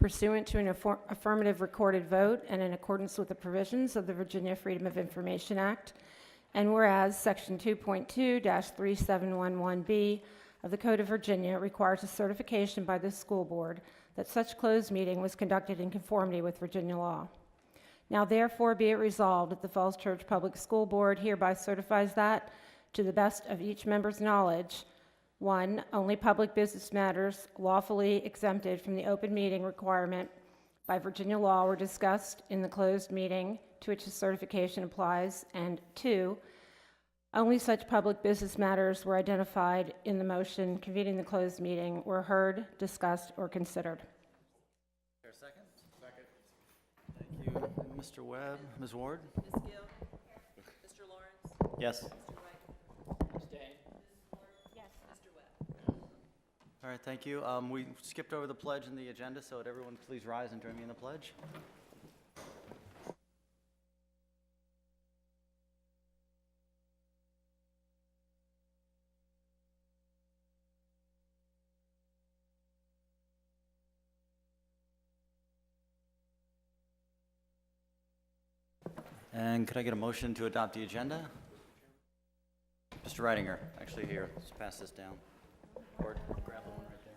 pursuant to an affirmative recorded vote and in accordance with the provisions of the Virginia Freedom of Information Act. And whereas Section 2.2-3711B of the Code of Virginia requires a certification by the school board that such closed meeting was conducted in conformity with Virginia law. Now therefore be it resolved that the Falls Church Public School Board hereby certifies that, to the best of each member's knowledge, 1, only public business matters lawfully exempted from the open meeting requirement by Virginia law were discussed in the closed meeting to which the certification applies, and 2, only such public business matters were identified in the motion convening the closed meeting were heard, discussed, or considered. Is there a second? Second. Thank you, Mr. Webb. Ms. Ward? Ms. Gill? Mr. Lawrence? Yes. Mr. Wright? Abstain. Yes. Mr. Webb? All right, thank you. We skipped over the pledge in the agenda, so would everyone please rise and join me in the pledge? And could I get a motion to adopt the agenda? Mr. Reidinger, actually here, let's pass this down. Or grab the one right there.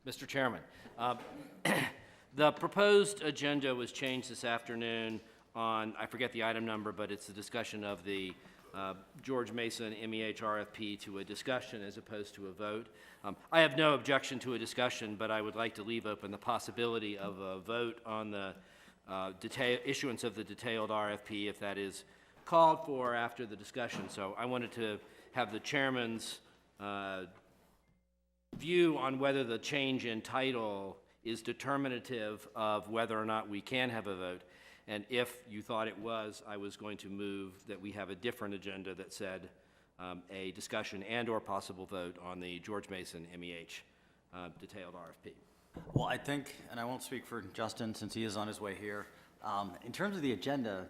Mr. Chairman, the proposed agenda was changed this afternoon on, I forget the item number, but it's the discussion of the George Mason MEH RFP to a discussion as opposed to a vote. I have no objection to a discussion, but I would like to leave open the possibility of a vote on the issuance of the detailed RFP if that is called for after the discussion. So I wanted to have the chairman's view on whether the change in title is determinative of whether or not we can have a vote. And if you thought it was, I was going to move that we have a different agenda that said a discussion and or possible vote on the George Mason MEH detailed RFP. Well, I think, and I won't speak for Justin since he is on his way here, in terms of the agenda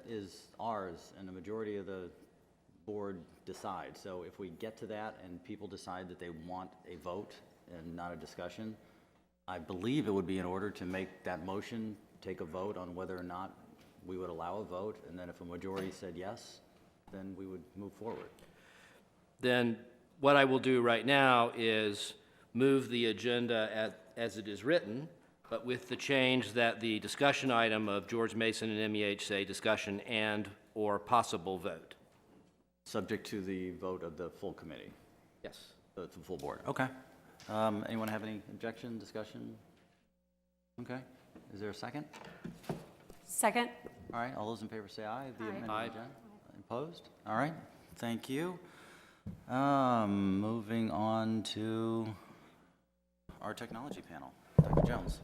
is ours and the majority of the board decide. So if we get to that and people decide that they want a vote and not a discussion, I believe it would be in order to make that motion, take a vote on whether or not we would allow a vote, and then if a majority said yes, then we would move forward. Then what I will do right now is move the agenda as it is written, but with the change that the discussion item of George Mason and MEH say discussion and or possible vote. Subject to the vote of the full committee, Yes. the full board. Okay. Anyone have any objection, discussion? Okay. Is there a second? Second. All right. All those in favor say aye. The amended Aye. agenda. Opposed? All right. Thank you. Moving on to our technology panel. Dr. Jones.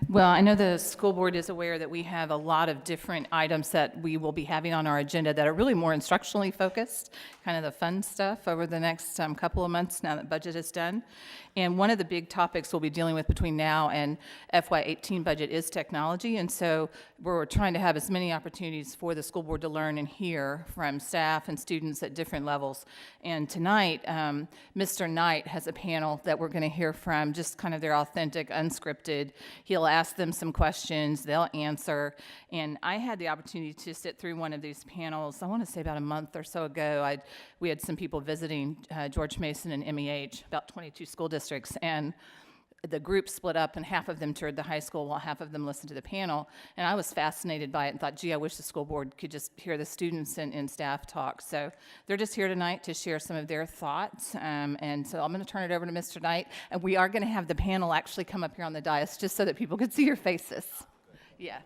Well, I know the school board is aware that we have a lot of different items that we will be having on our agenda that are really more instructionally focused, kind of the fun stuff over the next couple of months now that budget is done. And one of the big topics we'll be dealing with between now and FY18 budget is technology. And so we're trying to have as many opportunities for the school board to learn and hear from staff and students at different levels. And tonight, Mr. Knight has a panel that we're going to hear from, just kind of their authentic, unscripted. He'll ask them some questions, they'll answer. And I had the opportunity to sit through one of these panels, I want to say about a month or so ago. We had some people visiting George Mason and MEH, about 22 school districts, and the group split up and half of them toured the high school while half of them listened to the panel. And I was fascinated by it and thought, gee, I wish the school board could just hear the students and staff talk. So they're just here tonight to share some of their thoughts. And so I'm going to turn it over to Mr. Knight. And we are going to have the panel actually come up here on the dais just so that people could see your faces. Yeah.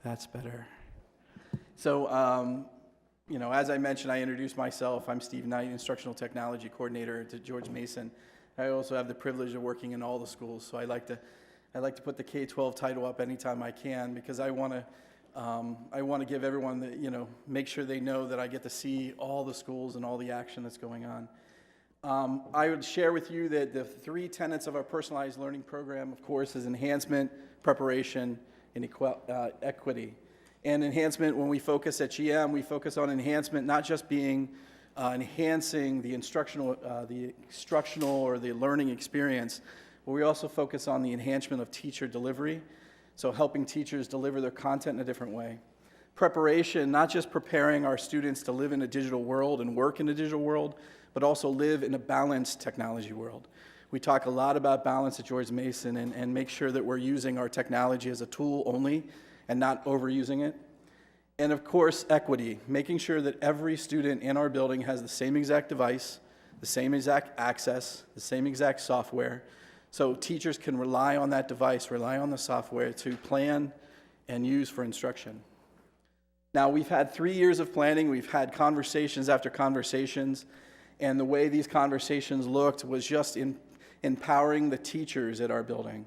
That's better. So, as I mentioned, I introduced myself. I'm Steve Knight, Instructional Technology Coordinator at George Mason. I also have the privilege of working in all the schools, so I like to put the K-12 title up anytime I can, because I want to give everyone make sure they know that I get to see all the schools and all the action that's going on. I would share with you that the 3 tenets of our personalized learning program, of course, is enhancement, preparation, and equity. And enhancement, when we focus at GM, we focus on enhancement not just being enhancing the instructional or the learning experience, but we also focus on the enhancement of teacher delivery, so helping teachers deliver their content in a different way. Preparation, not just preparing our students to live in a digital world and work in a digital world, but also live in a balanced technology world. We talk a lot about balance at George Mason and make sure that we're using our technology as a tool only and not overusing it. And of course, equity, making sure that every student in our building has the same exact device, the same exact access, the same exact software, so teachers can rely on that device, rely on the software to plan and use for instruction. Now, we've had 3 years of planning, we've had conversations after conversations, and the way these conversations looked was just empowering the teachers at our building,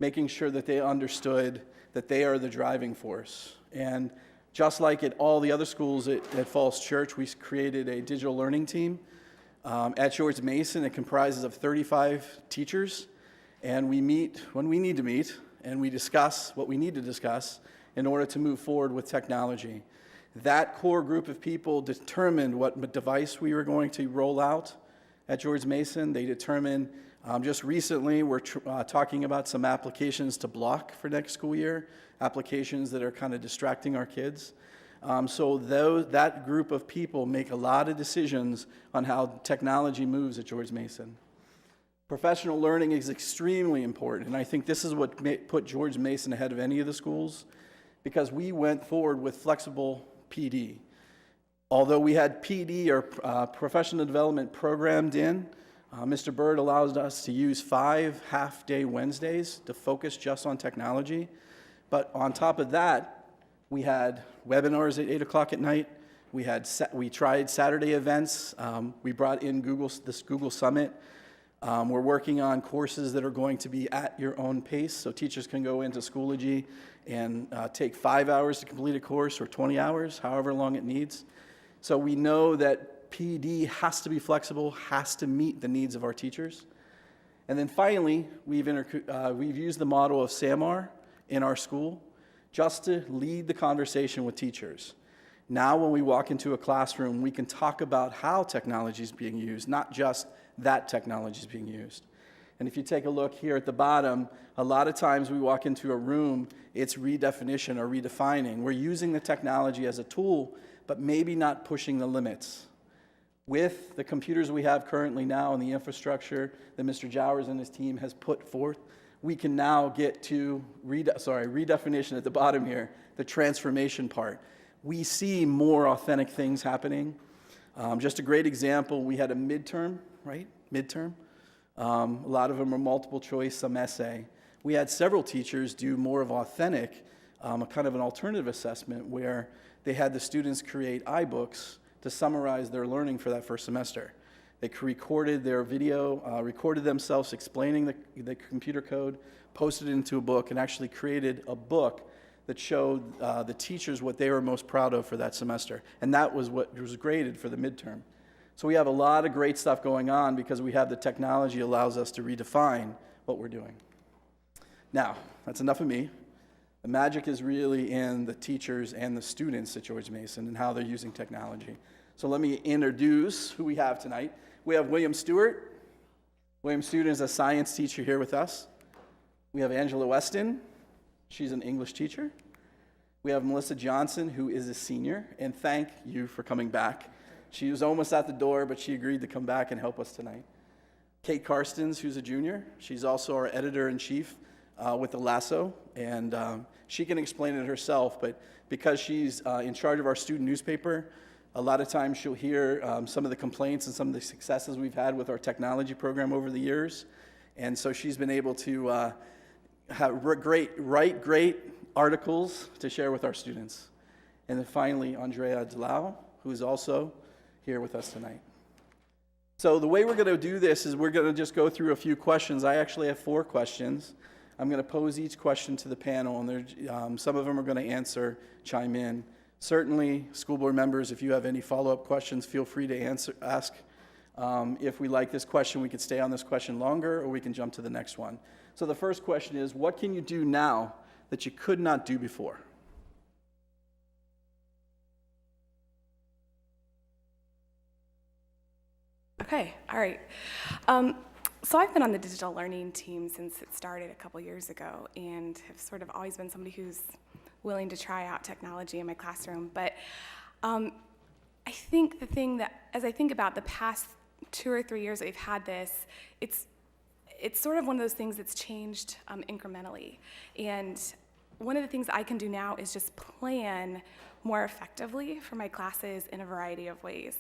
making sure that they understood that they are the driving force. And just like at all the other schools at Falls Church, we created a digital learning team. At George Mason, it comprises of 35 teachers, and we meet when we need to meet, and we discuss what we need to discuss in order to move forward with technology. That core group of people determined what device we were going to roll out at George Mason. They determined, just recently, we're talking about some applications to block for next school year, applications that are kind of distracting our kids. So that group of people make a lot of decisions on how technology moves at George Mason. Professional learning is extremely important, and I think this is what put George Mason ahead of any of the schools, because we went forward with flexible PD. Although we had PD, or professional development, programmed in, Mr. Bird allows us to use 5 half-day Wednesdays to focus just on technology. But on top of that, we had webinars at 8 o'clock at night. We tried Saturday events. We brought in this Google Summit. We're working on courses that are going to be at your own pace, so teachers can go into Schoology and take 5 hours to complete a course, or 20 hours, however long it needs. So we know that PD has to be flexible, has to meet the needs of our teachers. And then finally, we've used the model of SAMR in our school just to lead the conversation with teachers. Now when we walk into a classroom, we can talk about how technology is being used, not just that technology is being used. And if you take a look here at the bottom, a lot of times we walk into a room, it's redefinition or redefining. We're using the technology as a tool, but maybe not pushing the limits. With the computers we have currently now and the infrastructure that Mr. Jowers and his team has put forth, we can now get to redefinition at the bottom here, the transformation part. We see more authentic things happening. Just a great example, we had a midterm, right? Midterm. A lot of them are multiple choice, some essay. We had several teachers do more of authentic, kind of an alternative assessment where they had the students create iBooks to summarize their learning for that first semester. They recorded their video, recorded themselves explaining the computer code, posted it into a book, and actually created a book that showed the teachers what they were most proud of for that semester. And that was what was graded for the midterm. So we have a lot of great stuff going on because we have the technology allows us to redefine what we're doing. Now, that's enough of me. The magic is really in the teachers and the students at George Mason and how they're using technology. So let me introduce who we have tonight. We have William Stewart. William Stewart is a science teacher here with us. We have Angela Weston. She's an English teacher. We have Melissa Johnson, who is a senior, and thank you for coming back. She was almost at the door, but she agreed to come back and help us tonight. Kate Karstens, who's a junior. She's also our editor-in-chief with the Lasso, and she can explain it herself, but because she's in charge of our student newspaper, a lot of times she'll hear some of the complaints and some of the successes we've had with our technology program over the years, and so she's been able to write great articles to share with our students. And then finally, Andrea Delau, who is also here with us tonight. So the way we're going to do this is we're going to just go through a few questions. I actually have 4 questions. I'm going to pose each question to the panel, and some of them are going to answer, chime in. Certainly, school board members, if you have any follow-up questions, feel free to ask. If we like this question, we could stay on this question longer, or we can jump to the next one. So the first question is, what can you do now that you could not do before? Okay, all right. So I've been on the digital learning team since it started a couple years ago, and have sort of always been somebody who's willing to try out technology in my classroom. But I think the thing that, as I think about the past 2 or 3 years that we've had this, it's sort of one of those things that's changed incrementally. And one of the things I can do now is just plan more effectively for my classes in a variety of ways.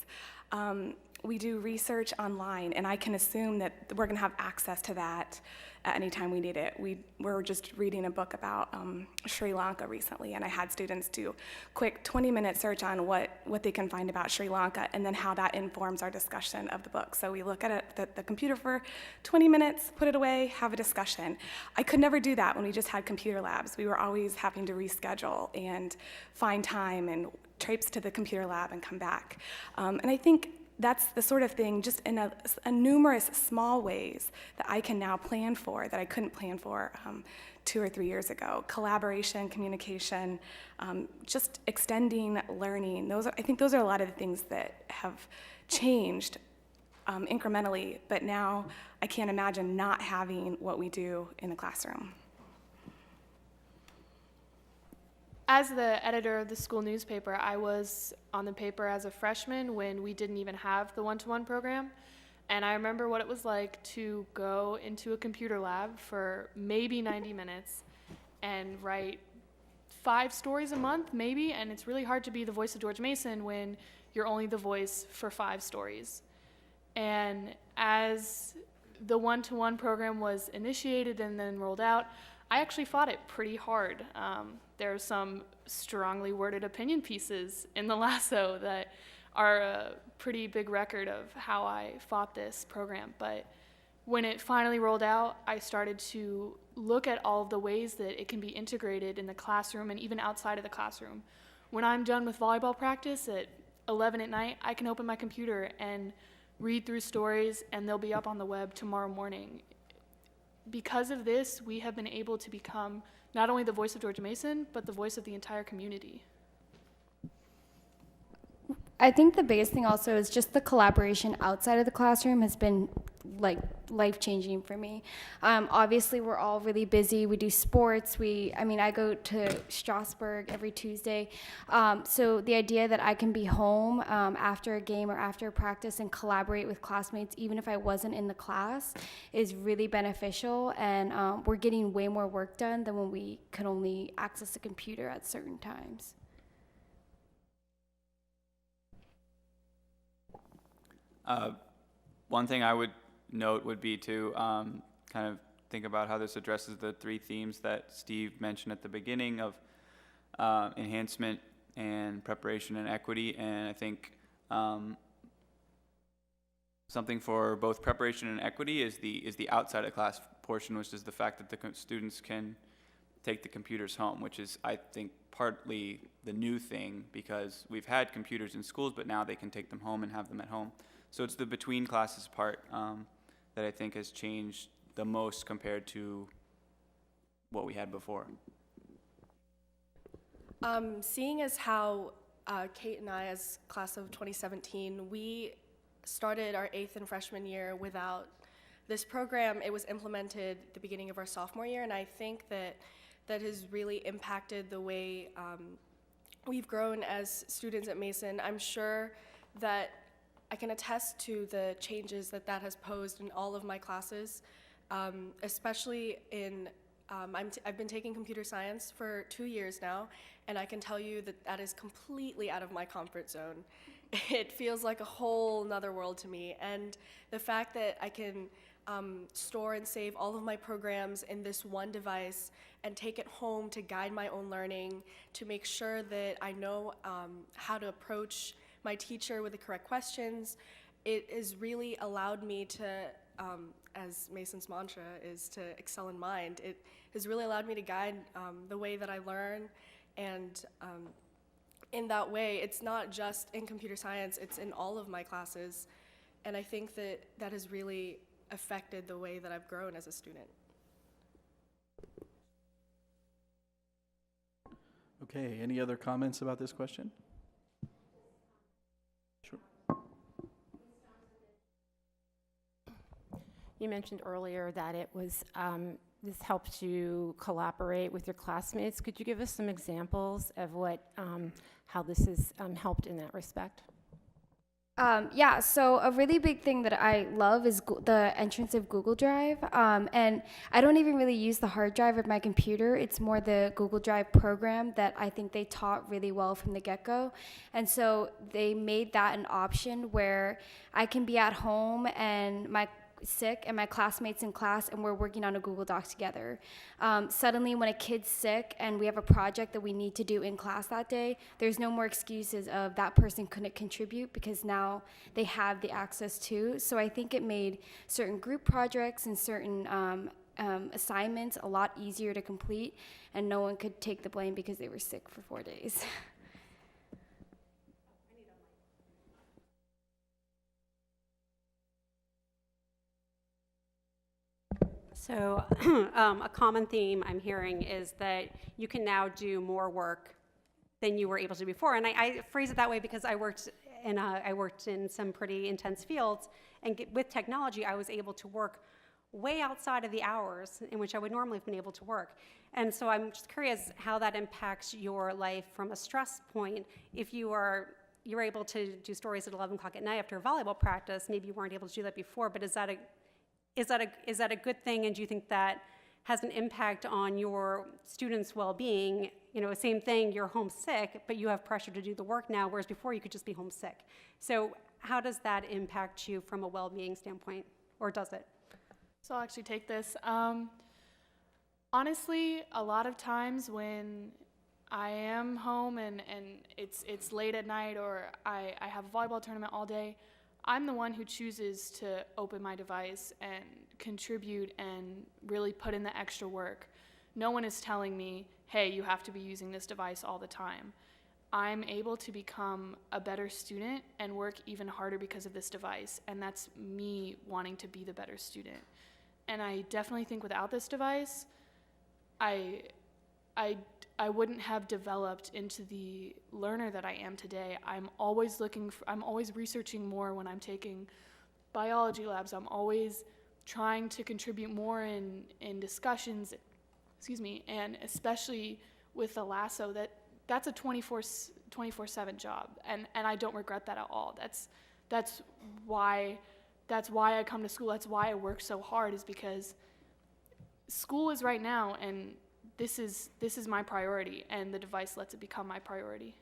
We do research online, and I can assume that we're going to have access to that at any time we need it. We're just reading a book about Sri Lanka recently, and I had students do quick 20-minute search on what they can find about Sri Lanka, and then how that informs our discussion of the book. So we look at it, the computer for 20 minutes, put it away, have a discussion. I could never do that when we just had computer labs. We were always having to reschedule and find time and traipse to the computer lab and come back. And I think that's the sort of thing, just in a numerous small ways, that I can now plan for that I couldn't plan for 2 or 3 years ago. Collaboration, communication, just extending learning. I think those are a lot of the things that have changed incrementally, but now I can't imagine not having what we do in the classroom. As the editor of the school newspaper, I was on the paper as a freshman when we didn't even have the one-to-one program. And I remember what it was like to go into a computer lab for maybe 90 minutes and write 5 stories a month, maybe. And it's really hard to be the voice of George Mason when you're only the voice for 5 stories. And as the one-to-one program was initiated and then rolled out, I actually fought it pretty hard. There are some strongly worded opinion pieces in The Lasso that are a pretty big record of how I fought this program. But when it finally rolled out, I started to look at all of the ways that it can be integrated in the classroom and even outside of the classroom. When I'm done with volleyball practice at 11 at night, I can open my computer and read through stories, and they'll be up on the web tomorrow morning. Because of this, we have been able to become not only the voice of George Mason, but the voice of the entire community. I think the biggest thing also is just the collaboration outside of the classroom has been like life-changing for me. Obviously, we're all really busy. We do sports. I go to Strasbourg every Tuesday. So the idea that I can be home after a game or after a practice and collaborate with classmates, even if I wasn't in the class, is really beneficial. And we're getting way more work done than when we could only access a computer at certain times. One thing I would note would be to kind of think about how this addresses the 3 themes that Steve mentioned at the beginning of enhancement and preparation and equity. And I think something for both preparation and equity is the outside of class portion, which is the fact that the students can take the computers home, which is, I think, partly the new thing, because we've had computers in schools, but now they can take them home and have them at home. So it's the between classes part that I think has changed the most compared to what we had before. Seeing as how Kate and I, as class of 2017, we started our 8th and freshman year without this program. It was implemented at the beginning of our sophomore year, and I think that has really impacted the way we've grown as students at Mason. I'm sure that I can attest to the changes that has posed in all of my classes, especially in, I've been taking computer science for 2 years now, and I can tell you that is completely out of my comfort zone. It feels like a whole nother world to me, and the fact that I can store and save all of my programs in this one device and take it home to guide my own learning, to make sure that I know how to approach my teacher with the correct questions. It has really allowed me to, as Mason's mantra is to excel in mind, it has really allowed me to guide the way that I learn. And in that way, it's not just in computer science, it's in all of my classes. And I think that that has really affected the way that I've grown as a student. Okay, any other comments about this question? Sure. You mentioned earlier that it was, this helped you collaborate with your classmates. Could you give us some examples of what, how this has helped in that respect? Yeah, so a really big thing that I love is the entrance of Google Drive. And I don't even really use the hard drive of my computer. It's more the Google Drive program that I think they taught really well from the get-go. And so they made that an option where I can be at home and sick and my classmates in class and we're working on a Google Doc together. Suddenly when a kid's sick and we have a project that we need to do in class that day, there's no more excuses of that person couldn't contribute because now they have the access to. So I think it made certain group projects and certain assignments a lot easier to complete, and no one could take the blame because they were sick for 4 days. So a common theme I'm hearing is that you can now do more work than you were able to do before. And I phrase it that way because I worked in some pretty intense fields, and with technology, I was able to work way outside of the hours in which I would normally have been able to work. And so I'm just curious how that impacts your life from a stress point. If you're able to do stories at 11 o'clock at night after volleyball practice, maybe you weren't able to do that before, but is that a good thing, and do you think that has an impact on your students' well-being? You know, same thing, you're homesick, but you have pressure to do the work now, whereas before you could just be homesick. So how does that impact you from a well-being standpoint, or does it? So I'll actually take this. Honestly, a lot of times when I am home and it's late at night, or I have a volleyball tournament all day, I'm the one who chooses to open my device and contribute and really put in the extra work. No one is telling me, hey, you have to be using this device all the time. I'm able to become a better student and work even harder because of this device, and that's me wanting to be the better student. And I definitely think without this device, I wouldn't have developed into the learner that I am today. I'm always researching more when I'm taking biology labs. I'm always trying to contribute more in discussions, and especially with the lasso, that's a 24/7 job, and I don't regret that at all. That's why I come to school. That's why I work so hard, is because school is right now, and this is my priority, and the device lets it become my priority.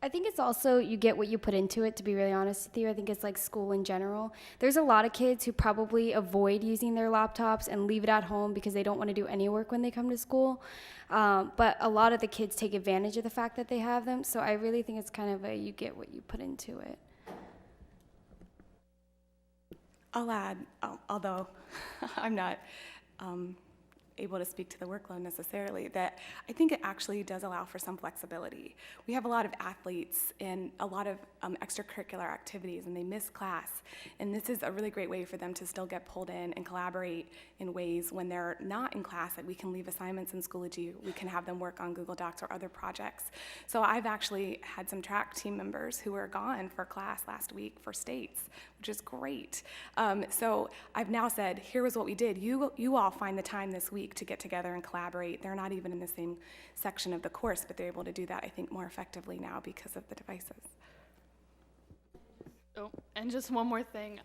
I think it's also you get what you put into it, to be really honest with you. I think it's like school in general. There's a lot of kids who probably avoid using their laptops and leave it at home because they don't want to do any work when they come to school. But a lot of the kids take advantage of the fact that they have them. So I really think it's kind of a you get what you put into it. I'll add, although I'm not able to speak to the workload necessarily, that I think it actually does allow for some flexibility. We have a lot of athletes and a lot of extracurricular activities, and they miss class. And this is a really great way for them to still get pulled in and collaborate in ways when they're not in class, that we can leave assignments in Schoology, we can have them work on Google Docs or other projects. So I've actually had some track team members who were gone for class last week for states, which is great. So I've now said, here was what we did. You all find the time this week to get together and collaborate. They're not even in the same section of the course, but they're able to do that, I think, more effectively now because of the devices. Oh, and just one more thing.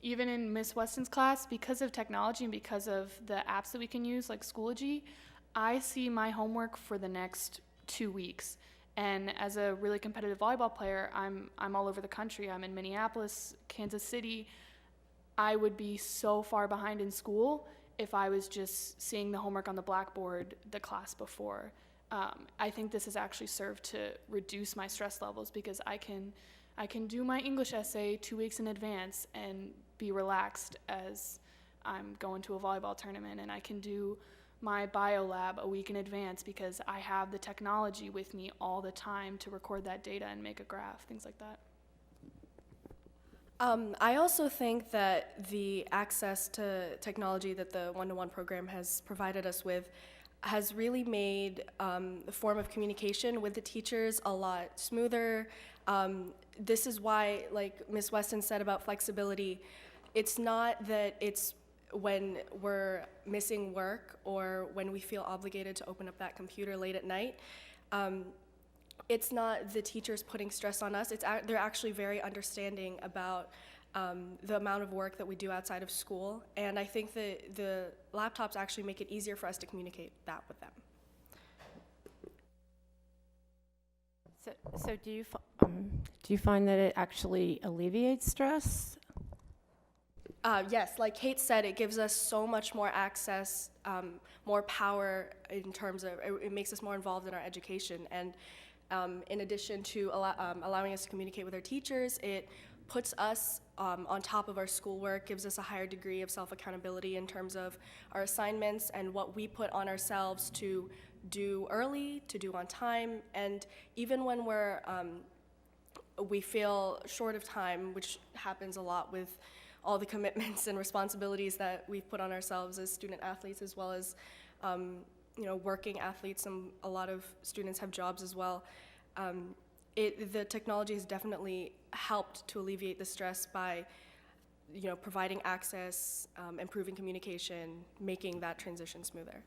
Even in Miss Weston's class, because of technology and because of the apps that we can use, like Schoology, I see my homework for the next 2 weeks. And as a really competitive volleyball player, I'm all over the country. I'm in Minneapolis, Kansas City. I would be so far behind in school if I was just seeing the homework on the blackboard the class before. I think this has actually served to reduce my stress levels because I can do my English essay 2 weeks in advance and be relaxed as I'm going to a volleyball tournament, and I can do my bio lab a week in advance because I have the technology with me all the time to record that data and make a graph, things like that. I also think that the access to technology that the one-to-one program has provided us with has really made the form of communication with the teachers a lot smoother. This is why, like Ms. Weston said about flexibility, it's not that it's when we're missing work or when we feel obligated to open up that computer late at night. It's not the teachers putting stress on us. They're actually very understanding about the amount of work that we do outside of school. And I think that the laptops actually make it easier for us to communicate that with them. So do you find that it actually alleviates stress? Yes, like Kate said, it gives us so much more access, more power in terms of, it makes us more involved in our education. And in addition to allowing us to communicate with our teachers, it puts us on top of our schoolwork, gives us a higher degree of self-accountability in terms of our assignments and what we put on ourselves to do early, to do on time. And even when we feel short of time, which happens a lot with all the commitments and responsibilities that we've put on ourselves as student athletes, as well as working athletes, and a lot of students have jobs as well. The technology has definitely helped to alleviate the stress by providing access, improving communication, making that transition smoother.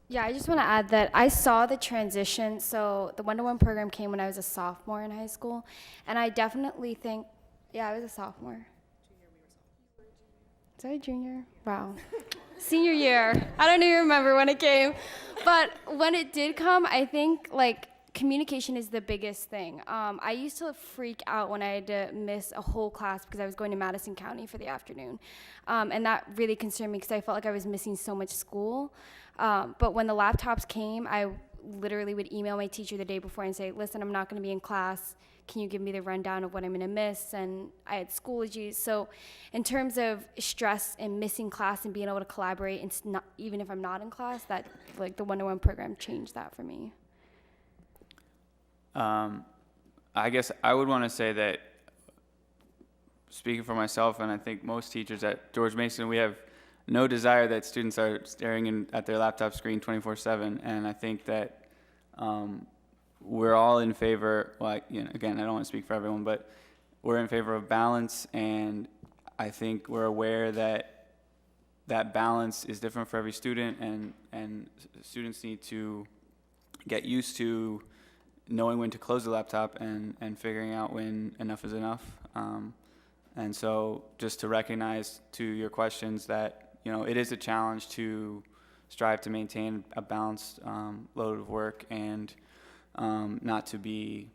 Yeah, I just want to add that I saw the transition. So the one-to-one program came when I was a sophomore in high school, and I definitely think, yeah, I was a sophomore. Was I a junior? Wow. Senior year. I don't even remember when it came. But when it did come, I think communication is the biggest thing. I used to freak out when I had to miss a whole class because I was going to Madison County for the afternoon. And that really concerned me because I felt like I was missing so much school. But when the laptops came, I literally would email my teacher the day before and say, listen, I'm not going to be in class. Can you give me the rundown of what I'm going to miss? And I had Schoology. So in terms of stress and missing class and being able to collaborate, and even if I'm not in class, that the one-to-one program changed that for me. I guess I would want to say that, speaking for myself, and I think most teachers at George Mason, we have no desire that students are staring at their laptop screen 24/7, and I think that we're all in favor, again, I don't want to speak for everyone, but we're in favor of balance, and I think we're aware that that balance is different for every student, and students need to get used to knowing when to close the laptop and figuring out when enough is enough. And so just to recognize to your questions that, it is a challenge to strive to maintain a balanced load of work and not to be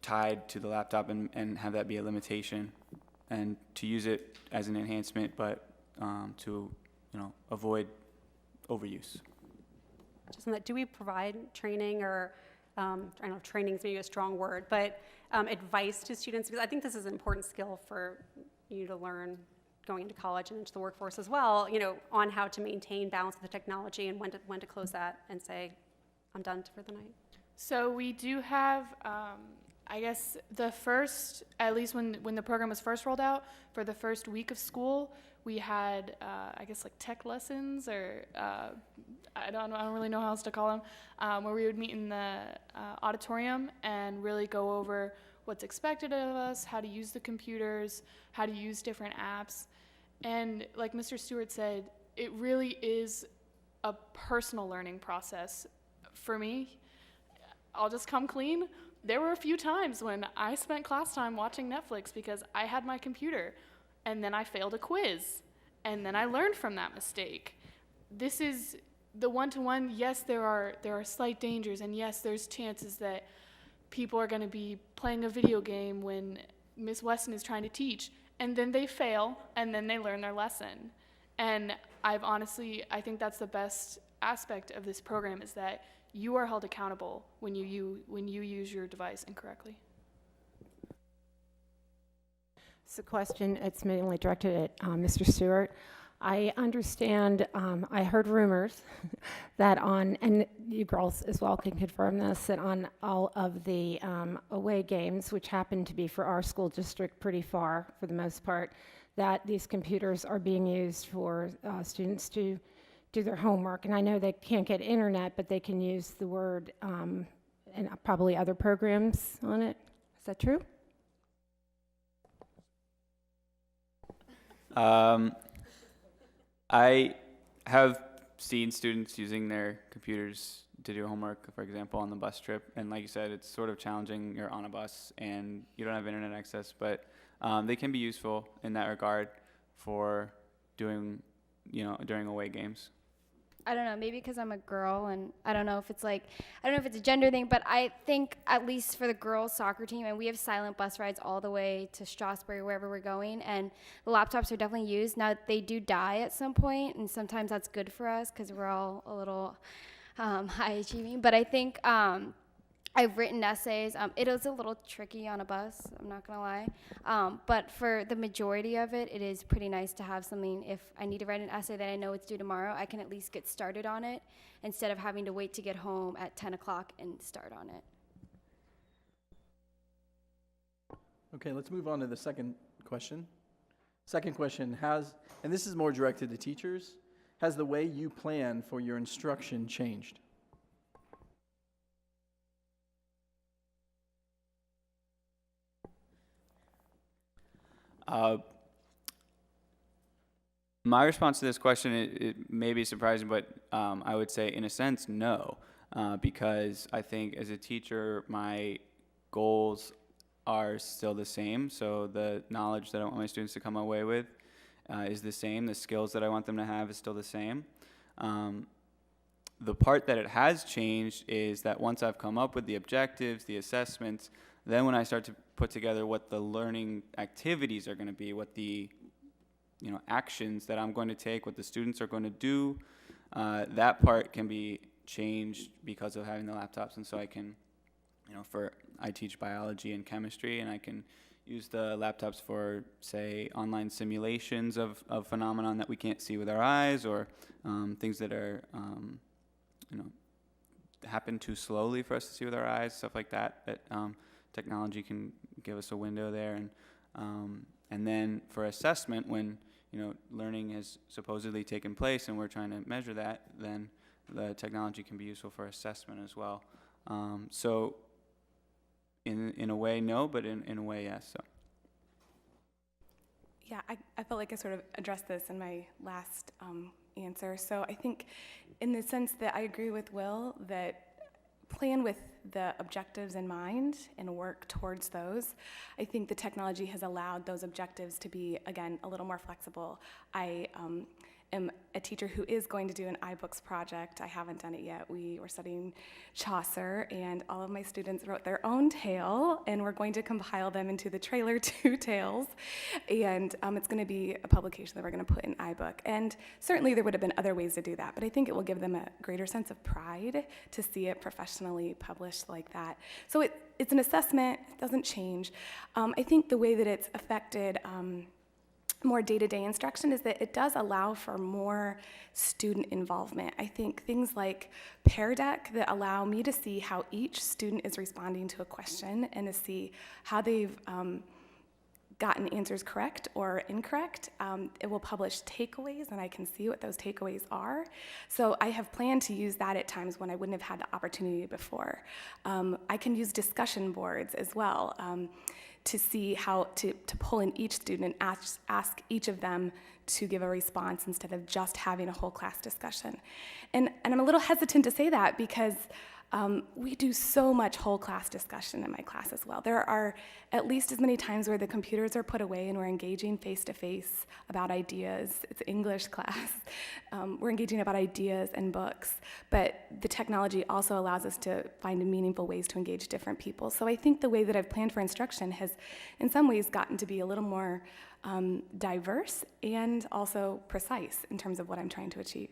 tied to the laptop and have that be a limitation, and to use it as an enhancement, but to, avoid overuse. Just on that, do we provide training or I don't know if training is maybe a strong word, but advice to students? Because I think this is an important skill for you to learn going into college and into the workforce as well, on how to maintain balance with the technology and when to close that and say, I'm done for the night. So we do have, I guess, the first, at least when the program was first rolled out, for the first week of school, we had, tech lessons, or I don't really know how else to call them, where we would meet in the auditorium and really go over what's expected of us, how to use the computers, how to use different apps. And like Mr. Stewart said, it really is a personal learning process. For me, I'll just come clean. There were a few times when I spent class time watching Netflix because I had my computer, and then I failed a quiz, and then I learned from that mistake. This is the one-to-one. Yes, there are slight dangers, and yes, there's chances that people are going to be playing a video game when Ms. Weston is trying to teach, and then they fail, and then they learn their lesson. And I think that's the best aspect of this program, is that you are held accountable when you use your device incorrectly. It's a question, it's mainly directed at Mr. Stewart. I understand, I heard rumors that and you girls as well can confirm this, that on all of the away games, which happen to be for our school district pretty far for the most part, that these computers are being used for students to do their homework. And I know they can't get internet, but they can use the Word and probably other programs on it. Is that true? I have seen students using their computers to do homework, for example, on the bus trip. And like you said, it's sort of challenging. You're on a bus and you don't have internet access, but they can be useful in that regard for doing, during away games. I don't know, maybe because I'm a girl, and I don't know if it's a gender thing, but I think at least for the girls soccer team, and we have silent bus rides all the way to Strasburg, wherever we're going, and the laptops are definitely used. Now, they do die at some point, and sometimes that's good for us because we're all a little high achieving, but I think I've written essays. It is a little tricky on a bus, I'm not gonna lie. But for the majority of it, it is pretty nice to have something. If I need to write an essay that I know it's due tomorrow, I can at least get started on it instead of having to wait to get home at 10 o'clock and start on it. Okay, let's move on to the second question. Second question and this is more directed to teachers, has the way you plan for your instruction changed? My response to this question, it may be surprising, but I would say, in a sense, no, because I think as a teacher, my goals are still the same. So the knowledge that I want my students to come away with is the same. The skills that I want them to have is still the same. The part that it has changed is that once I've come up with the objectives, the assessments, then when I start to put together what the learning activities are going to be, what the actions that I'm going to take, what the students are going to do, that part can be changed because of having the laptops. And so I can, I teach biology and chemistry, and I can use the laptops for, say, online simulations of phenomenon that we can't see with our eyes, or things that are, happen too slowly for us to see with our eyes, stuff like that, technology can give us a window there. And then for assessment, when learning has supposedly taken place and we're trying to measure that, then the technology can be useful for assessment as well. So in a way, no, but in a way, yes. So. Yeah, I felt like I sort of addressed this in my last answer. So I think in the sense that I agree with Will, that plan with the objectives in mind and work towards those. I think the technology has allowed those objectives to be, again, a little more flexible. I am a teacher who is going to do an iBooks project. I haven't done it yet. We were studying Chaucer, and all of my students wrote their own tale, and we're going to compile them into the Trailer 2 tales. And it's going to be a publication that we're going to put in iBook. And certainly there would have been other ways to do that, but I think it will give them a greater sense of pride to see it professionally published like that. So it's an assessment. It doesn't change. I think the way that it's affected more day-to-day instruction is that it does allow for more student involvement. I think things like Pear Deck that allow me to see how each student is responding to a question and to see how they've gotten answers correct or incorrect. It will publish takeaways, and I can see what those takeaways are. So I have planned to use that at times when I wouldn't have had the opportunity before. I can use discussion boards as well. To see how to pull in each student and ask each of them to give a response instead of just having a whole class discussion. And I'm a little hesitant to say that because We do so much whole class discussion in my class as well. There are at least as many times where the computers are put away and we're engaging face-to-face about ideas. It's English class. We're engaging about ideas and books, but the technology also allows us to find meaningful ways to engage different people. So I think the way that I've planned for instruction has, in some ways, gotten to be a little more diverse and also precise in terms of what I'm trying to achieve.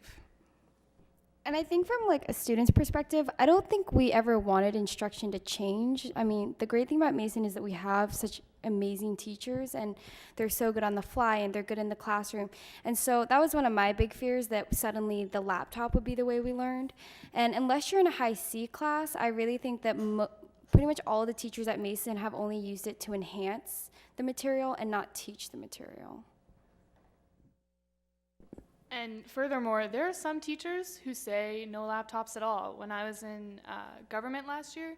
And I think from like a student's perspective, I don't think we ever wanted instruction to change. I mean, the great thing about Mason is that we have such amazing teachers and they're so good on the fly and they're good in the classroom. And so that was one of my big fears, that suddenly the laptop would be the way we learned. And unless you're in a high C class, I really think that pretty much all the teachers at Mason have only used it to enhance the material and not teach the material. And furthermore, there are some teachers who say no laptops at all. When I was in government last year,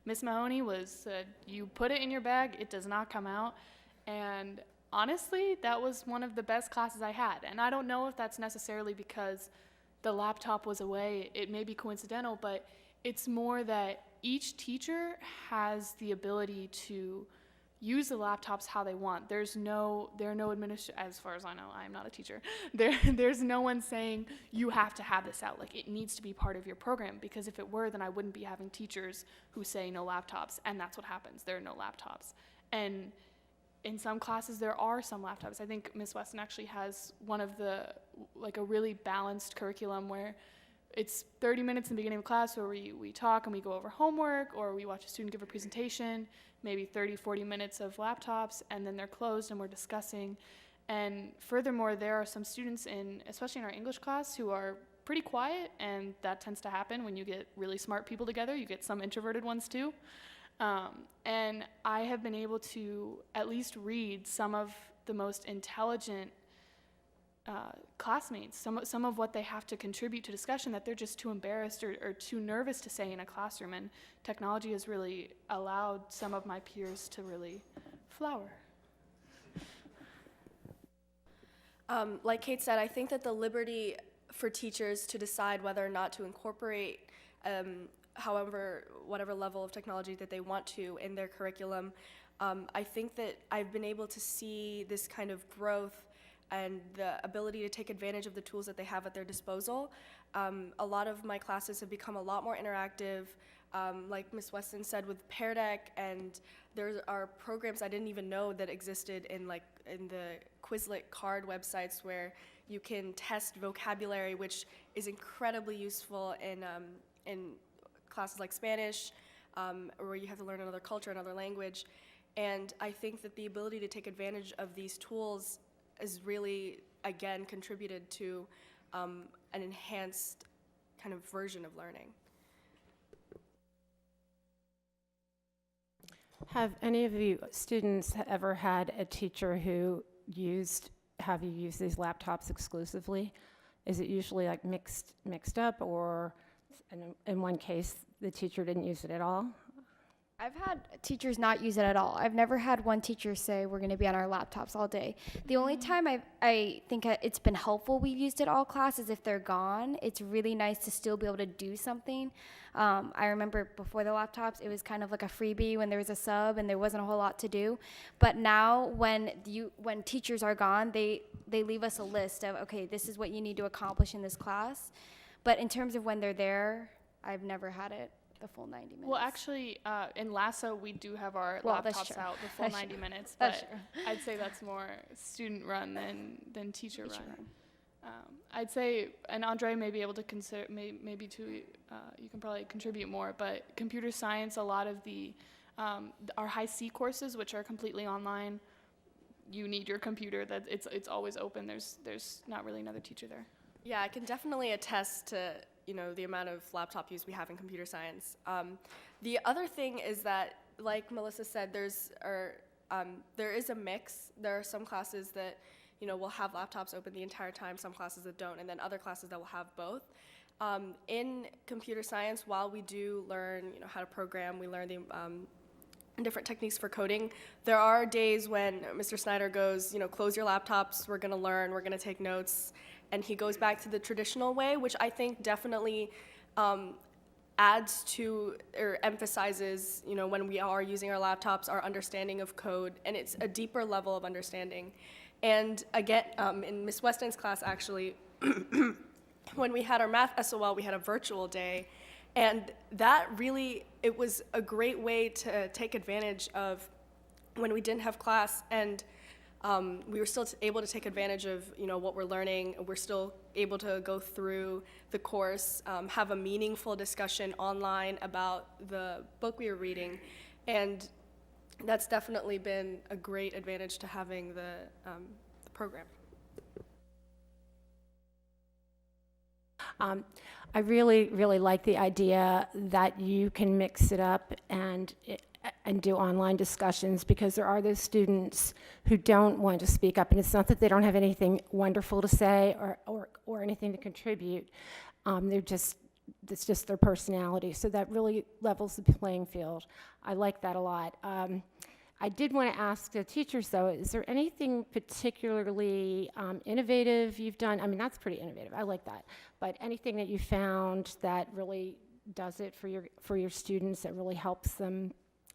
Miss Mahoney said, you put it in your bag, it does not come out. And honestly, that was one of the best classes I had. And I don't know if that's necessarily because the laptop was away. It may be coincidental, but it's more that each teacher has the ability to use the laptops how they want. There are no as far as I know, I'm not a teacher. There's no one saying you have to have this out. Like, it needs to be part of your program, because if it were, then I wouldn't be having teachers who say no laptops, and that's what happens. There are no laptops. And in some classes, there are some laptops. I think Ms. Weston actually has one of a really balanced curriculum where it's 30 minutes in the beginning of class where we talk and we go over homework, or we watch a student give a presentation, maybe 30, 40 minutes of laptops, and then they're closed and we're discussing. And furthermore, there are some students especially in our English class, who are pretty quiet, and that tends to happen when you get really smart people together. You get some introverted ones too. And I have been able to at least read some of the most intelligent classmates, some of what they have to contribute to discussion that they're just too embarrassed or too nervous to say in a classroom. And technology has really allowed some of my peers to really flower. Like Kate said, I think that the liberty for teachers to decide whether or not to incorporate whatever level of technology that they want to in their curriculum, I think that I've been able to see this kind of growth and the ability to take advantage of the tools that they have at their disposal. A lot of my classes have become a lot more interactive, like Ms. Weston said, with Pear Deck, and there are programs I didn't even know that existed in the Quizlet card websites where you can test vocabulary, which is incredibly useful in classes like Spanish, where you have to learn another culture, another language. And I think that the ability to take advantage of these tools is really, again, contributed to an enhanced kind of version of learning. Have any of you students ever had a teacher who have you used these laptops exclusively? Is it usually like mixed up, or in one case the teacher didn't use it at all? I've had teachers not use it at all. I've never had one teacher say we're going to be on our laptops all day. The only time I think it's been helpful we've used it all class is if they're gone. It's really nice to still be able to do something. I remember before the laptops, it was kind of like a freebie when there was a sub and there wasn't a whole lot to do. But now when teachers are gone, they leave us a list of, okay, this is what you need to accomplish in this class. But in terms of when they're there, I've never had it the full 90 minutes. Well, actually, in LASSO, we do have our that's laptops true. out the full That's 90 true. minutes, That's but true. I'd say that's more student-run than teacher-run. I'd say, and Andre may be able to consider, maybe you can probably contribute more, but computer science, a lot of our high C courses, which are completely online, you need your computer. That it's always open. There's not really another teacher there. Yeah, I can definitely attest to the amount of laptop use we have in computer science. The other thing is that, like Melissa said, there is a mix. There are some classes that will have laptops open the entire time, some classes that don't, and then other classes that will have both. In computer science, while we do learn how to program, we learn the different techniques for coding, there are days when Mr. Snyder goes, close your laptops, we're going to learn, we're going to take notes, and he goes back to the traditional way, which I think definitely adds to or emphasizes, when we are using our laptops, our understanding of code, and it's a deeper level of understanding. And again, in Miss Weston's class, actually, when we had our math SOL, we had a virtual day, and that really, it was a great way to take advantage of when we didn't have class, and we were still able to take advantage of what we're learning. We're still able to go through the course, have a meaningful discussion online about the book we were reading, and that's definitely been a great advantage to having the program. I really, really like the idea that you can mix it up and do online discussions, because there are those students who don't want to speak up, and it's not that they don't have anything wonderful to say or anything to contribute. It's just their personality, so that really levels the playing field. I like that a lot. I did want to ask the teachers, though, is there anything particularly innovative you've done? I mean, that's pretty innovative. I like that. But anything that you found that really does it for your students, that really helps them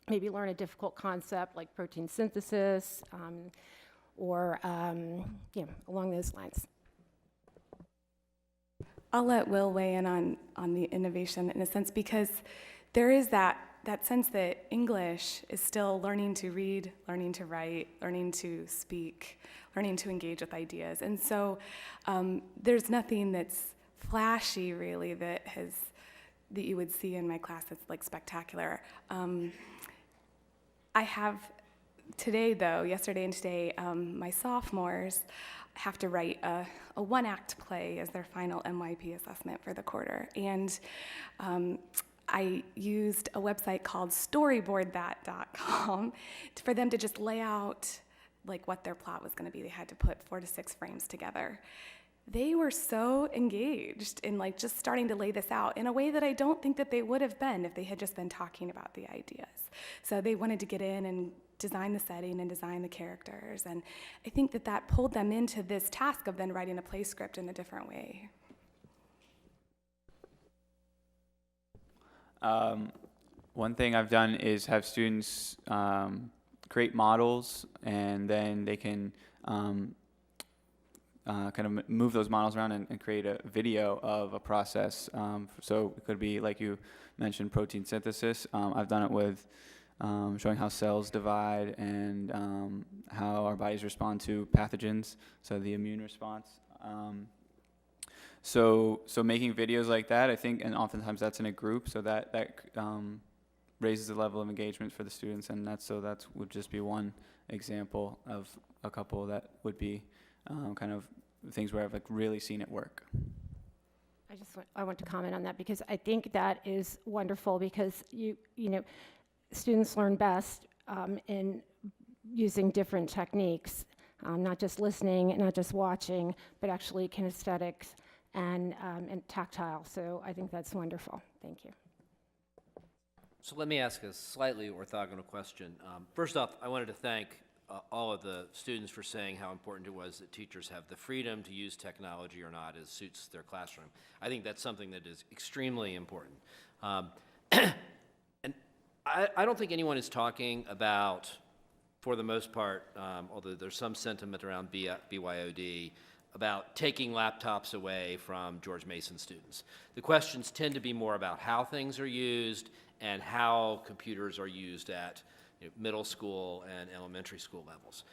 maybe learn a difficult concept like protein synthesis, or along those lines? I'll let Will weigh in on the innovation in a sense, because there is that sense that English is still learning to read, learning to write, learning to speak, learning to engage with ideas. And so there's nothing that's flashy, really, that you would see in my class that's like spectacular. I have yesterday and today, my sophomores have to write a one-act play as their final MYP assessment for the quarter. And I used a website called storyboardthat.com for them to just lay out like what their plot was going to be. They had to put 4 to 6 frames together. They were so engaged in like just starting to lay this out in a way that I don't think that they would have been if they had just been talking about the ideas. So they wanted to get in and design the setting and design the characters, and I think that pulled them into this task of then writing a play script in a different way. One thing I've done is have students create models, and then they can kind of move those models around and create a video of a process. So it could be, like you mentioned, protein synthesis. I've done it with showing how cells divide and how our bodies respond to pathogens, so the immune response. So making videos like that, I think, and oftentimes that's in a group, so that raises the level of engagement for the students, and that would just be one example of a couple that would be kind of things where I've like really seen it work. I want to comment on that, because I think that is wonderful, because students learn best in using different techniques, not just listening, not just watching, but actually kinesthetics and tactile. So I think that's wonderful. Thank you. So let me ask a slightly orthogonal question. First off, I wanted to thank all of the students for saying how important it was that teachers have the freedom to use technology or not as suits their classroom. I think that's something that is extremely important. And I don't think anyone is talking about, for the most part, although there's some sentiment around BYOD, about taking laptops away from George Mason students. The questions tend to be more about how things are used and how computers are used at middle school and elementary school levels.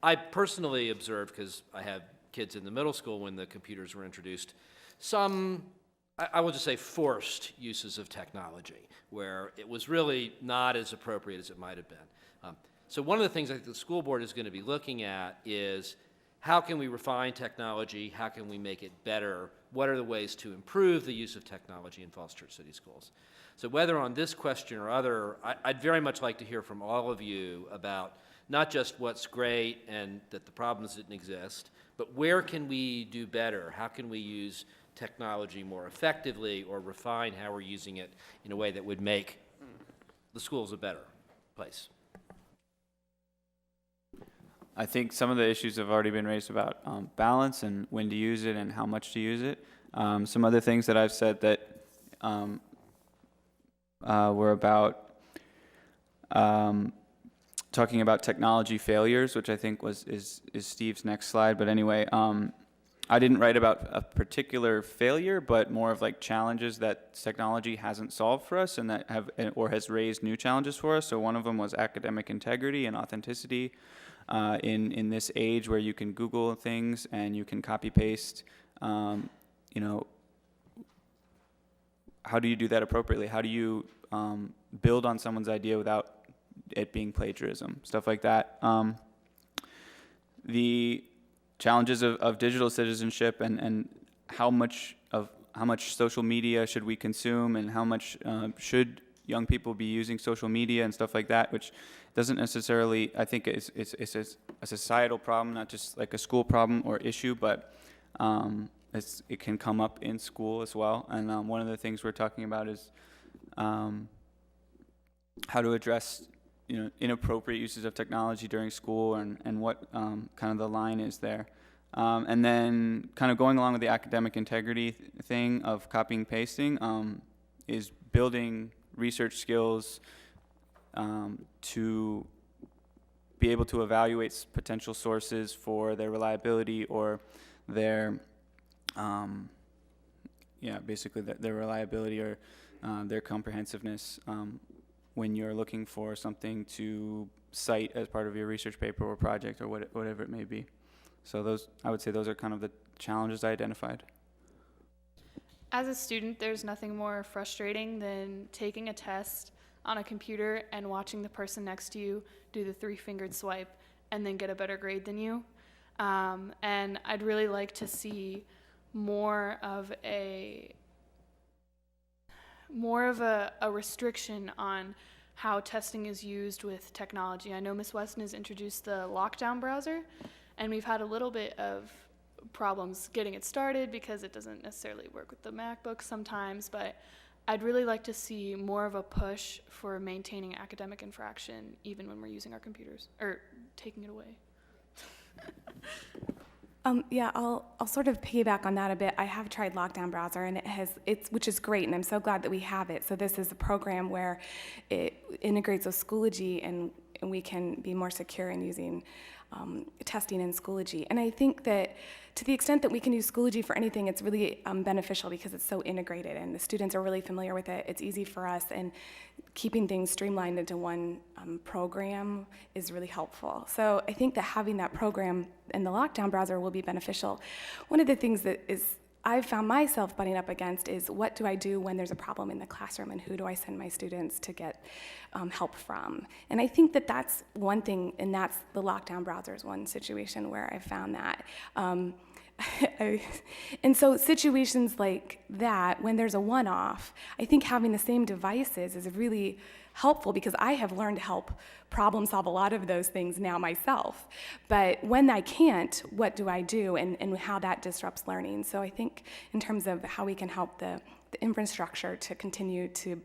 I personally observed, because I have kids in the middle school when the computers were introduced, some, I will just say, forced uses of technology, where it was really not as appropriate as it might have been. So one of the things I think the school board is going to be looking at is, how can we refine technology? How can we make it better? What are the ways to improve the use of technology in Falls Church City Schools? So whether on this question or other, I'd very much like to hear from all of you about not just what's great and that the problems didn't exist, but where can we do better? How can we use technology more effectively, or refine how we're using it in a way that would make the schools a better place? I think some of the issues have already been raised about balance and when to use it and how much to use it. Some other things that I've said that were about talking about technology failures, which I think is Steve's next slide. But anyway, I didn't write about a particular failure, but more of like challenges that technology hasn't solved for us and that have or has raised new challenges for us. So one of them was academic integrity and authenticity. In this age where you can Google things and you can copy paste, you know, how do you do that appropriately? How do you build on someone's idea without it being plagiarism? Stuff like that. The challenges of digital citizenship and how much social media should we consume and how much should young people be using social media and stuff like that, which doesn't necessarily, I think it's a societal problem, not just like a school problem or issue, but it can come up in school as well. And one of the things we're talking about is how to address inappropriate uses of technology during school and what kind of the line is there. And then kind of going along with the academic integrity thing of copying and pasting is building research skills to be able to evaluate potential sources for their reliability or their basically their reliability or their comprehensiveness when you're looking for something to cite as part of your research paper or project or whatever it may be. So I would say those are kind of the challenges I identified. As a student, there's nothing more frustrating than taking a test on a computer and watching the person next to you do the 3-fingered swipe and then get a better grade than you. And I'd really like to see more of a restriction on how testing is used with technology. I know Ms. Weston has introduced the lockdown browser, and we've had a little bit of problems getting it started because it doesn't necessarily work with the MacBook sometimes, but I'd really like to see more of a push for maintaining academic infraction even when we're using our computers, or taking it away. I'll sort of piggyback on that a bit. I have tried Lockdown Browser, and which is great, and I'm so glad that we have it. So this is a program where it integrates with Schoology, and we can be more secure in using testing in Schoology. And I think that to the extent that we can use Schoology for anything, it's really beneficial because it's so integrated, and the students are really familiar with it. It's easy for us, and keeping things streamlined into one program is really helpful. So I think that having that program in the Lockdown Browser will be beneficial. One of the things that I've found myself butting up against is what do I do when there's a problem in the classroom, and who do I send my students to get help from? And I think that that's one thing, and that's the Lockdown Browser is one situation where I found that. And so situations like that, when there's a one-off, I think having the same devices is really helpful because I have learned to help problem solve a lot of those things now myself. But when I can't, what do I do, and how that disrupts learning? So I think in terms of how we can help the infrastructure to continue to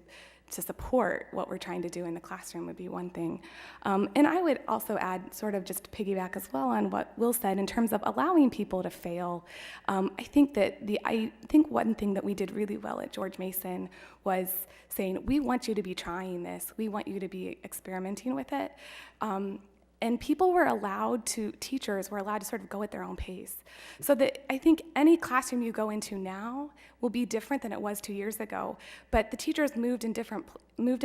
support what we're trying to do in the classroom would be one thing. And I would also add, sort of just to piggyback as well on what Will said in terms of allowing people to fail. I think one thing that we did really well at George Mason was saying, we want you to be trying this. We want you to be experimenting with it. And teachers were allowed to sort of go at their own pace. So that I think any classroom you go into now will be different than it was 2 years ago, but the teachers moved at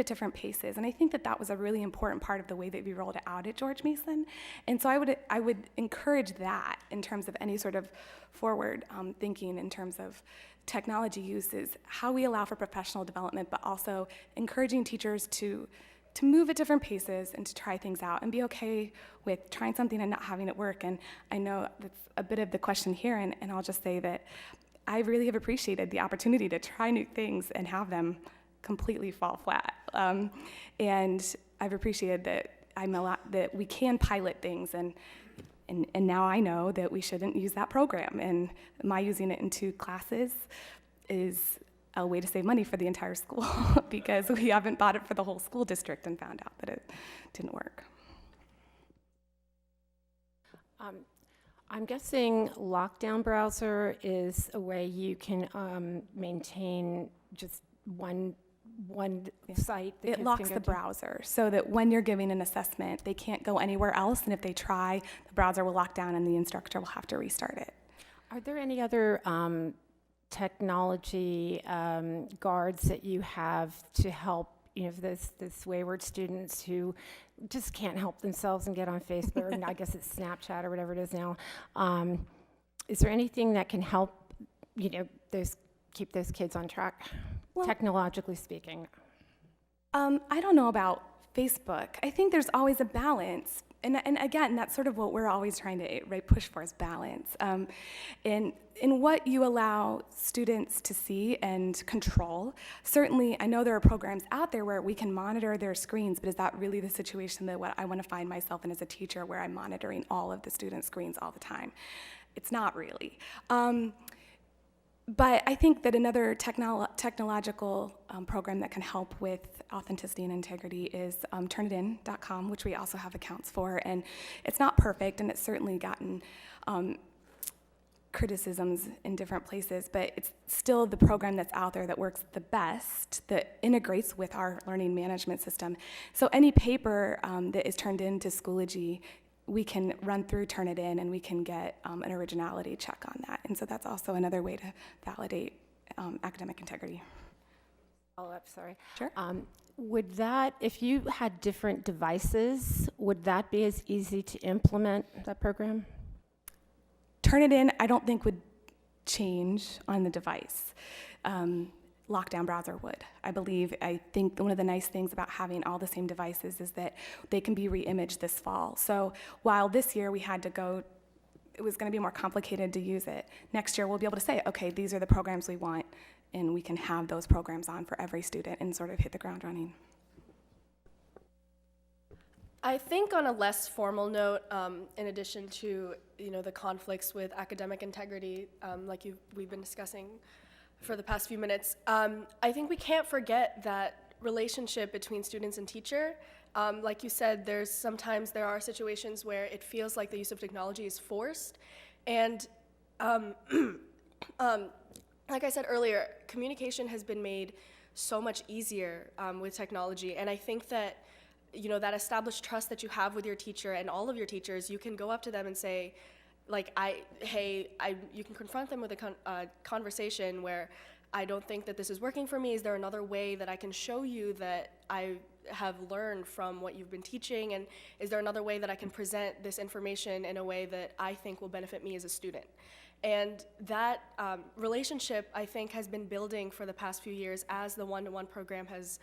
different paces. And I think that was a really important part of the way that we rolled it out at George Mason. And so I would encourage that in terms of any sort of forward thinking in terms of technology uses, how we allow for professional development, but also encouraging teachers to move at different paces and to try things out and be okay with trying something and not having it work. And I know that's a bit of the question here, and I'll just say that I really have appreciated the opportunity to try new things and have them completely fall flat. And I've appreciated that we can pilot things, and now I know that we shouldn't use that program. And my using it in 2 classes is a way to save money for the entire school because we haven't bought it for the whole school district and found out that it didn't work. I'm guessing Lockdown Browser is a way you can maintain just one one site. The It kids locks can go the to? browser so that when you're giving an assessment, they can't go anywhere else, and if they try, the browser will lock down and the instructor will have to restart it. Are there any other technology guards that you have to help, this wayward students who just can't help themselves and get on Facebook, and I guess it's Snapchat or whatever it is now? Is there anything that can help, keep those kids on track, Well- technologically speaking? I don't know about Facebook. I think there's always a balance. And again, that's sort of what we're always trying to push for is balance. In what you allow students to see and control. Certainly, I know there are programs out there where we can monitor their screens, but is that really the situation that what I want to find myself in as a teacher, where I'm monitoring all of the students' screens all the time? It's not really. But I think that another technological program that can help with authenticity and integrity is Turnitin.com, which we also have accounts for. And it's not perfect, and it's certainly gotten criticisms in different places, but it's still the program that's out there that works the best, that integrates with our learning management system. So any paper that is turned into Schoology, we can run through Turnitin, and we can get an originality check on that. And so that's also another way to validate academic integrity. Follow up, sorry. Sure. Would that, if you had different devices, would that be as easy to implement, that program? Turnitin, I don't think would change on the device. Lockdown browser would. I think one of the nice things about having all the same devices is that they can be re-imaged this fall. So while this year we had to go, it was going to be more complicated to use it. Next year we'll be able to say, okay, these are the programs we want, and we can have those programs on for every student and sort of hit the ground running. I think on a less formal note, in addition to the conflicts with academic integrity, like we've been discussing for the past few minutes, I think we can't forget that relationship between students and teacher. Like you said, sometimes there are situations where it feels like the use of technology is forced, and like I said earlier, communication has been made so much easier with technology, and I think that that established trust that you have with your teacher and all of your teachers, you can go up to them and say, you can confront them with a conversation where I don't think that this is working for me. Is there another way that I can show you that I have learned from what you've been teaching? And is there another way that I can present this information in a way that I think will benefit me as a student? And that relationship, I think, has been building for the past few years as the one-to-one program has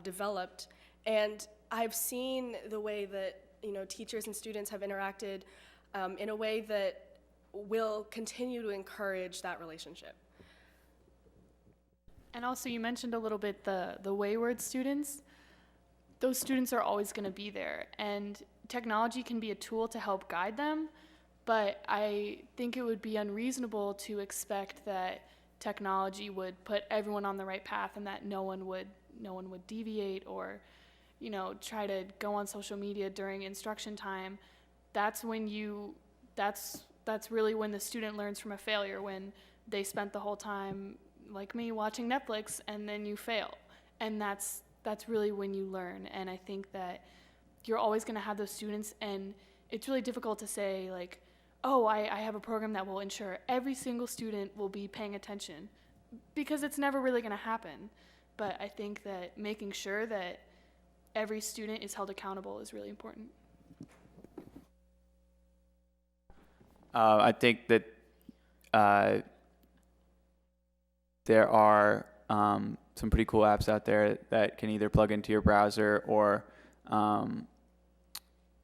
developed. And I've seen the way that teachers and students have interacted in a way that will continue to encourage that relationship. And also, you mentioned a little bit the wayward students. Those students are always going to be there, and technology can be a tool to help guide them, but I think it would be unreasonable to expect that technology would put everyone on the right path and that no one would deviate or try to go on social media during instruction time. That's really when the student learns from a failure, when they spent the whole time, like me, watching Netflix, and then you fail. And that's really when you learn. And I think that you're always going to have those students, and it's really difficult to say, like, oh, I have a program that will ensure every single student will be paying attention, because it's never really going to happen. But I think that making sure that every student is held accountable is really important. I think that there are some pretty cool apps out there that can either plug into your browser or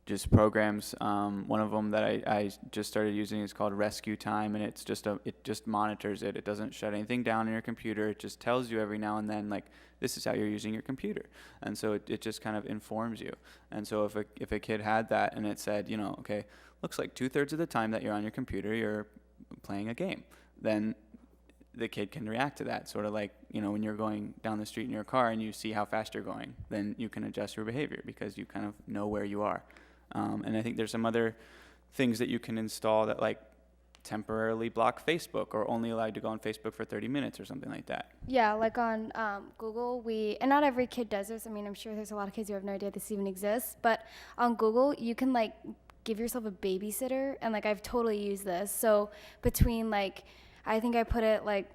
just programs. One of them that I just started using is called Rescue Time, and it just monitors it. It doesn't shut anything down on your computer. It just tells you every now and then, like, this is how you're using your computer. And so it just kind of informs you. And so if a kid had that and it said, okay, looks like 2/3 of the time that you're on your computer, you're playing a game, then the kid can react to that. Sort of like, when you're going down the street in your car and you see how fast you're going, then you can adjust your behavior because you kind of know where you are. And I think there's some other things that you can install that, like, temporarily block Facebook or only allowed to go on Facebook for 30 minutes or something like that. Yeah, like on Google, and not every kid does this. I mean, I'm sure there's a lot of kids who have no idea this even exists. But on Google, you can like give yourself a babysitter, and like I've totally used this. So between like, I think I put it like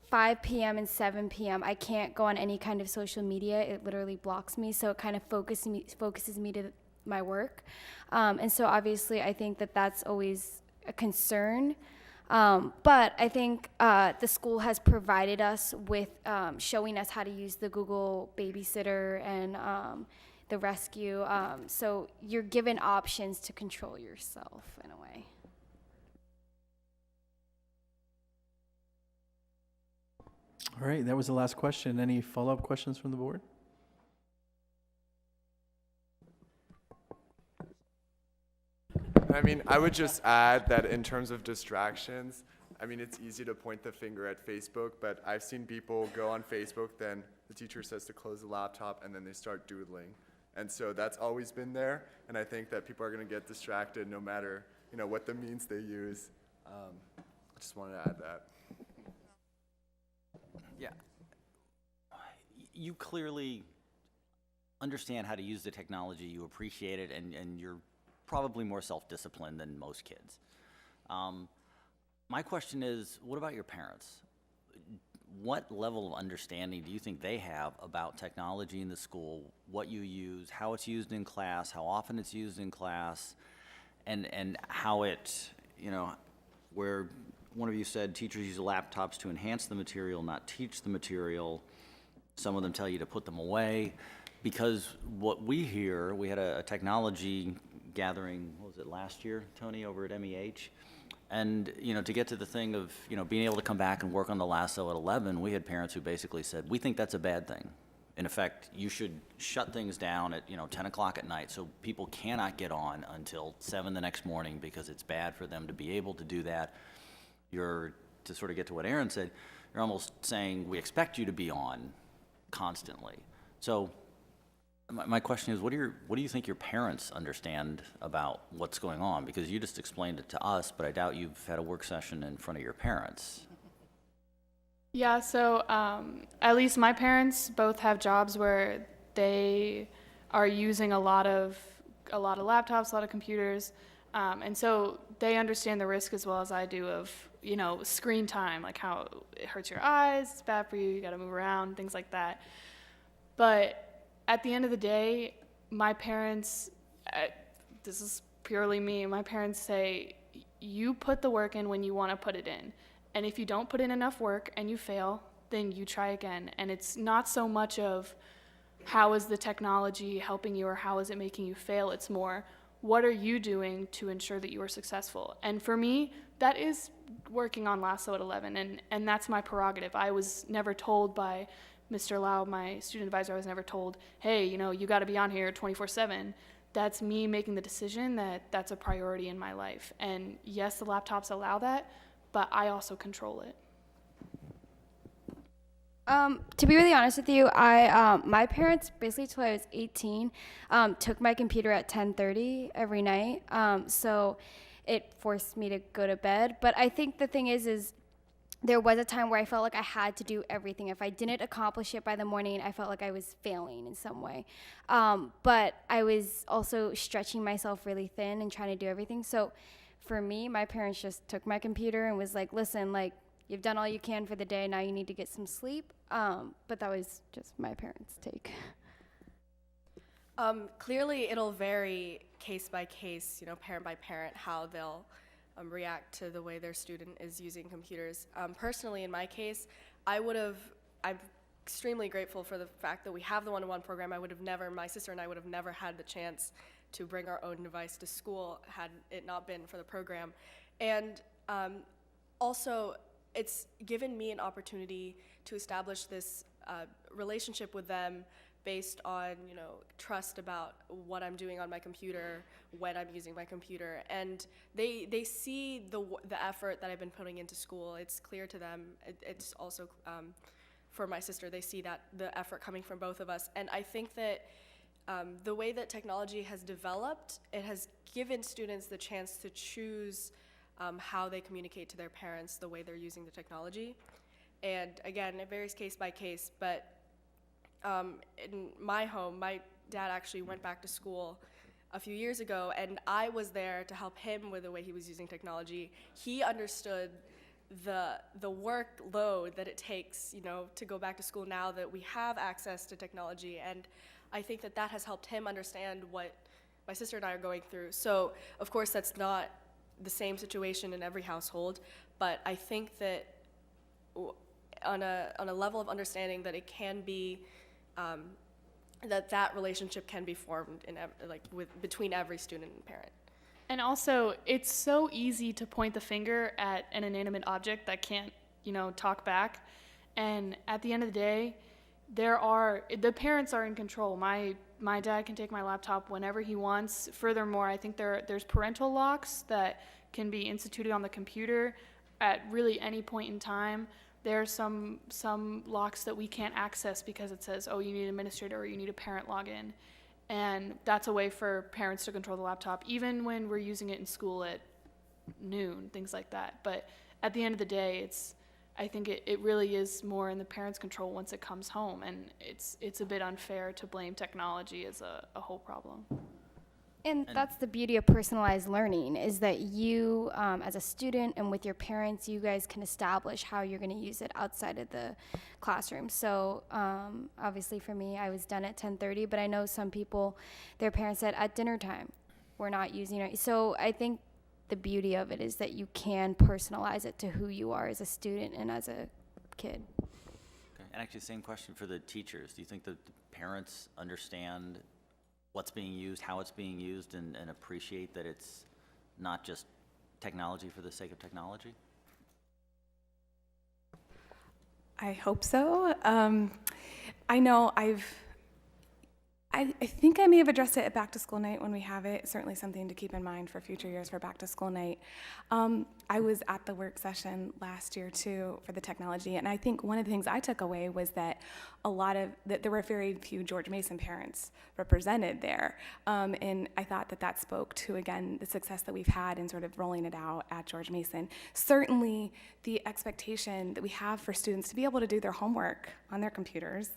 5 p.m. and 7 p.m. I can't go on any kind of social media. It literally blocks me. So it kind of focuses me to my work. And so obviously, I think that that's always a concern. But I think the school has provided us with showing us how to use the Google Babysitter and the Rescue. So you're given options to control yourself in a way. All right, that was the last question. Any follow-up questions from the board? I mean, I would just add that in terms of distractions, I mean, it's easy to point the finger at Facebook, but I've seen people go on Facebook, then the teacher says to close the laptop, and then they start doodling. And so that's always been there, and I think that people are going to get distracted no matter, you know, what the means they use. I just wanted to add that. Yeah. You clearly understand how to use the technology, you appreciate it, and you're probably more self-disciplined than most kids. My question is, what about your parents? What level of understanding do you think they have about technology in the school, what you use, how it's used in class, how often it's used in class, and how it, you know, where one of you said teachers use laptops to enhance the material, not teach the material. Some of them tell you to put them away. Because what we hear, we had a technology gathering, what was it, last year, Tony, over at MEH? And, you know, to get to the thing of, you know, being able to come back and work on the lasso at 11, we had parents who basically said, we think that's a bad thing. In effect, you should shut things down at, 10 o'clock at night so people cannot get on until 7 the next morning because it's bad for them to be able to do that. To sort of get to what Aaron said, you're almost saying we expect you to be on constantly. So my question is, what do you think your parents understand about what's going on? Because you just explained it to us, but I doubt you've had a work session in front of your parents. Yeah, so at least my parents both have jobs where they are using a lot of laptops, a lot of computers, and so they understand the risk as well as I do of, screen time, like how it hurts your eyes, it's bad for you, you gotta move around, things like that. But at the end of the day, my parents, this is purely me, my parents say, you put the work in when you want to put it in. And if you don't put in enough work and you fail, then you try again. And it's not so much of how is the technology helping you or how is it making you fail. It's more, what are you doing to ensure that you are successful? And for me, that is working on Lasso at 11, and that's my prerogative. I was never told by Mr. Lau, my student advisor, I was never told, hey, you got to be on here 24/7. That's me making the decision that that's a priority in my life. And yes, the laptops allow that, but I also control it. To be really honest with you, my parents, basically till I was 18, took my computer at 10:30 every night. So it forced me to go to bed. But I think the thing is there was a time where I felt like I had to do everything. If I didn't accomplish it by the morning, I felt like I was failing in some way. But I was also stretching myself really thin and trying to do everything. So for me, my parents just took my computer and was like, listen, like, you've done all you can for the day, now you need to get some sleep. But that was just my parents' take. Clearly, it'll vary case by case, parent by parent, how they'll react to the way their student is using computers. Personally, in my case, I'm extremely grateful for the fact that we have the one-to-one program. My sister and I would have never had the chance to bring our own device to school had it not been for the program. And also, it's given me an opportunity to establish this relationship with them based on, trust about what I'm doing on my computer, when I'm using my computer. And they see the effort that I've been putting into school. It's clear to them. It's also, for my sister, they see that the effort coming from both of us. And I think that the way that technology has developed, it has given students the chance to choose how they communicate to their parents, the way they're using the technology. And again, it varies case by case, but in my home, my dad actually went back to school a few years ago, and I was there to help him with the way he was using technology. He understood the workload that it takes, to go back to school now that we have access to technology, and I think that has helped him understand what my sister and I are going through. So, of course, that's not the same situation in every household, but I think that on a level of understanding that it can be that relationship can be formed between every student and parent. And also, it's so easy to point the finger at an inanimate object that can't, talk back. And at the end of the day, the parents are in control. My dad can take my laptop whenever he wants. Furthermore, I think there's parental locks that can be instituted on the computer at really any point in time. There are some locks that we can't access because it says, oh, you need an administrator or you need a parent login. And that's a way for parents to control the laptop, even when we're using it in school at noon, things like that. But at the end of the day, I think it really is more in the parents' control once it comes home, and it's a bit unfair to blame technology as a whole problem. And that's the beauty of personalized learning, is that you, as a student and with your parents, you guys can establish how you're going to use it outside of the classroom. So obviously for me, I was done at 10:30, but I know some people, their parents said at dinner time, we're not using it. So I think the beauty of it is that you can personalize it to who you are as a student and as a kid. Okay. And actually, same question for the teachers. Do you think that the parents understand what's being used, how it's being used, and appreciate that it's not just technology for the sake of technology? I hope so. I know I think I may have addressed it at back to school night when we have it. Certainly something to keep in mind for future years for back to school night. I was at the work session last year too for the technology, and I think one of the things I took away was that there were very few George Mason parents represented there, and I thought that spoke to, again, the success that we've had in sort of rolling it out at George Mason. Certainly the expectation that we have for students to be able to do their homework on their computers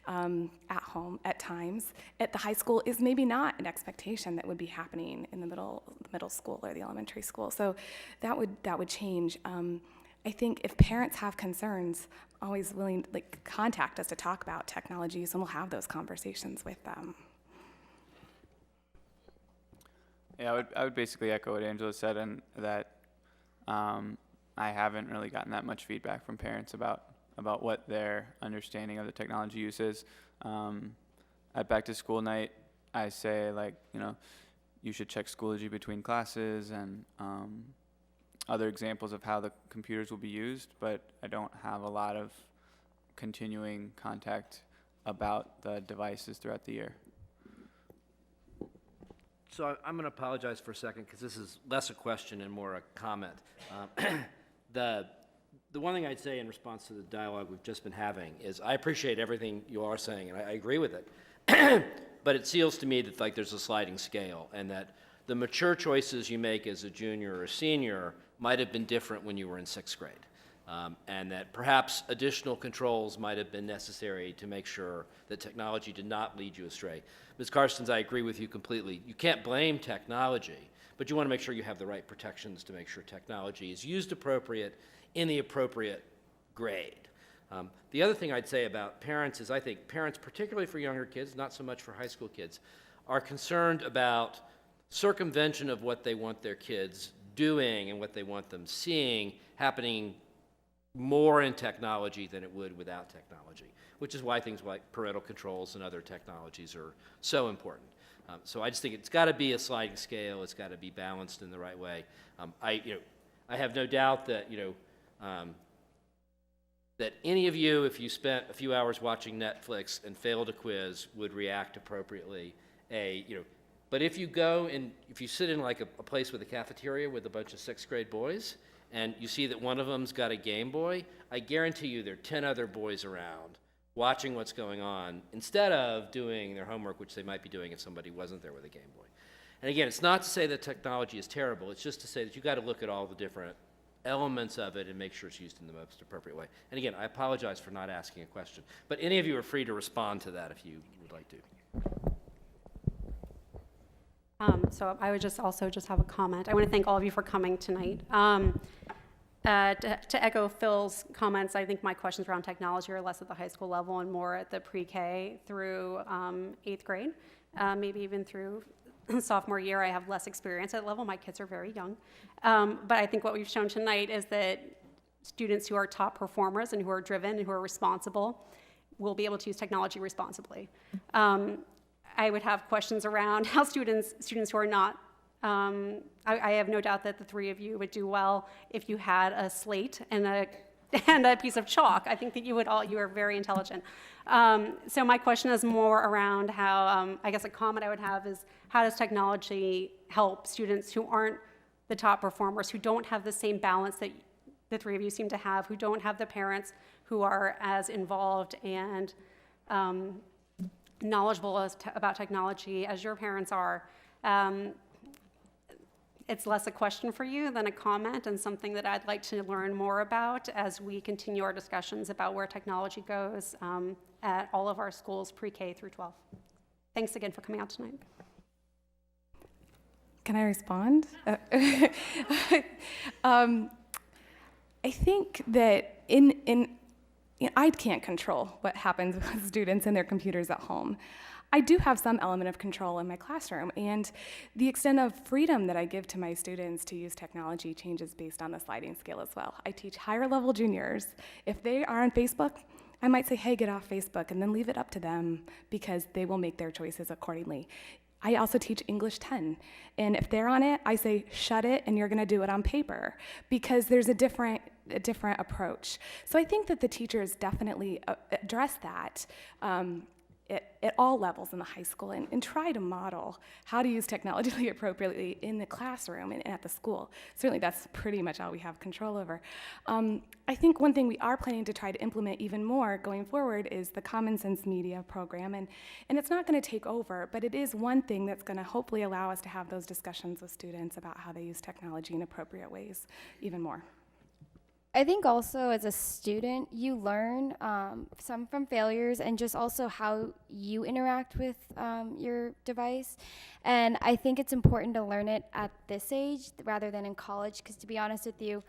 at home at times at the high school is maybe not an expectation that would be happening in the middle school or the elementary school. So that would change. I think if parents have concerns, always willing to contact us to talk about technologies, and we'll have those conversations with them. Yeah, I would basically echo what Angela said, and that I haven't really gotten that much feedback from parents about what their understanding of the technology use is. At back to school night, I say you should check Schoology between classes and other examples of how the computers will be used, but I don't have a lot of continuing contact about the devices throughout the year. So I'm going to apologize for a second because this is less a question and more a comment. The one thing I'd say in response to the dialogue we've just been having is I appreciate everything you are saying, and I agree with it. But it feels to me that there's a sliding scale, and that the mature choices you make as a junior or a senior might have been different when you were in 6th grade. And that perhaps additional controls might have been necessary to make sure that technology did not lead you astray. Ms. Carstens, I agree with you completely. You can't blame technology, but you want to make sure you have the right protections to make sure technology is used appropriate in the appropriate grade. The other thing I'd say about parents is I think parents, particularly for younger kids, not so much for high school kids, are concerned about circumvention of what they want their kids doing and what they want them seeing happening more in technology than it would without technology, which is why things like parental controls and other technologies are so important. So I just think it's got to be a sliding scale. It's got to be balanced in the right way. I have no doubt that that any of you, if you spent a few hours watching Netflix and failed a quiz, would react appropriately. But if you go and if you sit in a place with a cafeteria with a bunch of 6th grade boys, and you see that one of them's got a Game Boy, I guarantee you there are 10 other boys around watching what's going on instead of doing their homework, which they might be doing if somebody wasn't there with a Game Boy. And again, it's not to say that technology is terrible, it's just to say that you got to look at all the different elements of it and make sure it's used in the most appropriate way. And again, I apologize for not asking a question, but any of you are free to respond to that if you would like to. So I would just have a comment. I want to thank all of you for coming tonight. To echo Phil's comments, I think my questions around technology are less at the high school level and more at the pre-K through 8th grade, maybe even through sophomore year. I have less experience at that level. My kids are very young. But I think what we've shown tonight is that students who are top performers and who are driven and who are responsible will be able to use technology responsibly. I would have questions around how students who are not, I have no doubt that the three of you would do well if you had a slate and a piece of chalk. I think that you are very intelligent. So my question is more around how, I guess a comment I would have is, how does technology help students who aren't the top performers, who don't have the same balance that the three of you seem to have, who don't have the parents who are as involved and knowledgeable about technology as your parents are? It's less a question for you than a comment, and something that I'd like to learn more about as we continue our discussions about where technology goes at all of our schools, pre-K through 12. Thanks again for coming out tonight. Can I respond? I think that I can't control what happens with students and their computers at home. I do have some element of control in my classroom, and the extent of freedom that I give to my students to use technology changes based on the sliding scale as well. I teach higher level juniors. If they are on Facebook, I might say, hey, get off Facebook, and then leave it up to them because they will make their choices accordingly. I also teach English 10, and if they're on it, I say, shut it, and you're gonna do it on paper, because there's a different approach. So I think that the teachers definitely address that at all levels in the high school and try to model how to use technology appropriately in the classroom and at the school. Certainly that's pretty much all we have control over. I think one thing we are planning to try to implement even more going forward is the Common Sense Media program, and it's not going to take over, but it is one thing that's going to hopefully allow us to have those discussions with students about how they use technology in appropriate ways even more. I think also as a student, you learn some from failures and just also how you interact with your device. And I think it's important to learn it at this age rather than in college, because to be honest with you,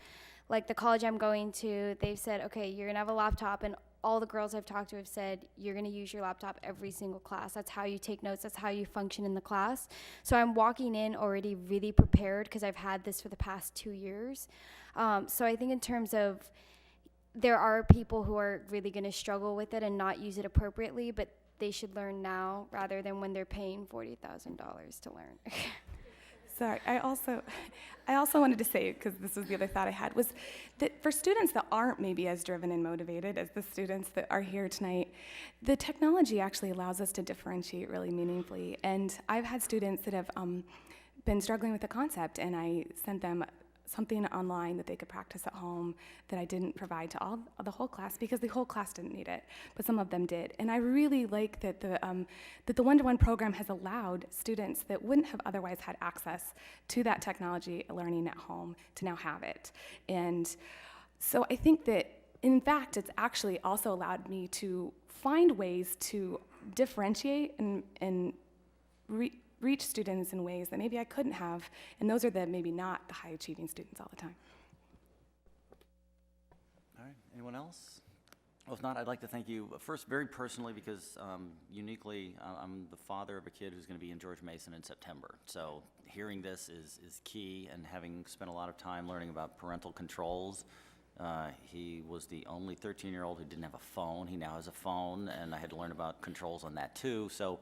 like the college I'm going to, they've said, okay, you're gonna have a laptop, and all the girls I've talked to have said, you're gonna use your laptop every single class. That's how you take notes, that's how you function in the class. So I'm walking in already really prepared because I've had this for the past 2 years. So I think in terms of, there are people who are really gonna struggle with it and not use it appropriately, but they should learn now rather than when they're paying $40,000 to learn. Sorry, I also wanted to say, because this was the other thought I had, was that for students that aren't maybe as driven and motivated as the students that are here tonight, the technology actually allows us to differentiate really meaningfully. And I've had students that have been struggling with the concept, and I sent them something online that they could practice at home that I didn't provide to the whole class, because the whole class didn't need it, but some of them did. And I really like that the one-to-one program has allowed students that wouldn't have otherwise had access to that technology learning at home to now have it. And so I think that, in fact, it's actually also allowed me to find ways to differentiate and reach students in ways that maybe I couldn't have, and those are maybe not the high-achieving students all the time. All right, anyone else? Well, if not, I'd like to thank you first very personally, because uniquely, I'm the father of a kid who's going to be in George Mason in September. So hearing this is key, and having spent a lot of time learning about parental controls. He was the only 13-year-old who didn't have a phone. He now has a phone, and I had to learn about controls on that too. So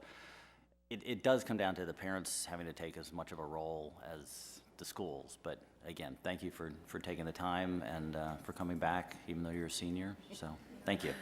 it does come down to the parents having to take as much of a role as the schools. But again, thank you for taking the time and for coming back, even though you're a senior. So thank you.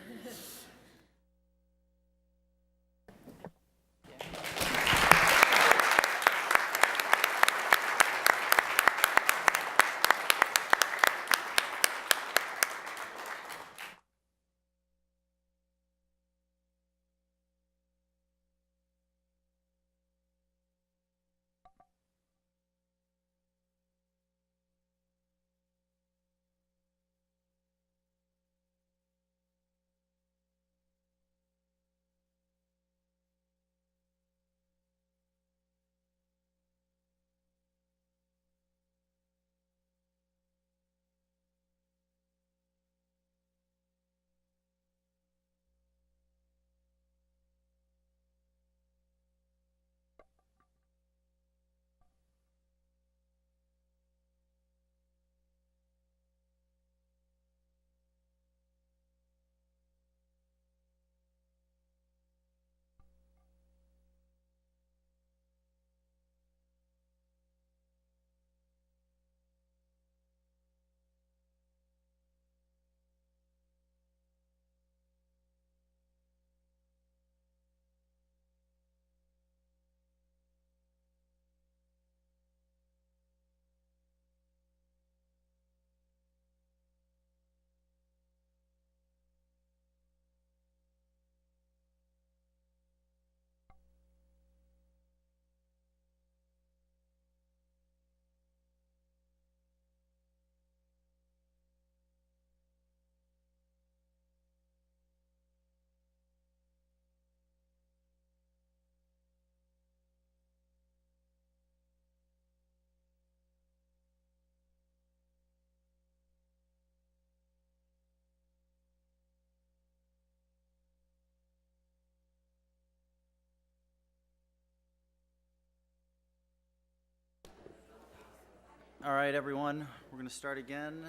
All right, everyone, we're going to start again.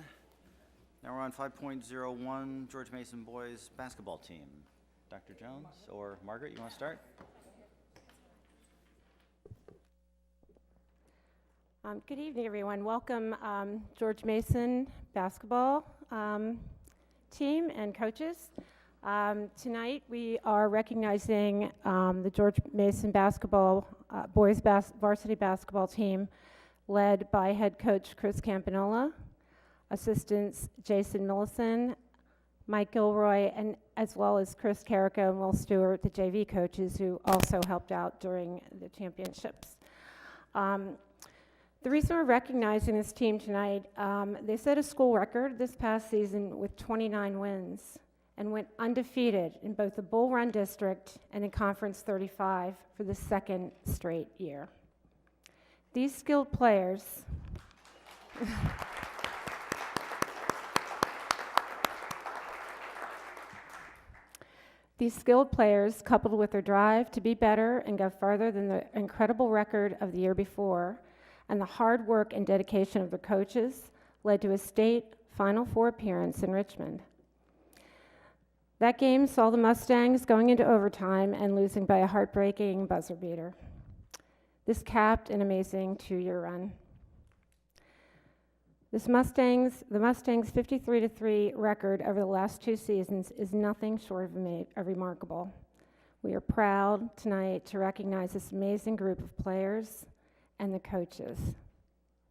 Now we're on 5.01, George Mason boys basketball team. Dr. Jones or Margaret, you want to start? Good evening, everyone. Welcome, George Mason basketball team and coaches. Tonight we are recognizing the George Mason basketball boys varsity basketball team, led by head coach Chris Campanola, assistants Jason Millison, Mike Gilroy, and as well as Chris Carrico and Will Stewart, the JV coaches who also helped out during the championships. The reason we're recognizing this team tonight, they set a school record this past season with 29 wins and went undefeated in both the Bull Run District and in Conference 35 for the second straight year. These skilled players These skilled players, coupled with their drive to be better and go farther than the incredible record of the year before, and the hard work and dedication of their coaches, led to a state Final Four appearance in Richmond. That game saw the Mustangs going into overtime and losing by a heartbreaking buzzer beater. This capped an amazing 2-year run. The Mustangs' 53-3 record over the last 2 seasons is nothing short of remarkable. We are proud tonight to recognize this amazing group of players and the coaches.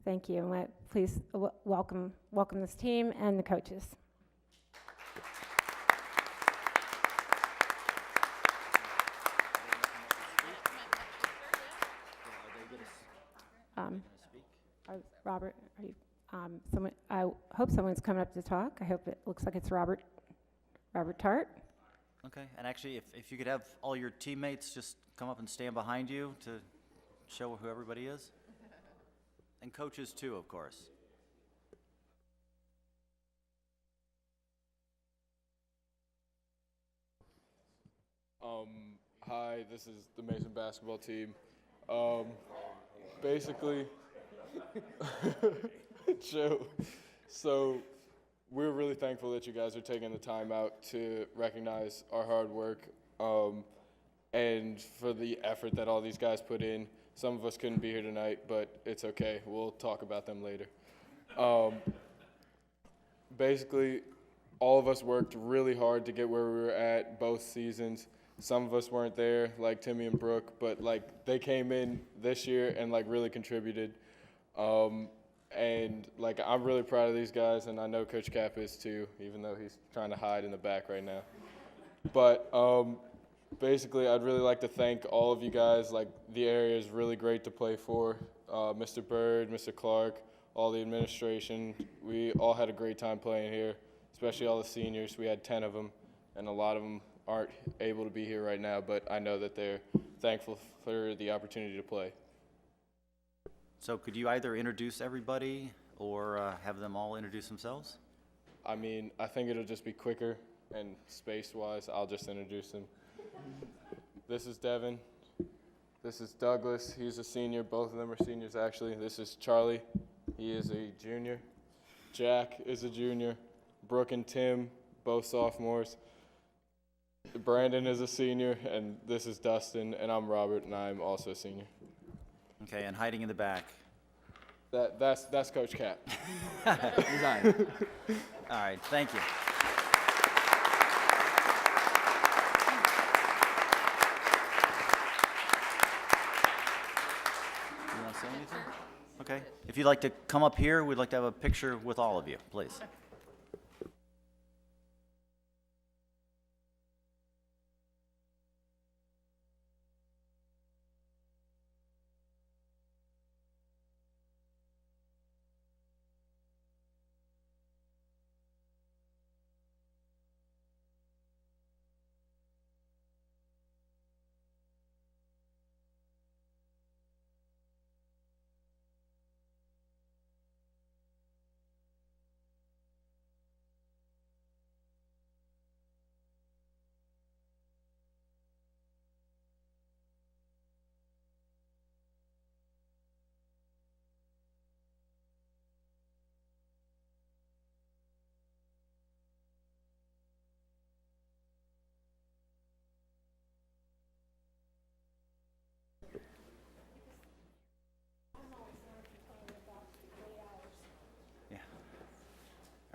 Thank you, and please welcome this team and the coaches. Robert, are you? Someone, I hope someone's coming up to talk. I hope it looks like it's Robert Tart. Okay, and actually, if you could have all your teammates just come up and stand behind you to show who everybody is. And coaches too, of course. Hi, this is the Mason basketball team. Basically, so we're really thankful that you guys are taking the time out to recognize our hard work and for the effort that all these guys put in. Some of us couldn't be here tonight, but it's okay. We'll talk about them later. Basically, all of us worked really hard to get where we were at both seasons. Some of us weren't there, like Timmy and Brooke, but like they came in this year and like really contributed. And like I'm really proud of these guys, and I know Coach Cap is too, even though he's trying to hide in the back right now. But basically, I'd really like to thank all of you guys. Like the area is really great to play for. Mr. Bird, Mr. Clark, all the administration. We all had a great time playing here, especially all the seniors. We had 10 of them, and a lot of them aren't able to be here right now, but I know that they're thankful for the opportunity to play. So could you either introduce everybody or have them all introduce themselves? I mean, I think it'll just be quicker, and space-wise, I'll just introduce them. This is Devin. This is Douglas. He's a senior. Both of them are seniors, actually. This is Charlie. He is a junior. Jack is a junior. Brooke and Tim, both sophomores. Brandon is a senior, and this is Dustin, and I'm Robert, and I'm also a senior. Okay, and hiding in the back. That's Coach Cap. He's on. All right, thank you. You want to say anything? Okay, if you'd like to come up here, we'd like to have a picture with all of you, please.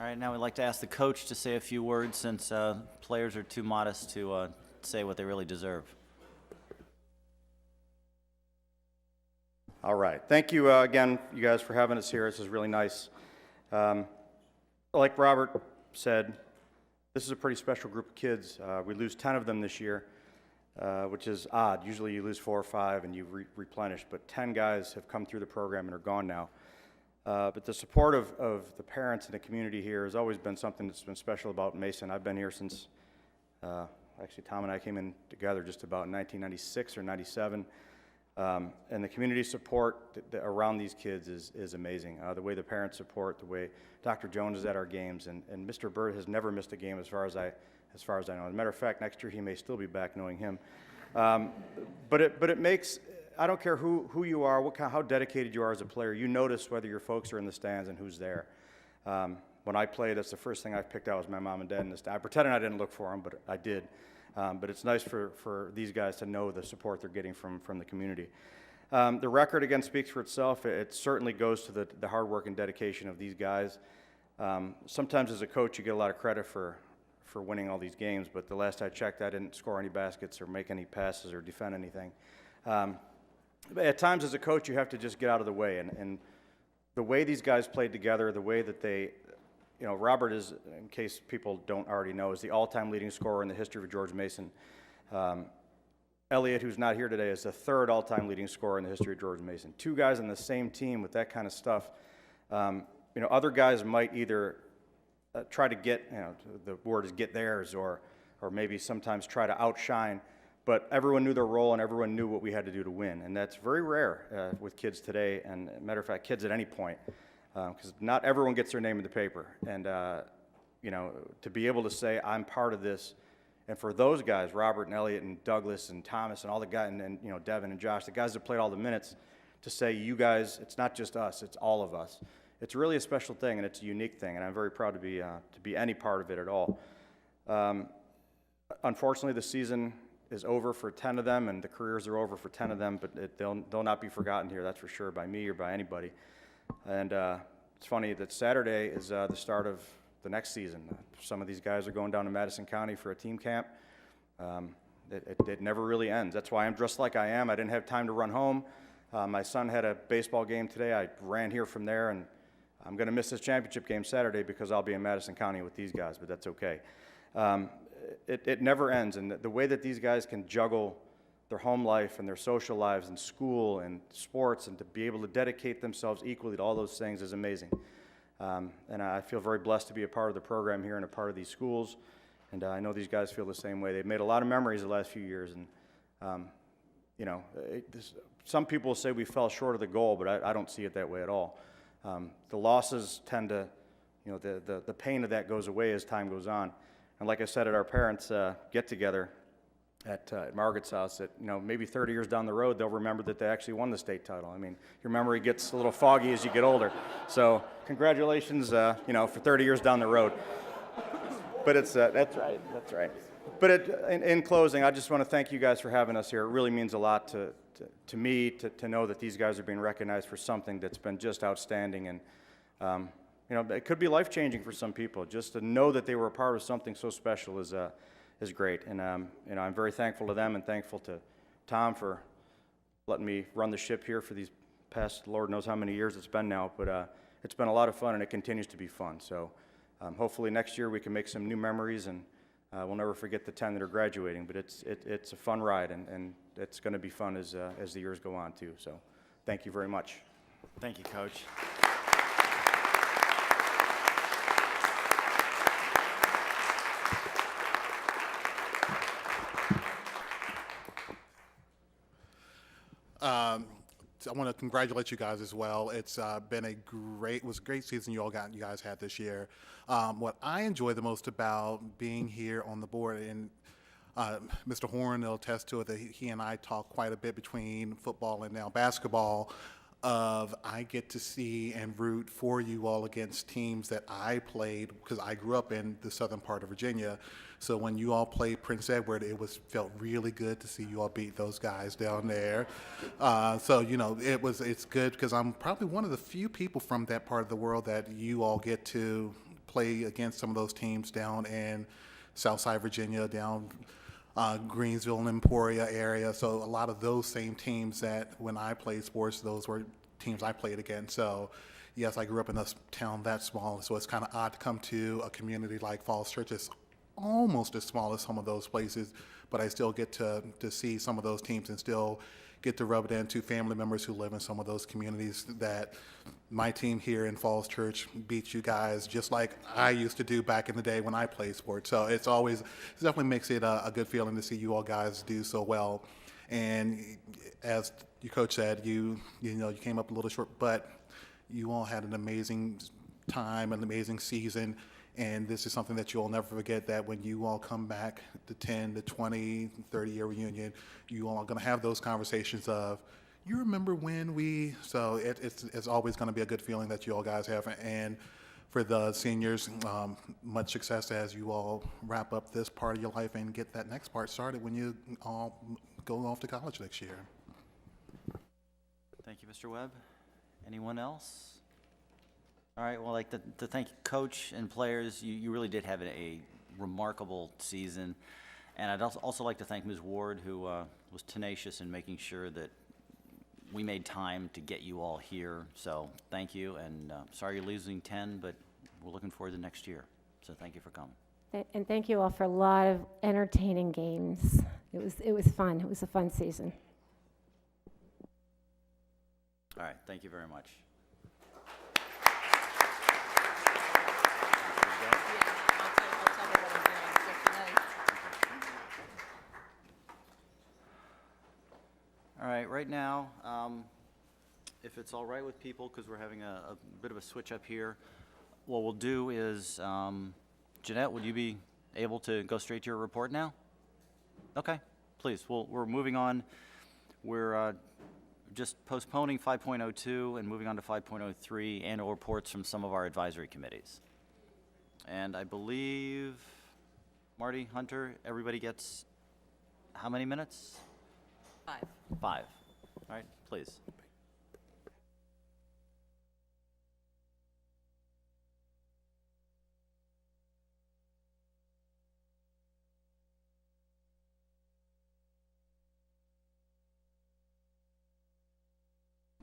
All right, now we'd like to ask the coach to say a few words since players are too modest to say what they really deserve. All right. Thank you again, you guys, for having us here. This is really nice. Like Robert said, this is a pretty special group of kids. We lose 10 of them this year, which is odd. Usually you lose 4 or 5 and you replenish, but 10 guys have come through the program and are gone now. But the support of the parents and the community here has always been something that's been special about Mason. I've been here since, actually Tom and I came in together just about in 1996 or 97. And the community support around these kids is amazing. The way the parents support, the way Dr. Jones is at our games, and Mr. Bird has never missed a game as far as I know. As a matter of fact, next year he may still be back, knowing him. But it makes, I don't care who you are, how dedicated you are as a player. You notice whether your folks are in the stands and who's there. When I played, that's the first thing I picked out was my mom and dad in the stands. I pretended I didn't look for them, but I did. But it's nice for these guys to know the support they're getting from the community. The record, again, speaks for itself. It certainly goes to the hard work and dedication of these guys. Sometimes as a coach, you get a lot of credit for winning all these games, but the last I checked, I didn't score any baskets or make any passes or defend anything. But at times as a coach, you have to just get out of the way. And the way these guys played together, the way that they, you know, Robert is, in case people don't already know, is the all-time leading scorer in the history of George Mason. Elliot, who's not here today, is the 3rd all-time leading scorer in the history of George Mason. 2 guys on the same team with that kind of stuff. You know, other guys might either try to get, you know, the word is get theirs, or maybe sometimes try to outshine, but everyone knew their role and everyone knew what we had to do to win. And that's very rare with kids today, and matter of fact, kids at any point. Because not everyone gets their name in the paper. And, you know, to be able to say, I'm part of this, and for those guys, Robert and Elliot and Douglas and Thomas and all the guys, and you know, Devin and Josh, the guys that played all the minutes, to say, you guys, it's not just us, it's all of us. It's really a special thing, and it's a unique thing, and I'm very proud to be any part of it at all. Unfortunately, the season is over for 10 of them, and the careers are over for 10 of them, but they'll not be forgotten here, that's for sure, by me or by anybody. And it's funny that Saturday is the start of the next season. Some of these guys are going down to Madison County for a team camp. It never really ends. That's why I'm dressed like I am. I didn't have time to run home. My son had a baseball game today. I ran here from there, and I'm going to miss this championship game Saturday because I'll be in Madison County with these guys, but that's okay. It never ends, and the way that these guys can juggle their home life and their social lives and school and sports, and to be able to dedicate themselves equally to all those things is amazing. And I feel very blessed to be a part of the program here and a part of these schools, and I know these guys feel the same way. They've made a lot of memories the last few years, and you know, some people say we fell short of the goal, but I don't see it that way at all. The losses tend to, you know, the pain of that goes away as time goes on. And like I said at our parents' get-together at Margaret's house, that, you know, maybe 30 years down the road, they'll remember that they actually won the state title. I mean, your memory gets a little foggy as you get older. So congratulations, you know, for 30 years down the road. But it's, that's right. But in closing, I just want to thank you guys for having us here. It really means a lot to me to know that these guys are being recognized for something that's been just outstanding. And, you know, it could be life-changing for some people. Just to know that they were a part of something so special is great. And, you know, I'm very thankful to them and thankful to Tom for letting me run the ship here for these past, Lord knows how many years it's been now. But it's been a lot of fun, and it continues to be fun. So hopefully next year we can make some new memories, and we'll never forget the 10 that are graduating. But it's a fun ride, and it's going to be fun as the years go on, too. So thank you very much. Thank you, Coach. I want to congratulate you guys as well. It's been a great season you guys had this year. What I enjoy the most about being here on the board, and Mr. Horn will attest to it, that he and I talk quite a bit between football and now basketball, I get to see and root for you all against teams that I played, because I grew up in the southern part of Virginia. So when you all played Prince Edward, felt really good to see you all beat those guys down there. So, you know, it's good because I'm probably one of the few people from that part of the world that you all get to play against some of those teams down in Southside Virginia, down Greensville and Emporia area. So a lot of those same teams that when I played sports, those were teams I played against. So yes, I grew up in a town that small, so it's kind of odd to come to a community like Falls Church. It's almost as small as some of those places, but I still get to see some of those teams and still get to rub it into family members who live in some of those communities that my team here in Falls Church beats you guys just like I used to do back in the day when I played sports. So it definitely makes it a good feeling to see you all guys do so well. And as your coach said, you came up a little short, but you all had an amazing time, an amazing season. And this is something that you'll never forget, that when you all come back, the 10, the 20, 30-year reunion, you all are going to have those conversations of, you remember when we, so it's always going to be a good feeling that you all guys have. And for the seniors, much success as you all wrap up this part of your life and get that next part started when you all go off to college next year. Thank you, Mr. Webb. Anyone else? All right, well, I'd like to thank Coach and players. You really did have a remarkable season. And I'd also like to thank Ms. Ward, who was tenacious in making sure that we made time to get you all here. So thank you, and sorry you're losing 10, but we're looking forward to next year. So thank you for coming. And thank you all for a lot of entertaining games. It was fun. It was a fun season. All right, thank you very much. All right, right now, if it's all right with people, because we're having a bit of a switch up here, what we'll do is, Jeanette, would you be able to go straight to your report now? Okay, please. We're moving on. We're just postponing 5.02 and moving on to 5.03, annual reports from some of our advisory committees. And I believe, Marty, Hunter, everybody gets how many minutes? 5. All right, please.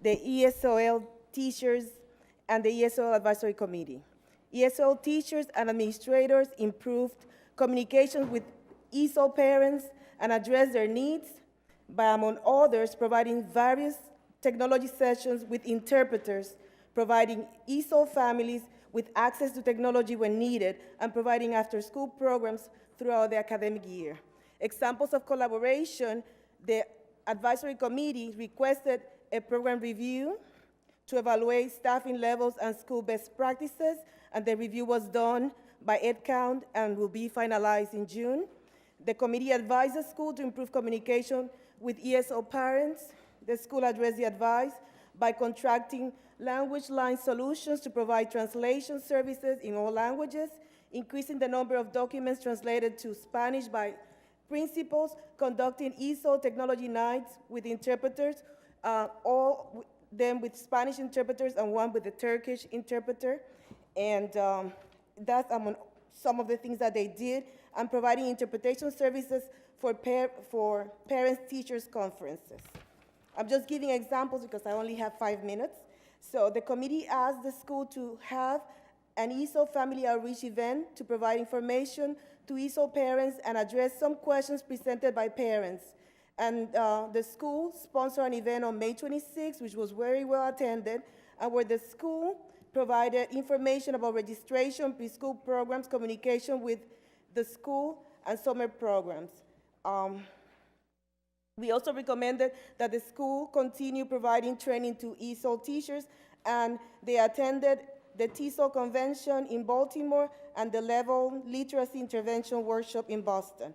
The ESOL teachers and the ESOL advisory committee. ESOL teachers and administrators improved communications with ESOL parents and addressed their needs by, among others, providing various technology sessions with interpreters, providing ESOL families with access to technology when needed, and providing after-school programs throughout the academic year. Examples of collaboration: the advisory committee requested a program review to evaluate staffing levels and school best practices, and the review was done by EdCount and will be finalized in June. The committee advised the school to improve communication with ESOL parents. The school addressed the advice by contracting language line solutions to provide translation services in all languages, increasing the number of documents translated to Spanish by principals, conducting ESOL technology nights with interpreters, all them with Spanish interpreters and one with the Turkish interpreter. And that's among some of the things that they did, and providing interpretation services for parents-teachers conferences. I'm just giving examples because I only have 5 minutes. So the committee asked the school to have an ESOL family outreach event to provide information to ESOL parents and address some questions presented by parents. And the school sponsored an event on May 26, which was very well attended, and where the school provided information about registration, preschool programs, communication with the school, and summer programs. We also recommended that the school continue providing training to ESOL teachers, and they attended the TESOL convention in Baltimore and the Level Literacy Intervention Workshop in Boston.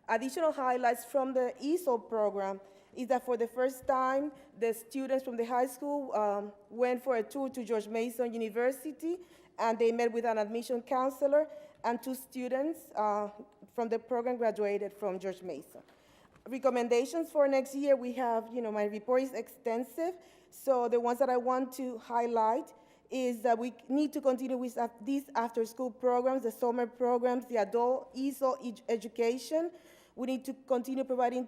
Additional highlights from the ESOL program is that for the first time, the students from the high school went for a tour to George Mason University, and they met with an admission counselor, and 2 students from the program graduated from George Mason. Recommendations for next year, we have, my report is extensive, so the ones that I want to highlight is that we need to continue with these after-school programs, the summer programs, the adult ESOL education. We need to continue providing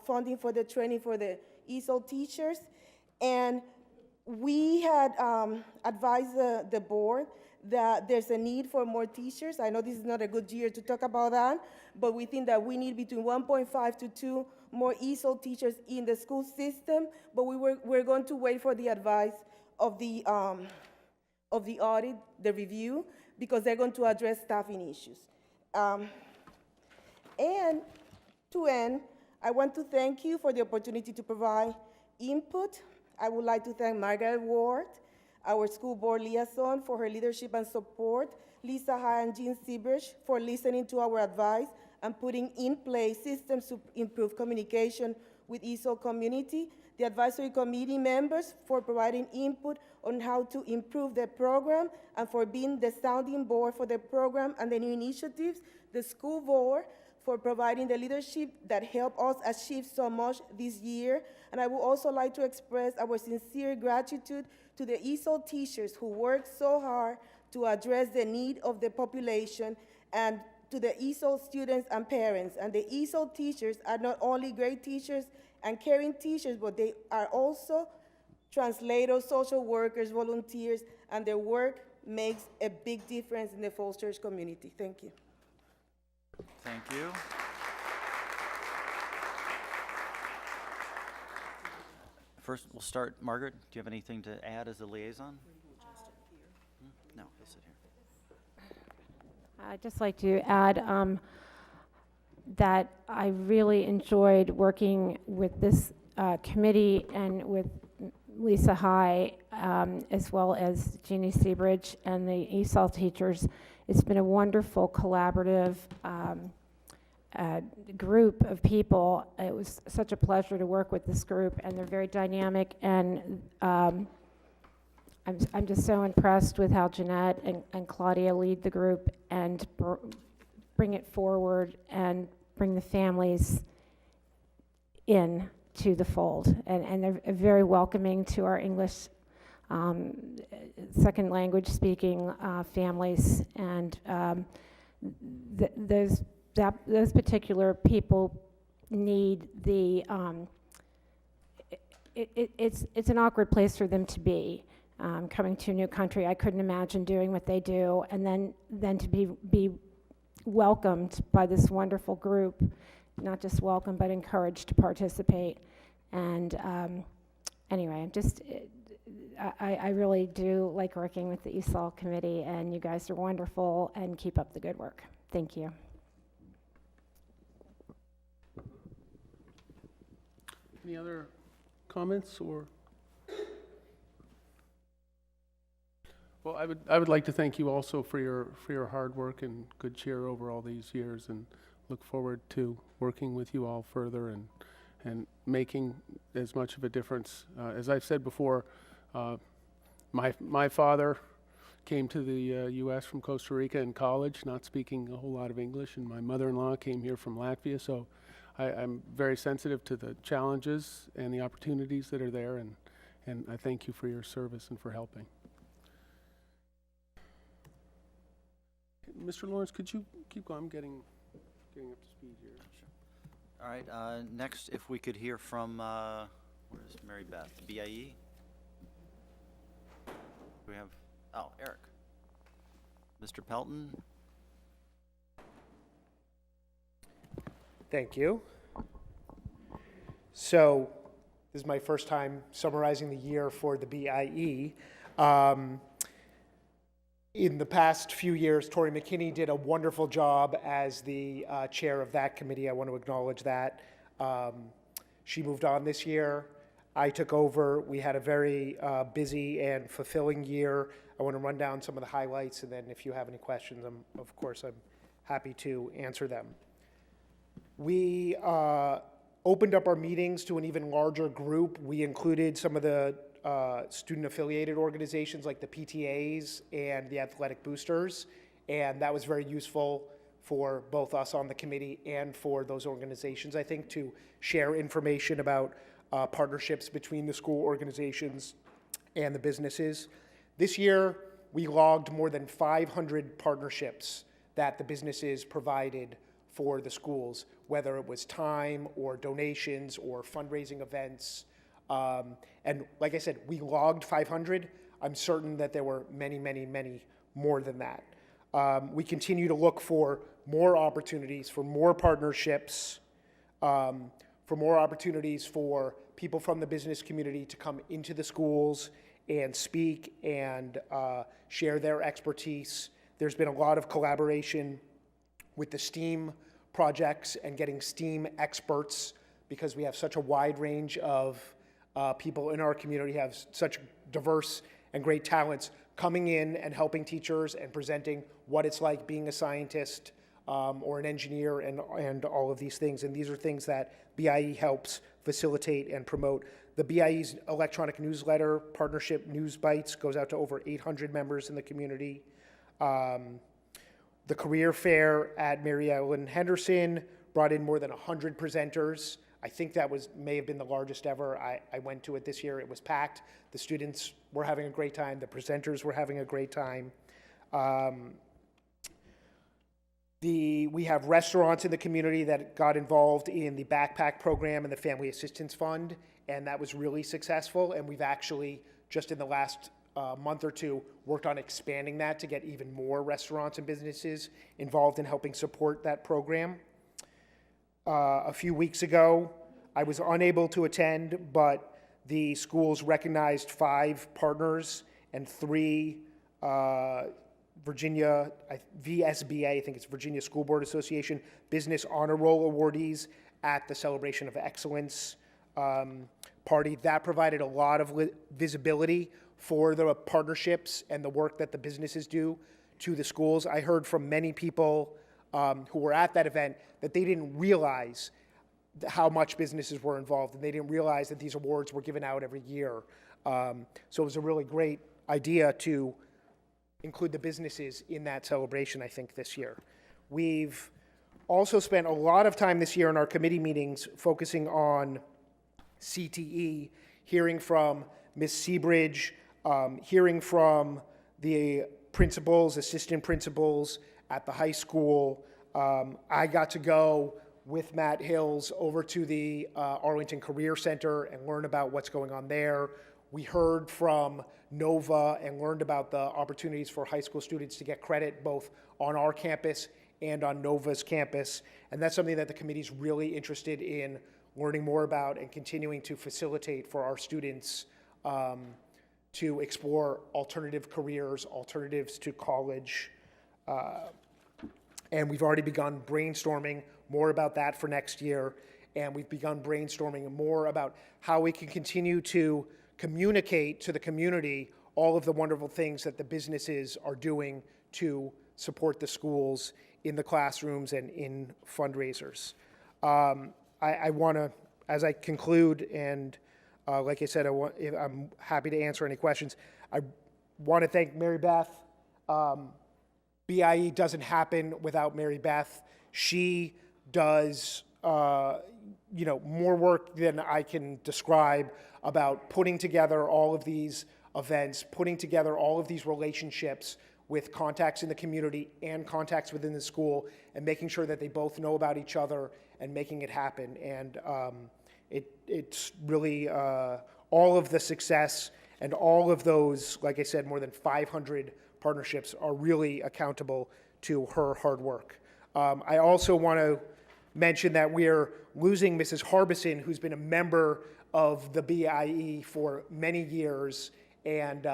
funding for the training for the ESOL teachers. And we had advised the board that there's a need for more teachers. I know this is not a good year to talk about that, but we think that we need between 1.5 to 2 more ESOL teachers in the school system, but we're going to wait for the advice of the audit, the review, because they're going to address staffing issues. And to end, I want to thank you for the opportunity to provide input. I would like to thank Margaret Ward, our school board liaison, for her leadership and support, Lisa High and Jean Seabridge for listening to our advice and putting in place systems to improve communication with ESOL community, the advisory committee members for providing input on how to improve the program and for being the sounding board for the program and the new initiatives, the school board for providing the leadership that helped us achieve so much this year. And I would also like to express our sincere gratitude to the ESOL teachers who worked so hard to address the need of the population, and to the ESOL students and parents. And the ESOL teachers are not only great teachers and caring teachers, but they are also translators, social workers, volunteers, and their work makes a big difference in the Falls Church community. Thank you. Thank you. First, we'll start. Margaret, do you have anything to add as a liaison? No, he'll sit here. I'd just like to add that I really enjoyed working with this committee and with Lisa High, as well as Jeannie Seabridge and the ESOL teachers. It's been a wonderful collaborative group of people. It was such a pleasure to work with this group, and they're very dynamic, and I'm just so impressed with how Jeanette and Claudia lead the group and bring it forward and bring the families in to the fold. And they're very welcoming to our English second language speaking families. And those particular people need the, it's an awkward place for them to be. Coming to a new country, I couldn't imagine doing what they do, and then to be welcomed by this wonderful group, not just welcomed but encouraged to participate. And anyway, I really do like working with the ESOL committee, and you guys are wonderful, and keep up the good work. Thank you. Any other comments or? Well, I would like to thank you also for your hard work and good cheer over all these years, and look forward to working with you all further and making as much of a difference. As I've said before, my father came to the U.S. from Costa Rica in college, not speaking a whole lot of English, and my mother-in-law came here from Latvia, so I'm very sensitive to the challenges and the opportunities that are there, and I thank you for your service and for helping. Mr. Lawrence, could you keep going? I'm getting up to speed here. All right, next, if we could hear from, where's Mary Beth? BIE? We have, oh, Eric. Mr. Pelton? Thank you. So, this is my first time summarizing the year for the BIE. In the past few years, Tori McKinney did a wonderful job as the chair of that committee. I want to acknowledge that. She moved on this year. I took over. We had a very busy and fulfilling year. I want to run down some of the highlights, and then if you have any questions, of course, I'm happy to answer them. We opened up our meetings to an even larger group. We included some of the student-affiliated organizations like the PTAs and the Athletic Boosters, and that was very useful for both us on the committee and for those organizations, I think, to share information about partnerships between the school organizations and the businesses. This year, we logged more than 500 partnerships that the businesses provided for the schools, whether it was time or donations or fundraising events. And like I said, we logged 500. I'm certain that there were many, many, many more than that. We continue to look for more opportunities, for more partnerships, for more opportunities for people from the business community to come into the schools and speak and share their expertise. There's been a lot of collaboration with the STEAM projects and getting STEAM experts, because we have such a wide range of people in our community, have such diverse and great talents, coming in and helping teachers and presenting what it's like being a scientist or an engineer and all of these things. And these are things that BIE helps facilitate and promote. The BIE's electronic newsletter partnership, News Bites, goes out to over 800 members in the community. The career fair at Mary Ellen Henderson brought in more than 100 presenters. I think that may have been the largest ever. I went to it this year. It was packed. The students were having a great time. The presenters were having a great time. We have restaurants in the community that got involved in the backpack program and the Family Assistance Fund, and that was really successful. And we've actually, just in the last month or two, worked on expanding that to get even more restaurants and businesses involved in helping support that program. A few weeks ago, I was unable to attend, but the schools recognized 5 partners and 3 Virginia, VSBA, I think it's Virginia School Board Association, Business Honor Roll awardees at the Celebration of Excellence party. That provided a lot of visibility for the partnerships and the work that the businesses do to the schools. I heard from many people who were at that event that they didn't realize how much businesses were involved, and they didn't realize that these awards were given out every year. So it was a really great idea to include the businesses in that celebration, I think, this year. We've also spent a lot of time this year in our committee meetings focusing on CTE, hearing from Ms. Seabridge, hearing from the principals, assistant principals at the high school. I got to go with Matt Hills over to the Arlington Career Center and learn about what's going on there. We heard from Nova and learned about the opportunities for high school students to get credit both on our campus and on Nova's campus. And that's something that the committee's really interested in learning more about and continuing to facilitate for our students to explore alternative careers, alternatives to college. And we've already begun brainstorming more about that for next year. And we've begun brainstorming more about how we can continue to communicate to the community all of the wonderful things that the businesses are doing to support the schools in the classrooms and in fundraisers. I want to, as I conclude, and like I said, I'm happy to answer any questions. I want to thank Mary Beth. BIE doesn't happen without Mary Beth. She does more work than I can describe about putting together all of these events, putting together all of these relationships with contacts in the community and contacts within the school, and making sure that they both know about each other and making it happen. And it's really all of the success and all of those, like I said, more than 500 partnerships are really accountable to her hard work. I also want to mention that we're losing Mrs. Harbison, who's been a member of the BIE for many years, and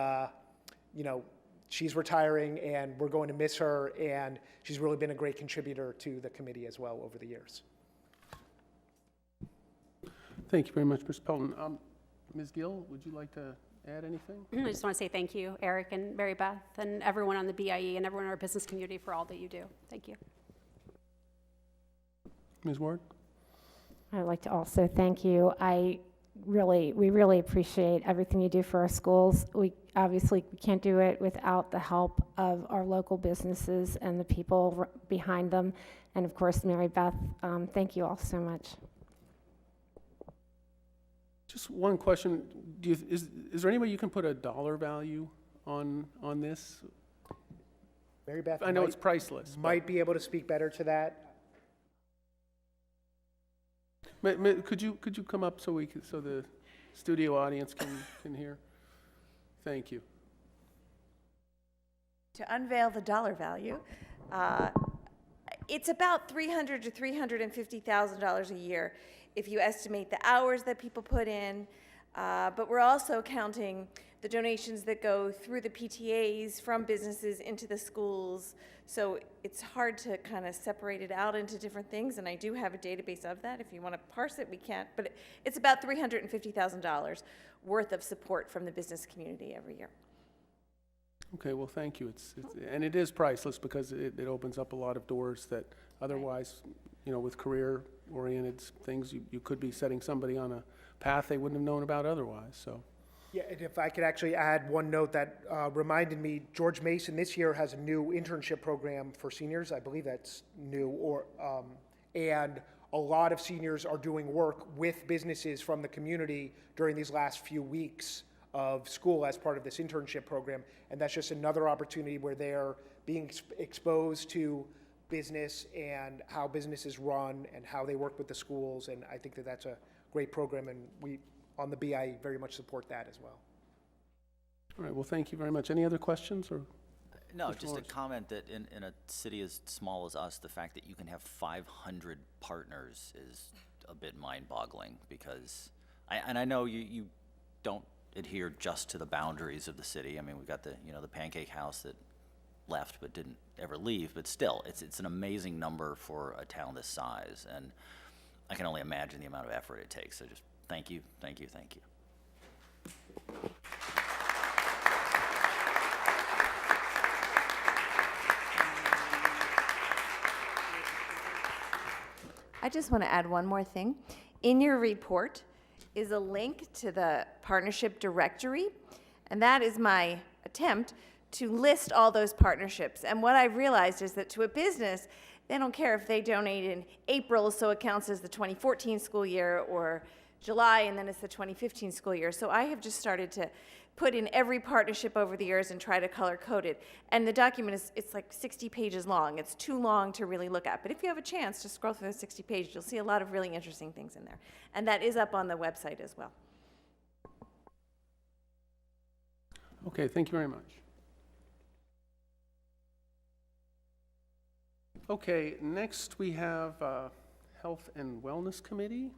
she's retiring, and we're going to miss her, and she's really been a great contributor to the committee as well over the years. Thank you very much, Mr. Pelton. Ms. Gill, would you like to add anything? I just want to say thank you, Eric and Mary Beth, and everyone on the BIE and everyone in our business community for all that you do. Thank you. Ms. Ward? I'd like to also thank you. We really appreciate everything you do for our schools. We obviously can't do it without the help of our local businesses and the people behind them. And of course, Mary Beth, thank you all so much. Just one question. Is there any way you can put a dollar value on this? Mary Beth I know might- it's priceless. but- Might be able to speak better to that. Could you come up so so the studio audience can hear? Thank you. To unveil the dollar value, it's about $300,000 to $350,000 a year if you estimate the hours that people put in. But we're also counting the donations that go through the PTAs from businesses into the schools. So it's hard to kind of separate it out into different things. And I do have a database of that. If you want to parse it, we can't. But it's about $350,000 worth of support from the business community every year. Okay, well, thank you. And it is priceless because it opens up a lot of doors that otherwise, with career-oriented things, you could be setting somebody on a path they wouldn't have known about otherwise, so. Yeah, and if I could actually add one note that reminded me, George Mason this year has a new internship program for seniors. I believe that's new, and a lot of seniors are doing work with businesses from the community during these last few weeks of school as part of this internship program. And that's just another opportunity where they're being exposed to business and how businesses run and how they work with the schools. And I think that that's a great program, and we, on the BI, very much support that as well. All right, well, thank you very much. Any other questions, or? No, Mr. just a Lawrence? comment that in a city as small as us, the fact that you can have 500 partners is a bit mind-boggling, because, I know you don't adhere just to the boundaries of the city. I mean, we've got the Pancake House that left but didn't ever leave, but still, it's an amazing number for a town this size, and I can only imagine the amount of effort it takes. So just thank you, thank you, thank you. I just want to add one more thing. In your report is a link to the partnership directory, and that is my attempt to list all those partnerships. And what I've realized is that to a business, they don't care if they donate in April, so it counts as the 2014 school year, or July, and then it's the 2015 school year. So I have just started to put in every partnership over the years and try to color code it. And the document it's like 60 pages long. It's too long to really look at. But if you have a chance to scroll through the 60 pages, you'll see a lot of really interesting things in there. And that is up on the website as well. Okay, thank you very much. Okay, next we have Health and Wellness Committee.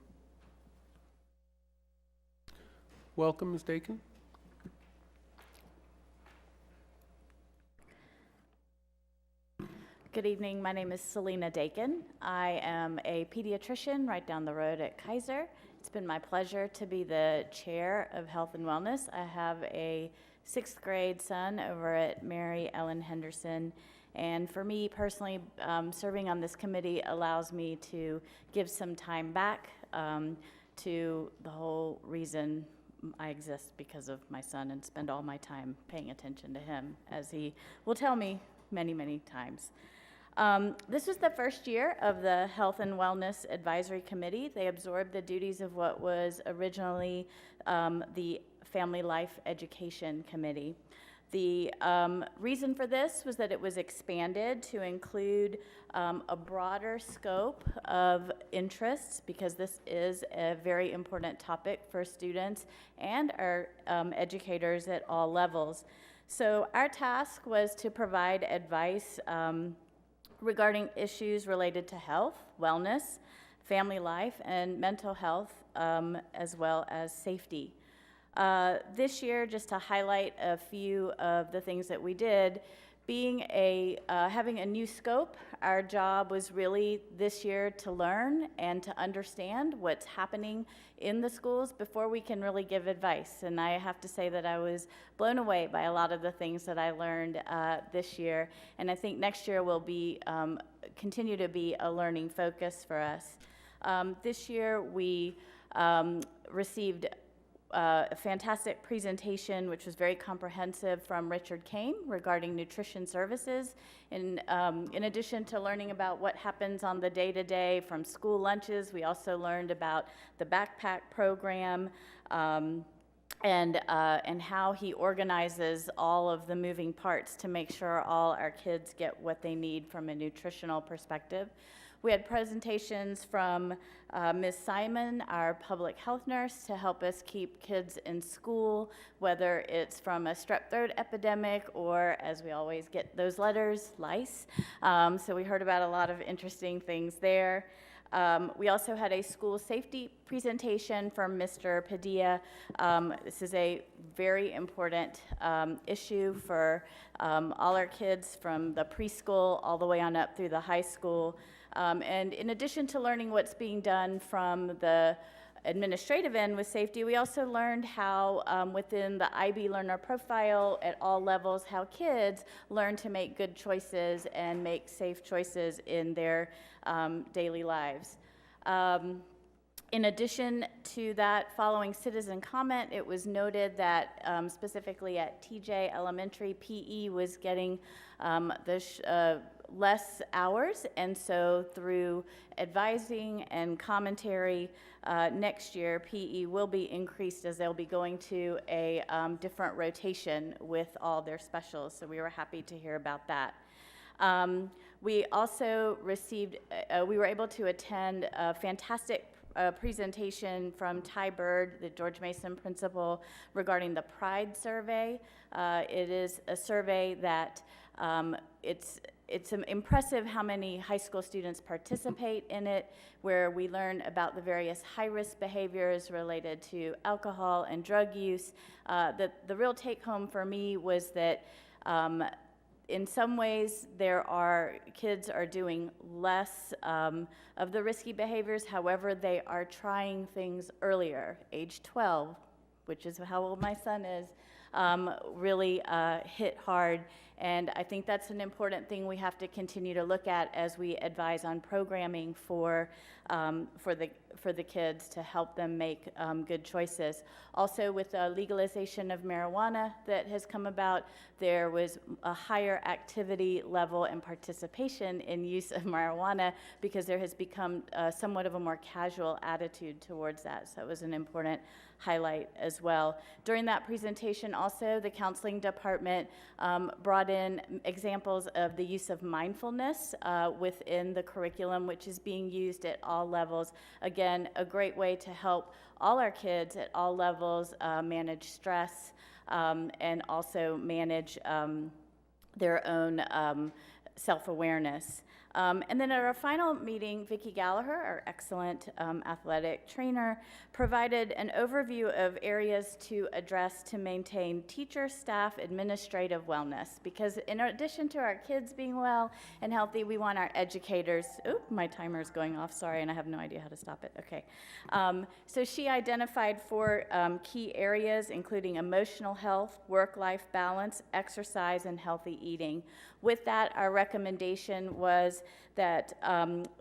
Welcome, Ms. Dakin. Good evening. My name is Selena Dakin. I am a pediatrician right down the road at Kaiser. It's been my pleasure to be the chair of Health and Wellness. I have a 6th grade son over at Mary Ellen Henderson. And for me personally, serving on this committee allows me to give some time back to the whole reason I exist, because of my son, and spend all my time paying attention to him, as he will tell me many, many times. This was the first year of the Health and Wellness Advisory Committee. They absorbed the duties of what was originally the Family Life Education Committee. The reason for this was that it was expanded to include a broader scope of interests, because this is a very important topic for students and our educators at all levels. So our task was to provide advice regarding issues related to health, wellness, family life, and mental health, as well as safety. This year, just to highlight a few of the things that we did, having a new scope, our job was really this year to learn and to understand what's happening in the schools before we can really give advice. And I have to say that I was blown away by a lot of the things that I learned this year. And I think next year will be continue to be a learning focus for us. This year we received a fantastic presentation, which was very comprehensive, from Richard Kane regarding nutrition services. In addition to learning about what happens on the day-to-day from school lunches, we also learned about the backpack program, and how he organizes all of the moving parts to make sure all our kids get what they need from a nutritional perspective. We had presentations from Ms. Simon, our public health nurse, to help us keep kids in school, whether it's from a strep throat epidemic or, as we always get those letters, lice. So we heard about a lot of interesting things there. We also had a school safety presentation from Mr. Padilla. This is a very important issue for all our kids from the preschool all the way on up through the high school. And in addition to learning what's being done from the administrative end with safety, we also learned how within the IB learner profile at all levels, how kids learn to make good choices and make safe choices in their daily lives. In addition to that, following citizen comment, it was noted that specifically at TJ Elementary, PE was getting less hours, and so through advising and commentary, next year PE will be increased as they'll be going to a different rotation with all their specials, so we were happy to hear about that. We also received, we were able to attend a fantastic presentation from Ty Bird, the George Mason principal, regarding the Pride survey. It is a survey that it's impressive how many high school students participate in it, where we learn about the various high-risk behaviors related to alcohol and drug use. The real take-home for me was that in some ways, kids are doing less of the risky behaviors. However, they are trying things earlier. Age 12, which is how old my son is, really hit hard. And I think that's an important thing we have to continue to look at as we advise on programming for the kids to help them make good choices. Also, with the legalization of marijuana that has come about, there was a higher activity level and participation in use of marijuana because there has become somewhat of a more casual attitude towards that. So it was an important highlight as well. During that presentation also, the counseling department brought in examples of the use of mindfulness within the curriculum, which is being used at all levels. Again, a great way to help all our kids at all levels manage stress and also manage their own self-awareness. And then at our final meeting, Vicki Gallagher, our excellent athletic trainer, provided an overview of areas to address to maintain teacher, staff, administrative wellness. Because in addition to our kids being well and healthy, we want our educators, my timer is going off, sorry, and I have no idea how to stop it, okay. So she identified 4 key areas, including emotional health, work-life balance, exercise, and healthy eating. With that, our recommendation was that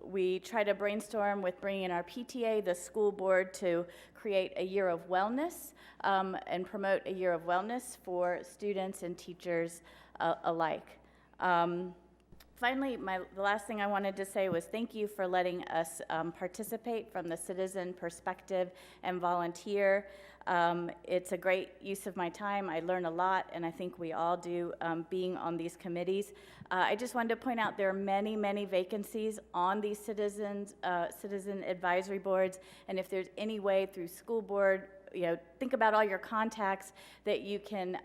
we try to brainstorm with bringing in our PTA, the school board, to create a year of wellness and promote a year of wellness for students and teachers alike. Finally, the last thing I wanted to say was thank you for letting us participate from the citizen perspective and volunteer. It's a great use of my time. I learn a lot, and I think we all do being on these committees. I just wanted to point out there are many, many vacancies on these citizen advisory boards, and if there's any way through school board, think about all your contacts that you can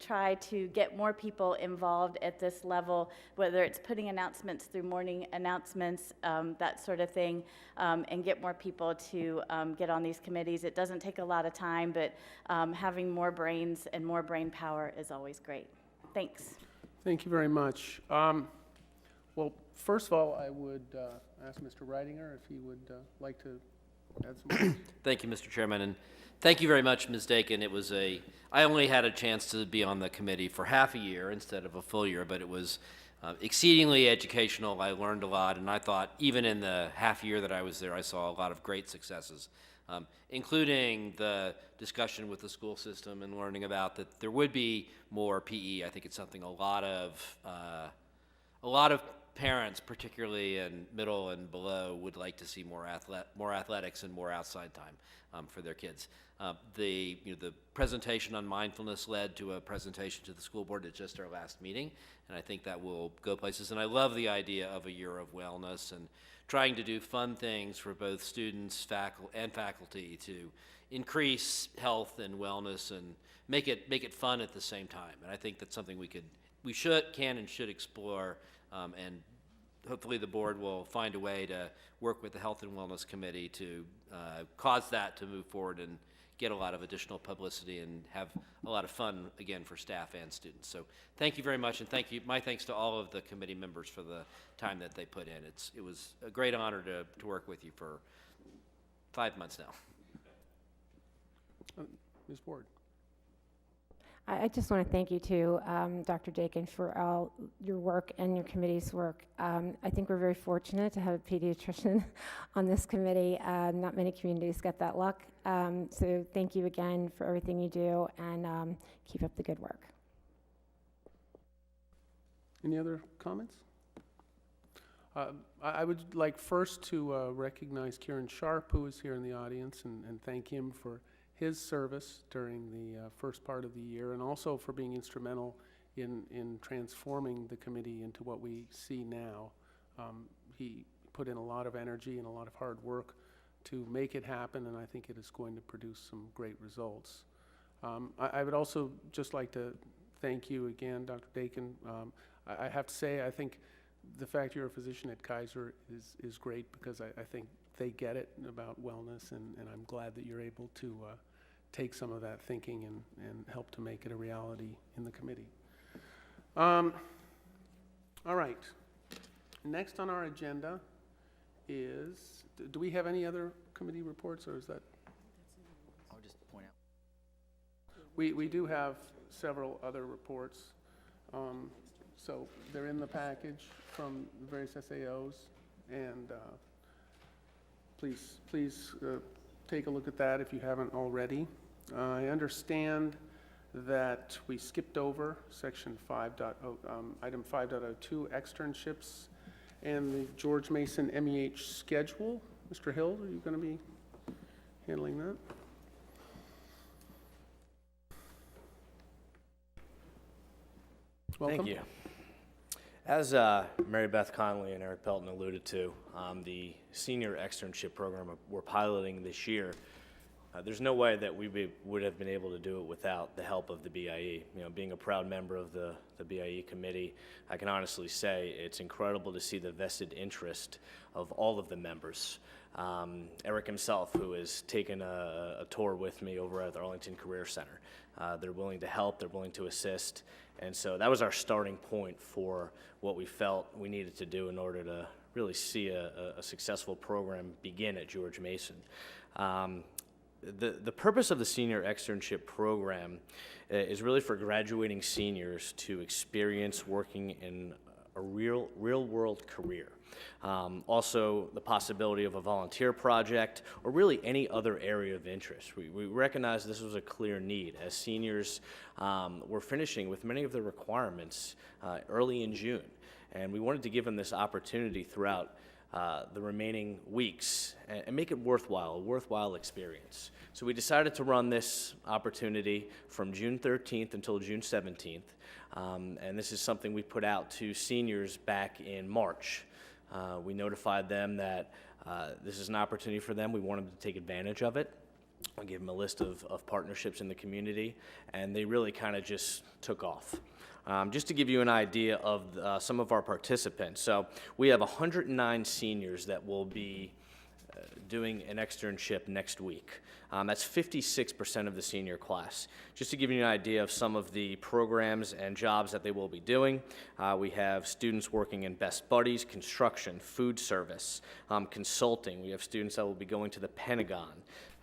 try to get more people involved at this level, whether it's putting announcements through morning announcements, that sort of thing, and get more people to get on these committees. It doesn't take a lot of time, but having more brains and more brain power is always great. Thanks. Thank you very much. Well, first of all, I would ask Mr. Reidinger if he would like to add some. Thank you, Mr. Chairman, and thank you very much, Ms. Dakin. I only had a chance to be on the committee for half a year instead of a full year, but it was exceedingly educational. I learned a lot, and I thought even in the half year that I was there, I saw a lot of great successes, including the discussion with the school system and learning about that there would be more PE. I think it's something a lot of parents, particularly in middle and below, would like to see more athletics and more outside time for their kids. The presentation on mindfulness led to a presentation to the school board at just our last meeting, and I think that will go places. And I love the idea of a year of wellness and trying to do fun things for both students and faculty to increase health and wellness and make it fun at the same time. And I think that's something we can and should explore, and hopefully the board will find a way to work with the Health and Wellness Committee to cause that to move forward and get a lot of additional publicity and have a lot of fun, again, for staff and students. So thank you very much, and my thanks to all of the committee members for the time that they put in. It was a great honor to work with you for 5 months now. Ms. Ward. I just want to thank you too, Dr. Dakin, for all your work and your committee's work. I think we're very fortunate to have a pediatrician on this committee. Not many communities get that luck. So thank you again for everything you do, and keep up the good work. Any other comments? I would like first to recognize Kieran Sharp, who is here in the audience, and thank him for his service during the first part of the year, and also for being instrumental in transforming the committee into what we see now. He put in a lot of energy and a lot of hard work to make it happen, and I think it is going to produce some great results. I would also just like to thank you again, Dr. Dakin. I have to say, I think the fact you're a physician at Kaiser is great, because I think they get it about wellness, and I'm glad that you're able to take some of that thinking and help to make it a reality in the committee. All right. Next on our agenda is, do we have any other committee reports, or is that? I'll just point out. We do have several other reports. So they're in the package from the various SAOs, and please take a look at that if you haven't already. I understand that we skipped over section 5.0, item 5.02, externships, and the George Mason MEH schedule. Mr. Hill, are you going to be handling that? Welcome. Thank you. As Mary Beth Conley and Eric Pelton alluded to, the senior externship program we're piloting this year, there's no way that we would have been able to do it without the help of the BIE. You know, being a proud member of the BIE committee, I can honestly say it's incredible to see the vested interest of all of the members. Eric himself, who has taken a tour with me over at the Arlington Career Center. They're willing to help, they're willing to assist, and so that was our starting point for what we felt we needed to do in order to really see a successful program begin at George Mason. The purpose of the senior externship program is really for graduating seniors to experience working in a real world career. Also, the possibility of a volunteer project, or really any other area of interest. We recognize this was a clear need, as seniors were finishing with many of their requirements early in June, and we wanted to give them this opportunity throughout the remaining weeks and make it worthwhile, a worthwhile experience. So we decided to run this opportunity from June 13th until June 17th, and this is something we put out to seniors back in March. We notified them that this is an opportunity for them. We want them to take advantage of it. I gave them a list of partnerships in the community, and they really kind of just took off. Just to give you an idea of some of our participants. So we have 109 seniors that will be doing an externship next week. That's 56% of the senior class. Just to give you an idea of some of the programs and jobs that they will be doing, we have students working in Best Buddies, construction, food service, consulting. We have students that will be going to the Pentagon.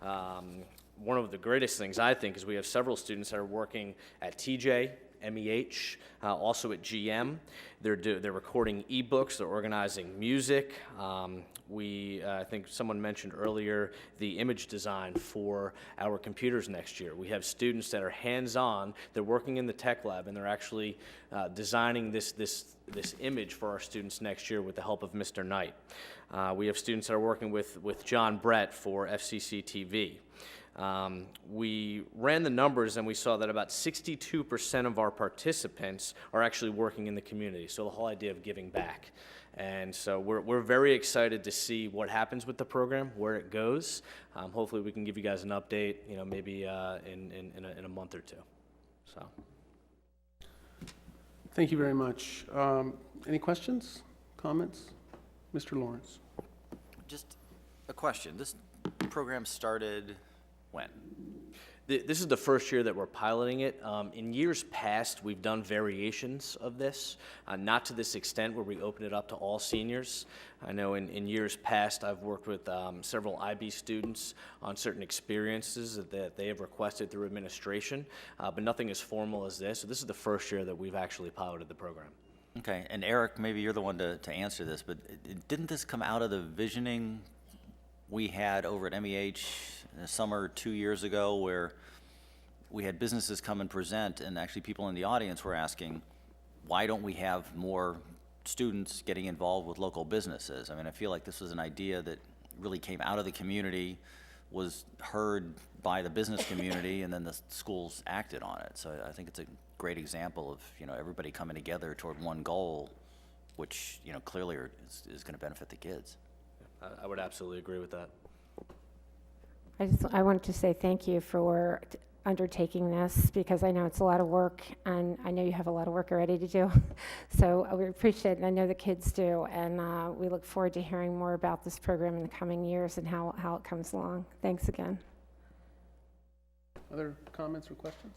One of the greatest things, I think, is we have several students that are working at TJ MEH, also at GM. They're recording ebooks, they're organizing music. I think someone mentioned earlier the image design for our computers next year. We have students that are hands-on, they're working in the tech lab, and they're actually designing this image for our students next year with the help of Mr. Knight. We have students that are working with John Brett for FCC TV. We ran the numbers and we saw that about 62% of our participants are actually working in the community, so the whole idea of giving back. And so we're very excited to see what happens with the program, where it goes. Hopefully we can give you guys an update, maybe in a month or two. So. Thank you very much. Any questions, comments? Mr. Lawrence. Just a question. This program started when? This is the first year that we're piloting it. In years past, we've done variations of this, not to this extent where we open it up to all seniors. I know in years past, I've worked with several IB students on certain experiences that they have requested through administration, but nothing as formal as this. So this is the first year that we've actually piloted the program. Okay, and Eric, maybe you're the one to answer this, but didn't this come out of the visioning we had over at MEH in the summer 2 years ago, where we had businesses come and present, and actually people in the audience were asking, why don't we have more students getting involved with local businesses? I mean, I feel like this was an idea that really came out of the community, was heard by the business community, and then the schools acted on it. So I think it's a great example of, everybody coming together toward one goal, which, clearly is going to benefit the kids. I would absolutely agree with that. I wanted to say thank you for undertaking this, because I know it's a lot of work, and I know you have a lot of work already to do. So we appreciate it, and I know the kids do, and we look forward to hearing more about this program in the coming years and how it comes along. Thanks again. Other comments or questions?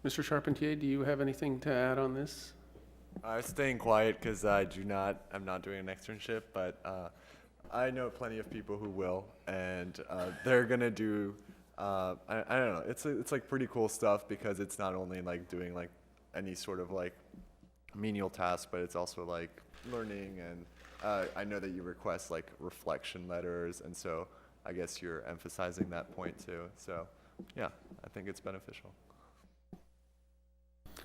Mr. Charpentier, do you have anything to add on this? I'm staying quiet because I'm not doing an externship, but I know plenty of people who will, and they're gonna do, I don't know, it's like pretty cool stuff, because it's not only like doing like any sort of like menial task, but it's also like learning, and I know that you request like reflection letters, and so I guess you're emphasizing that point too. So yeah, I think it's beneficial.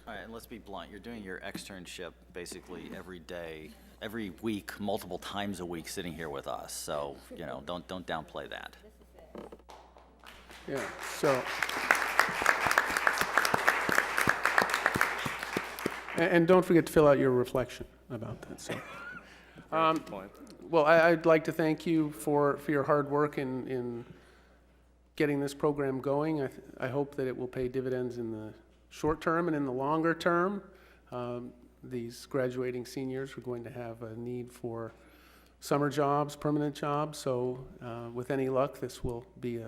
All right, and let's be blunt. You're doing your externship basically every day, every week, multiple times a week, sitting here with us. So, don't downplay that. Yeah, so. And don't forget to fill out your reflection about that. So. Good point. Well, I'd like to thank you for your hard work in getting this program going. I hope that it will pay dividends in the short term and in the longer term. These graduating seniors are going to have a need for summer jobs, permanent jobs. So with any luck, this will be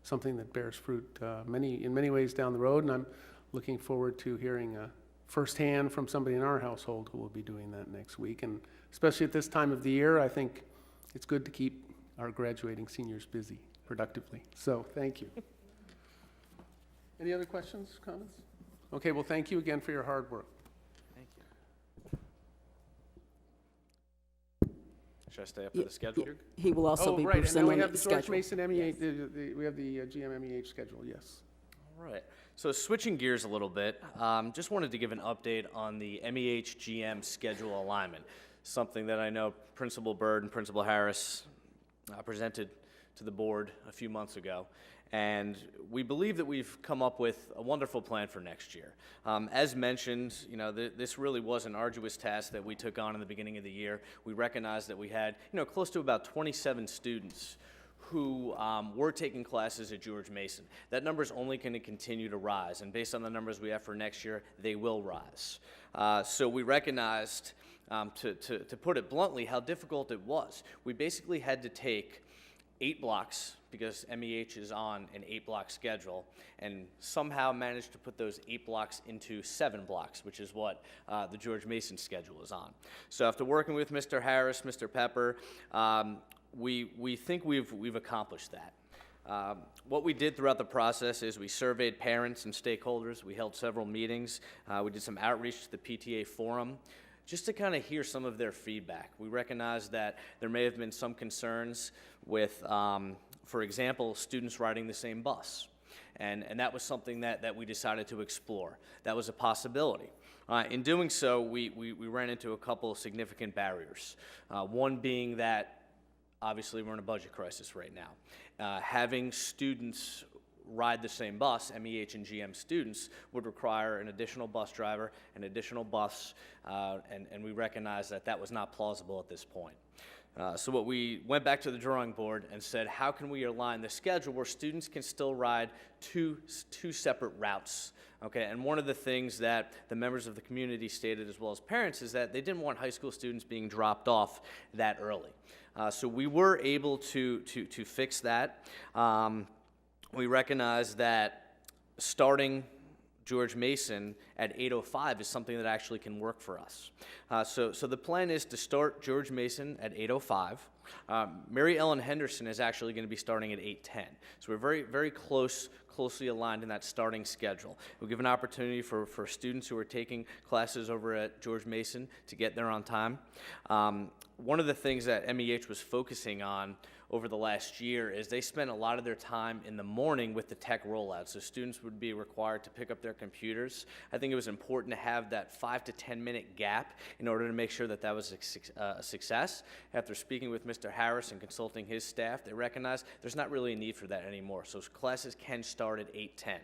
something that bears fruit in many ways down the road. And I'm looking forward to hearing firsthand from somebody in our household who will be doing that next week. And especially at this time of the year, I think it's good to keep our graduating seniors busy productively. So thank you. Any other questions, comments? Okay, well, thank you again for your hard work. Thank you. Should I stay up for the schedule? He will also be right, and then we presenting have the the George schedule. Mason MEH, we have the GM MEH schedule, yes. All right. So switching gears a little bit, just wanted to give an update on the MEH GM schedule alignment, something that I know Principal Byrd and Principal Harris presented to the board a few months ago. And we believe that we've come up with a wonderful plan for next year. As mentioned, this really was an arduous task that we took on in the beginning of the year. We recognized that we had, close to about 27 students who were taking classes at George Mason. That number is only going to continue to rise, and based on the numbers we have for next year, they will rise. So we recognized, to put it bluntly, how difficult it was. We basically had to take 8 blocks, because MEH is on an 8-block schedule, and somehow managed to put those 8 blocks into 7 blocks, which is what the George Mason schedule is on. So after working with Mr. Harris, Mr. Pepper, we think we've accomplished that. What we did throughout the process is we surveyed parents and stakeholders. We held several meetings. We did some outreach to the PTA forum just to kind of hear some of their feedback. We recognized that there may have been some concerns with, for example, students riding the same bus. And that was something that we decided to explore. That was a possibility. In doing so, we ran into a couple of significant barriers. One being that obviously we're in a budget crisis right now. Having students ride the same bus, MEH and GM students, would require an additional bus driver, an additional bus, and we recognized that that was not plausible at this point. So what we went back to the drawing board and said, how can we align the schedule where students can still ride two separate routes? Okay, and one of the things that the members of the community stated, as well as parents, is that they didn't want high school students being dropped off that early. So we were able to fix that. We recognize that starting George Mason at 8:05 is something that actually can work for us. So the plan is to start George Mason at 8:05. Mary Ellen Henderson is actually going to be starting at 8:10. So we're very closely aligned in that starting schedule. We'll give an opportunity for students who are taking classes over at George Mason to get there on time. One of the things that MEH was focusing on over the last year is they spent a lot of their time in the morning with the tech rollout. So students would be required to pick up their computers. I think it was important to have that 5 to 10 minute gap in order to make sure that that was a success. After speaking with Mr. Harris and consulting his staff, they recognized there's not really a need for that anymore. So classes can start at 8:10.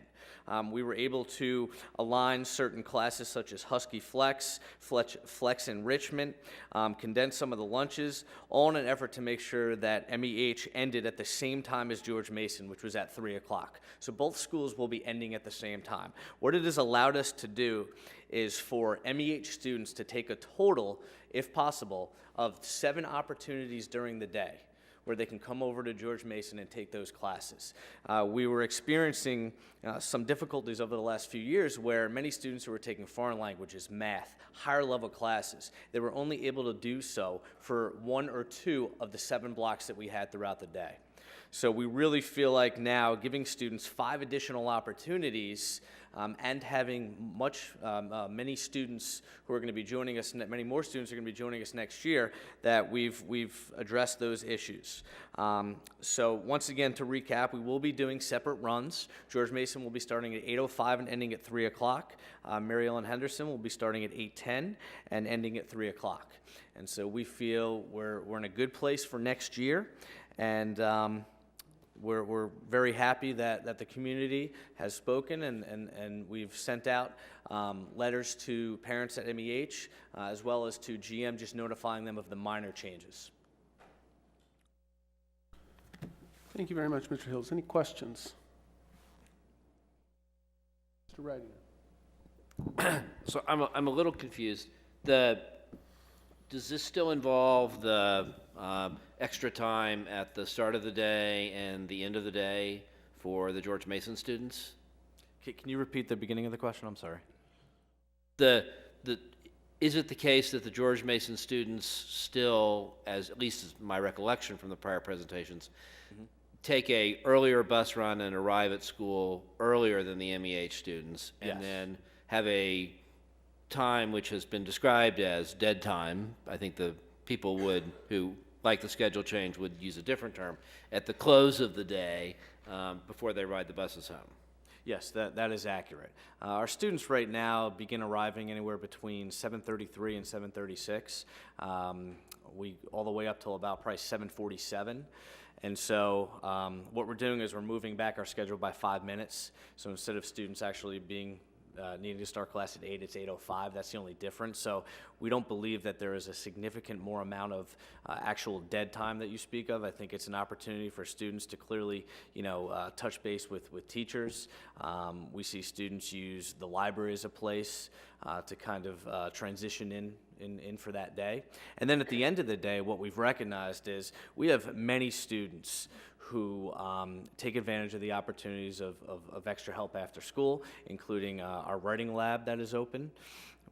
We were able to align certain classes such as Husky Flex, Flex Enrichment, condense some of the lunches, all in an effort to make sure that MEH ended at the same time as George Mason, which was at 3 o'clock. So both schools will be ending at the same time. What it has allowed us to do is for MEH students to take a total, if possible, of 7 opportunities during the day where they can come over to George Mason and take those classes. We were experiencing some difficulties over the last few years where many students who were taking foreign languages, math, higher level classes, they were only able to do so for 1 or 2 of the 7 blocks that we had throughout the day. So we really feel like now giving students 5 additional opportunities and having many students who are going to be joining us, many more students are going to be joining us next year, that we've addressed those issues. So once again, to recap, we will be doing separate runs. George Mason will be starting at 8:05 and ending at 3 o'clock. Mary Ellen Henderson will be starting at 8:10 and ending at 3 o'clock. And so we feel we're in a good place for next year, and we're very happy that the community has spoken, and we've sent out letters to parents at MEH as well as to GM, just notifying them of the minor changes. Thank you very much, Mr. Hills. Any questions? Mr. Reagan. So I'm a little confused. Does this still involve the extra time at the start of the day and the end of the day for the George Mason students? Can you repeat the beginning of the question? I'm sorry. Is it the case that the George Mason students still, at least as my recollection from the prior presentations, take a earlier bus run and arrive at school earlier than the MEH students, and Yes. then have a time which has been described as dead time? I think the people who like the schedule change would use a different term, at the close of the day before they ride the buses home. Yes, that is accurate. Our students right now begin arriving anywhere between 7:33 and 7:36. All the way up till about probably 7:47. And so what we're doing is we're moving back our schedule by 5 minutes. So instead of students actually needing to start class at 8, it's 8:05. That's the only difference. So we don't believe that there is a significant more amount of actual dead time that you speak of. I think it's an opportunity for students to clearly, touch base with teachers. We see students use the library as a place to kind of transition in for that day. And then at the end of the day, what we've recognized is we have many students who take advantage of the opportunities of extra help after school, including our writing lab that is open.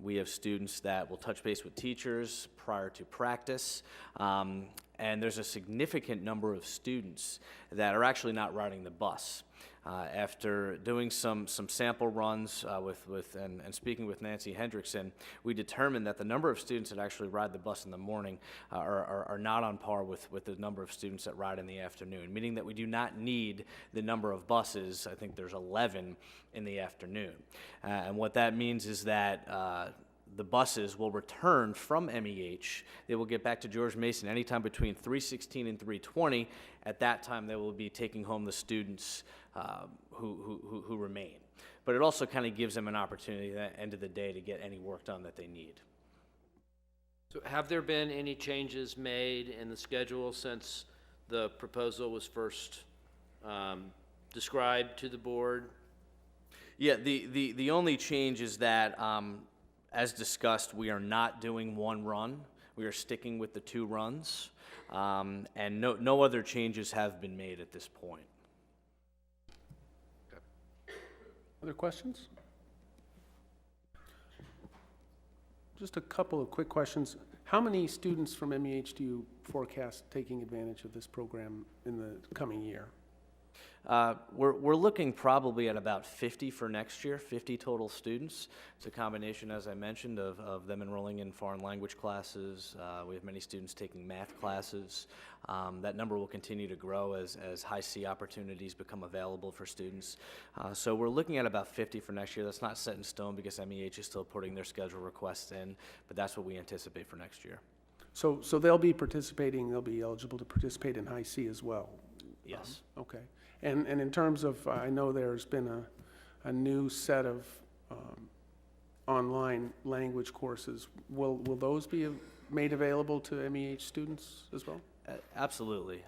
We have students that will touch base with teachers prior to practice. And there's a significant number of students that are actually not riding the bus. After doing some sample runs and speaking with Nancy Hendrickson, we determined that the number of students that actually ride the bus in the morning are not on par with the number of students that ride in the afternoon, meaning that we do not need the number of buses. I think there's 11 in the afternoon. And what that means is that the buses will return from MEH. They will get back to George Mason anytime between 3:16 and 3:20. At that time, they will be taking home the students who remain. But it also kind of gives them an opportunity at the end of the day to get any work done that they need. So have there been any changes made in the schedule since the proposal was first described to the board? Yeah, the only change is that, as discussed, we are not doing one run. We are sticking with the 2 runs, and no other changes have been made at this point. Other questions? Just a couple of quick questions. How many students from MEH do you forecast taking advantage of this program in the coming year? We're looking probably at about 50 for next year, 50 total students. It's a combination, as I mentioned, of them enrolling in foreign language classes. We have many students taking math classes. That number will continue to grow as high C opportunities become available for students. So we're looking at about 50 for next year. That's not set in stone because MEH is still putting their schedule requests in, but that's what we anticipate for next year. So they'll be participating, they'll be eligible to participate in high C as well? Yes. Okay. And in terms of, I know there's been a new set of online language courses. Will those be made available to MEH students as well? Absolutely.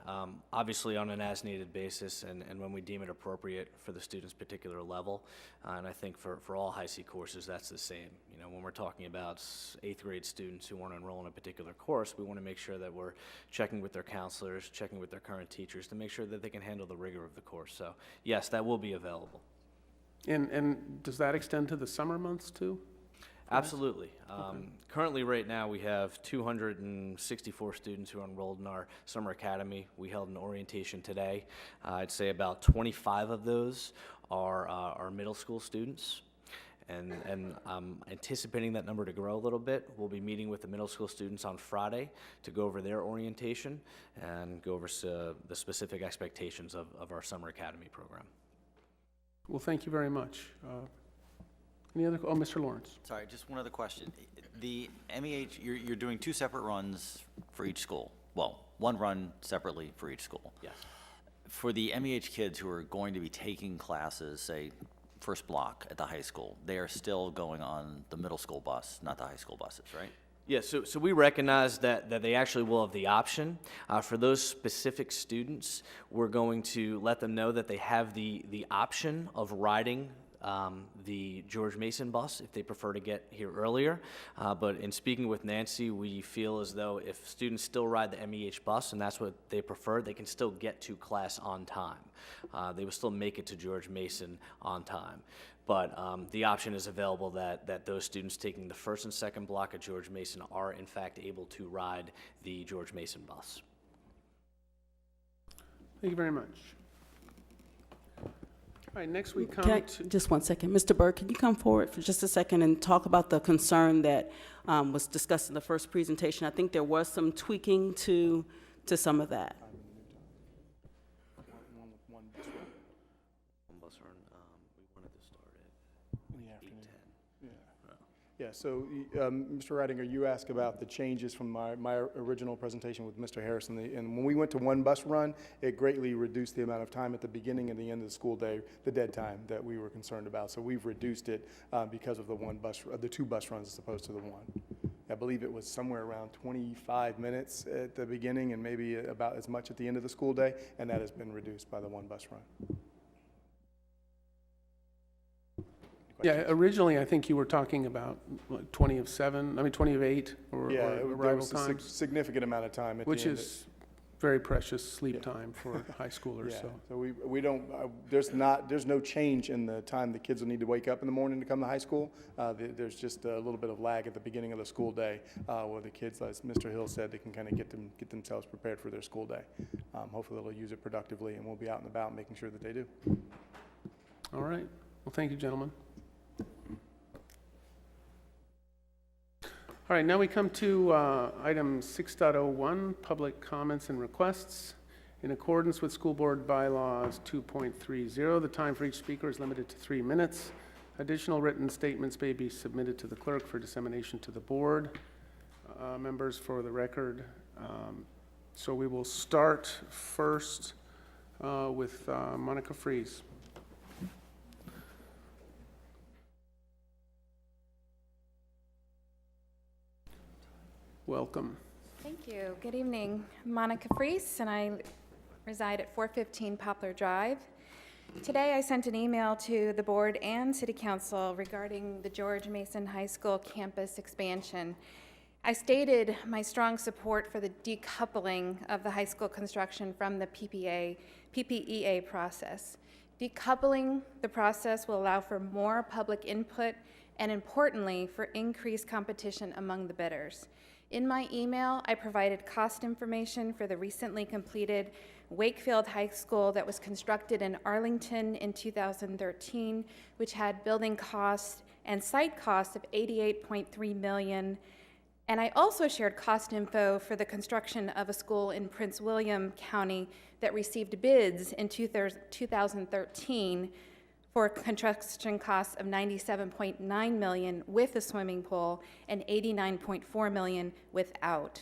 Obviously on an as-needed basis and when we deem it appropriate for the student's particular level. And I think for all high C courses, that's the same. You know, when we're talking about 8th grade students who want to enroll in a particular course, we want to make sure that we're checking with their counselors, checking with their current teachers to make sure that they can handle the rigor of the course. So yes, that will be available. And does that extend to the summer months too? Absolutely. Currently, right now, we have 264 students who are enrolled in our summer academy. We held an orientation today. I'd say about 25 of those are middle school students. And I'm anticipating that number to grow a little bit. We'll be meeting with the middle school students on Friday to go over their orientation and go over the specific expectations of our summer academy program. Well, thank you very much. Any other, Mr. Lawrence? Sorry, just one other question. The MEH, you're doing 2 separate runs for each school. Well, 1 run separately for each school. Yes. For the MEH kids who are going to be taking classes, say, first block at the high school, they are still going on the middle school bus, not the high school buses, right? Yeah, so we recognize that they actually will have the option. For those specific students, we're going to let them know that they have the option of riding the George Mason bus if they prefer to get here earlier. But in speaking with Nancy, we feel as though if students still ride the MEH bus and that's what they prefer, they can still get to class on time. They will still make it to George Mason on time. But the option is available that those students taking the first and second block at George Mason are in fact able to ride the George Mason bus. Thank you very much. All right, next we come to... Just one second. Mr. Burke, can you come forward for just a second and talk about the concern that was discussed in the first presentation? I think there was some tweaking to some of that. Yeah, so Mr. Ridinger, you asked about the changes from my original presentation with Mr. Harrison. And when we went to 1 bus run, it greatly reduced the amount of time at the beginning and the end of the school day, the dead time that we were concerned about. So we've reduced it because of the 2 bus runs as opposed to the 1. I believe it was somewhere around 25 minutes at the beginning and maybe about as much at the end of the school day, and that has been reduced by the 1 bus run. Yeah, originally I think you were talking about like 20 of 8 or Yeah, there arrival was a times. significant amount of time at Which the end. is very precious sleep time for high schoolers, Yeah, so. so we don't, there's no change in the time the kids will need to wake up in the morning to come to high school. There's just a little bit of lag at the beginning of the school day, where the kids, as Mr. Hill said, they can kind of get themselves prepared for their school day. Hopefully they'll use it productively, and we'll be out and about making sure that they do. All right. Well, thank you, gentlemen. All right, now we come to item 6.01, public comments and requests. In accordance with School Board Bylaws 2.30, the time for each speaker is limited to 3 minutes. Additional written statements may be submitted to the clerk for dissemination to the board. Members, for the record, so we will start first with Monica Fries. Welcome. Thank you. Good evening. Monica Fries, and I reside at 415 Poplar Drive. Today, I sent an email to the board and city council regarding the George Mason High School campus expansion. I stated my strong support for the decoupling of the high school construction from the PPEA process. Decoupling the process will allow for more public input and, importantly, for increased competition among the bidders. In my email, I provided cost information for the recently completed Wakefield High School that was constructed in Arlington in 2013, which had building costs and site costs of $88.3 million. And I also shared cost info for the construction of a school in Prince William County that received bids in 2013 for construction costs of $97.9 million with a swimming pool and $89.4 million without.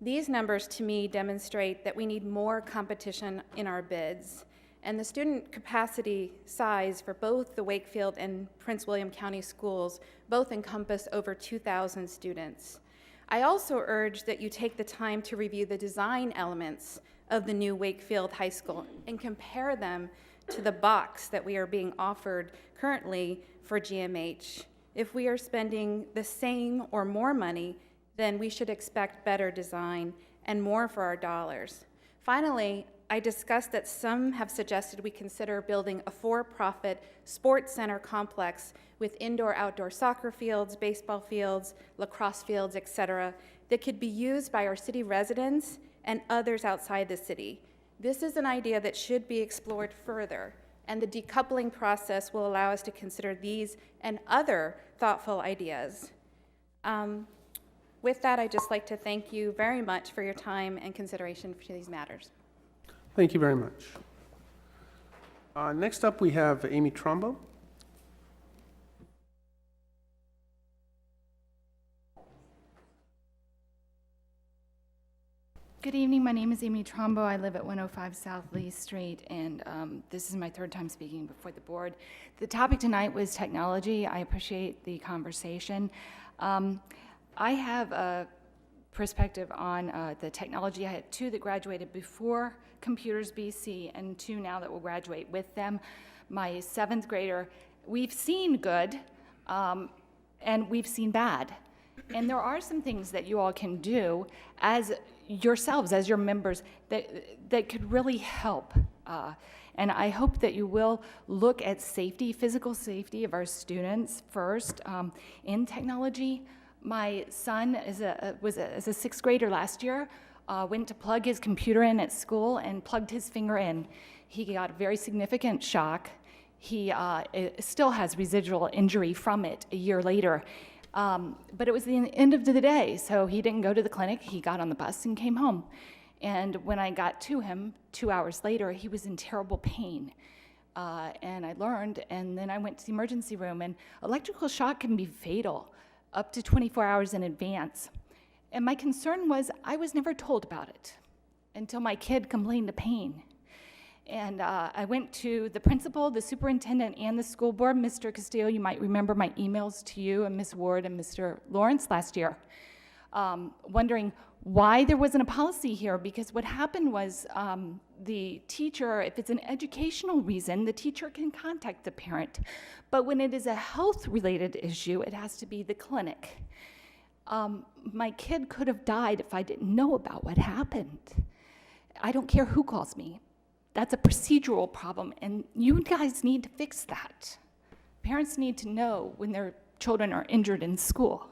These numbers to me demonstrate that we need more competition in our bids, and the student capacity size for both the Wakefield and Prince William County schools both encompass over 2,000 students. I also urge that you take the time to review the design elements of the new Wakefield High School and compare them to the box that we are being offered currently for GMH. If we are spending the same or more money, then we should expect better design and more for our dollars. Finally, I discussed that some have suggested we consider building a for-profit sports center complex with indoor-outdoor soccer fields, baseball fields, lacrosse fields, etc., that could be used by our city residents and others outside the city. This is an idea that should be explored further, and the decoupling process will allow us to consider these and other thoughtful ideas. With that, I'd just like to thank you very much for your time and consideration for these matters. Thank you very much. Next up, we have Amy Trombo. Good evening. My name is Amy Trombo. I live at 105 South Lee Street, and this is my third time speaking before the board. The topic tonight was technology. I appreciate the conversation. I have a perspective on the technology. I had 2 that graduated before Computers BC and 2 now that will graduate with them. My 7th grader, we've seen good and we've seen bad. And there are some things that you all can do as yourselves, as your members, that could really help. And I hope that you will look at safety, physical safety of our students first in technology. My son was a 6th grader last year, went to plug his computer in at school and plugged his finger in. He got a very significant shock. He still has residual injury from it a year later. But it was the end of the day, so he didn't go to the clinic. He got on the bus and came home. And when I got to him 2 hours later, he was in terrible pain. And I learned, and then I went to the emergency room, and electrical shock can be fatal up to 24 hours in advance. And my concern was I was never told about it until my kid complained of pain. And I went to the principal, the superintendent, and the school board. Mr. Castillo, you might remember my emails to you and Ms. Ward and Mr. Lawrence last year, wondering why there wasn't a policy here, because what happened was the teacher, if it's an educational reason, the teacher can contact the parent. But when it is a health-related issue, it has to be the clinic. My kid could have died if I didn't know about what happened. I don't care who calls me. That's a procedural problem, and you guys need to fix that. Parents need to know when their children are injured in school.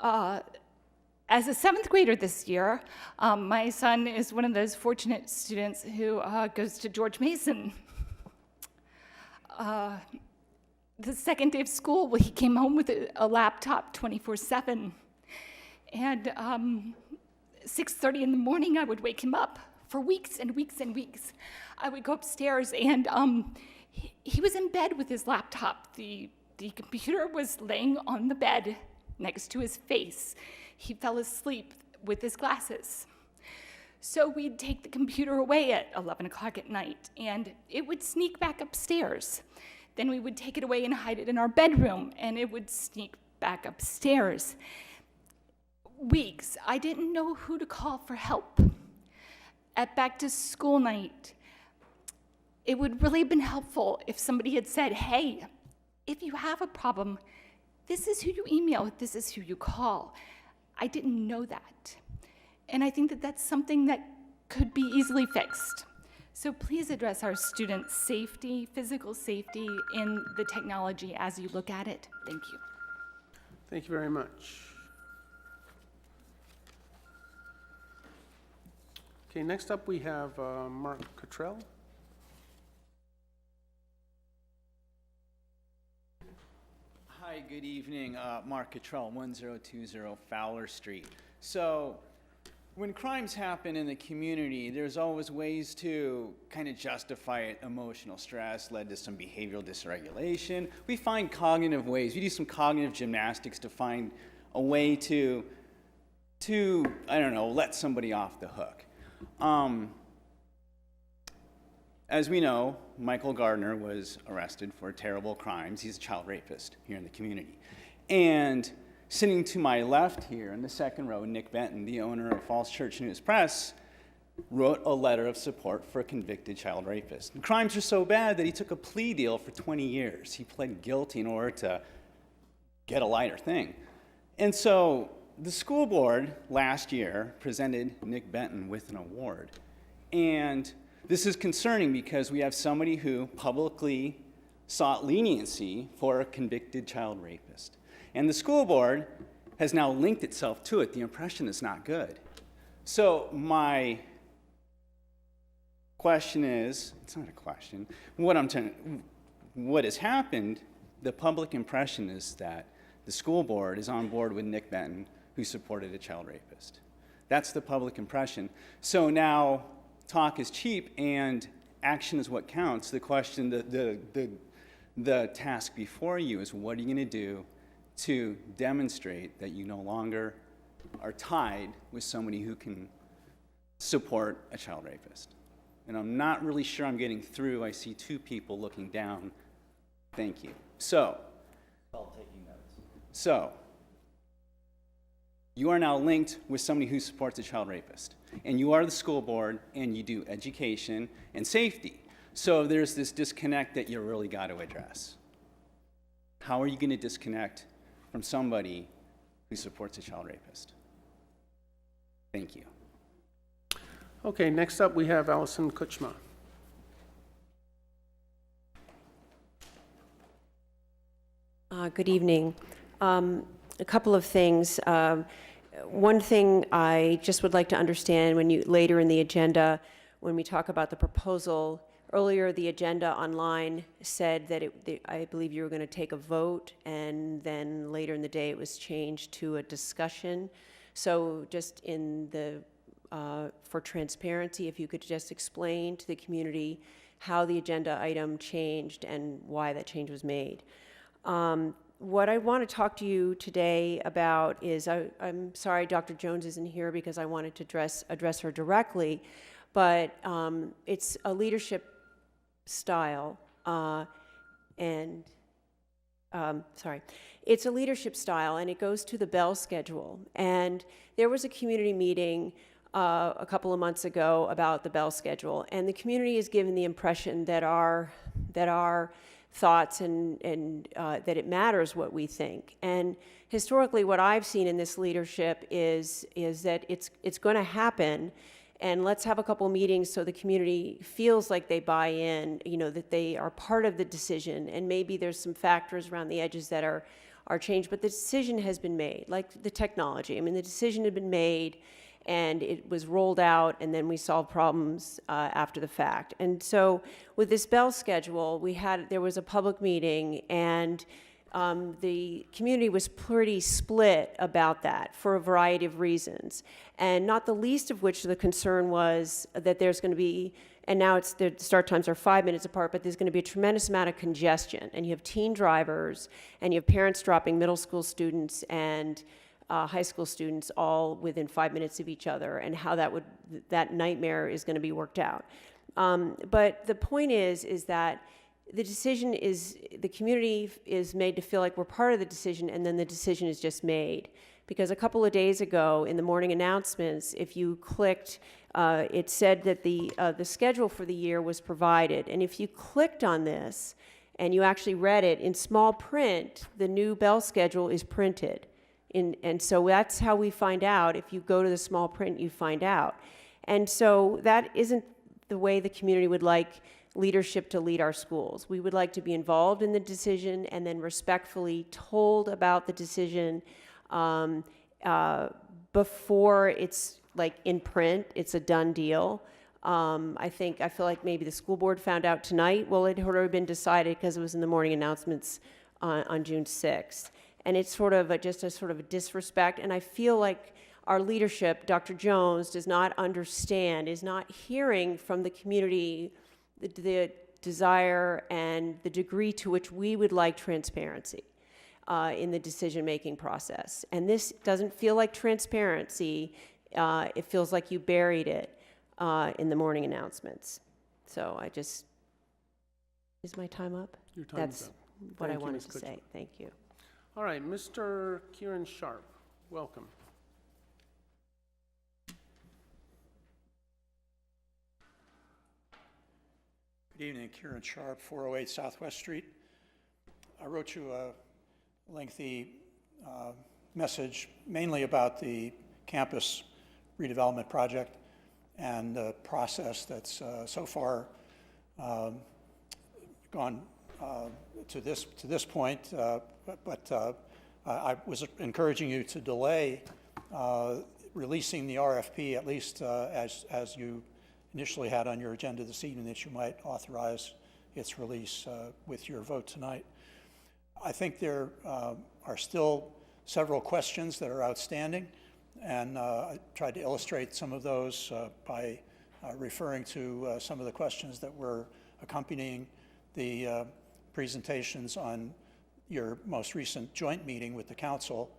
As a 7th grader this year, my son is one of those fortunate students who goes to George Mason. The second day of school, well, he came home with a laptop 24/7. And 6:30 in the morning, I would wake him up for weeks and weeks and weeks. I would go upstairs, and he was in bed with his laptop. The computer was laying on the bed next to his face. He fell asleep with his glasses. So we'd take the computer away at 11 o'clock at night, and it would sneak back upstairs. Then we would take it away and hide it in our bedroom, and it would sneak back upstairs. Weeks, I didn't know who to call for help. At back to school night, it would really have been helpful if somebody had said, hey, if you have a problem, this is who you email, this is who you call. I didn't know that. And I think that that's something that could be easily fixed. So please address our students' safety, physical safety in the technology as you look at it. Thank you. Thank you very much. Okay, next up we have Mark Cottrell. Hi, good evening. Mark Cottrell, 1020 Fowler Street. So, when crimes happen in the community, there's always ways to kind of justify it. Emotional stress led to some behavioral dysregulation. We find cognitive ways. We do some cognitive gymnastics to find a way to I don't know, let somebody off the hook. As we know, Michael Gardner was arrested for terrible crimes. He's a child rapist here in the community. And sitting to my left here in the second row, Nick Benton, the owner of Falls Church News Press, wrote a letter of support for a convicted child rapist. And crimes are so bad that he took a plea deal for 20 years. He pled guilty in order to get a lighter thing. And so the school board last year presented Nick Benton with an award. And this is concerning because we have somebody who publicly sought leniency for a convicted child rapist. And the school board has now linked itself to it. The impression is not good. So my question is, it's not a question, what has happened, the public impression is that the school board is on board with Nick Benton, who supported a child rapist. That's the public impression. So now talk is cheap and action is what counts. The question, the task before you is what are you going to do to demonstrate that you no longer are tied with somebody who can support a child rapist? And I'm not really sure I'm getting through. I see two people looking down. Thank you. So, you are now linked with somebody who supports a child rapist. And you are the school board, and you do education and safety. So there's this disconnect that you really got to address. How are you going to disconnect from somebody who supports a child rapist? Thank you. Okay, next up we have Allison Kutchma. Good evening. A couple of things. One thing I just would like to understand later in the agenda, when we talk about the proposal, earlier the agenda online said that I believe you were going to take a vote, and then later in the day it was changed to a discussion. So just for transparency, if you could just explain to the community how the agenda item changed and why that change was made. What I want to talk to you today about is, I'm sorry Dr. Jones isn't here because I wanted to address her directly, but it's a leadership style, it's a leadership style, and it goes to the Bell schedule. And there was a community meeting a couple of months ago about the Bell schedule, and the community is given the impression that our thoughts and that it matters what we think. And historically, what I've seen in this leadership is that it's going to happen, And let's have a couple meetings so the community feels like they buy in, that they are part of the decision. And maybe there's some factors around the edges that are changed, but the decision has been made, like the technology. I mean, the decision had been made, and it was rolled out, and then we solved problems after the fact. And so with this bell schedule, there was a public meeting, and the community was pretty split about that for a variety of reasons, and not the least of which the concern was that there's going to be, and now the start times are 5 minutes apart, but there's going to be a tremendous amount of congestion, and you have teen drivers, and you have parents dropping middle school students and high school students all within 5 minutes of each other, and how that nightmare is going to be worked out. But the point is that the community is made to feel like we're part of the decision, and then the decision is just made. Because a couple of days ago, in the morning announcements, if you clicked, it said that the schedule for the year was provided. And if you clicked on this, and you actually read it, in small print, the new bell schedule is printed. And so that's how we find out. If you go to the small print, you find out. And so that isn't the way the community would like leadership to lead our schools. We would like to be involved in the decision and then respectfully told about the decision before it's like in print, it's a done deal. I feel like maybe the school board found out tonight. Well, it had already been decided because it was in the morning announcements on June 6th. And it's sort of just a sort of a disrespect. And I feel like our leadership, Dr. Jones, does not understand, is not hearing from the community the desire and the degree to which we would like transparency in the decision-making process. And this doesn't feel like transparency. It feels like you buried it in the morning announcements. So is my time up? Your time is That's up. what Thank I you, wanted Ms. to say. Kutcher. Thank you. All right, Mr. Kieran Sharp, welcome. Good evening, Kieran Sharp, 408 Southwest Street. I wrote you a lengthy message mainly about the campus redevelopment project and the process that's so far gone to this point, but I was encouraging you to delay releasing the RFP, at least as you initially had on your agenda this evening, that you might authorize its release with your vote tonight. I think there are still several questions that are outstanding, and I tried to illustrate some of those by referring to some of the questions that were accompanying the presentations on your most recent joint meeting with the council.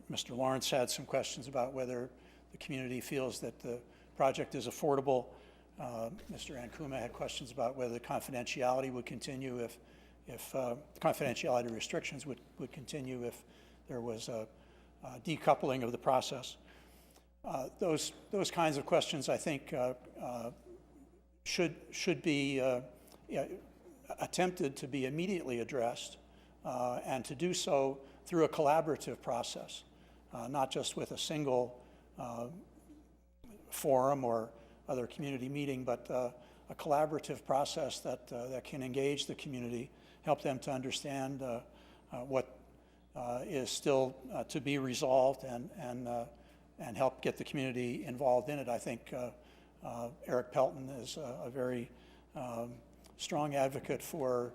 Mr. Lawrence had some questions about whether the community feels that the project is affordable. Mr. Ankuma had questions about whether the confidentiality would continue if confidentiality restrictions would continue if there was a decoupling of the process. Those kinds of questions, I think, should be attempted to be immediately addressed, and to do so through a collaborative process, not just with a single forum or other community meeting, but a collaborative process that can engage the community, help them to understand what is still to be resolved, and help get the community involved in it. I think Eric Pelton is a very strong advocate for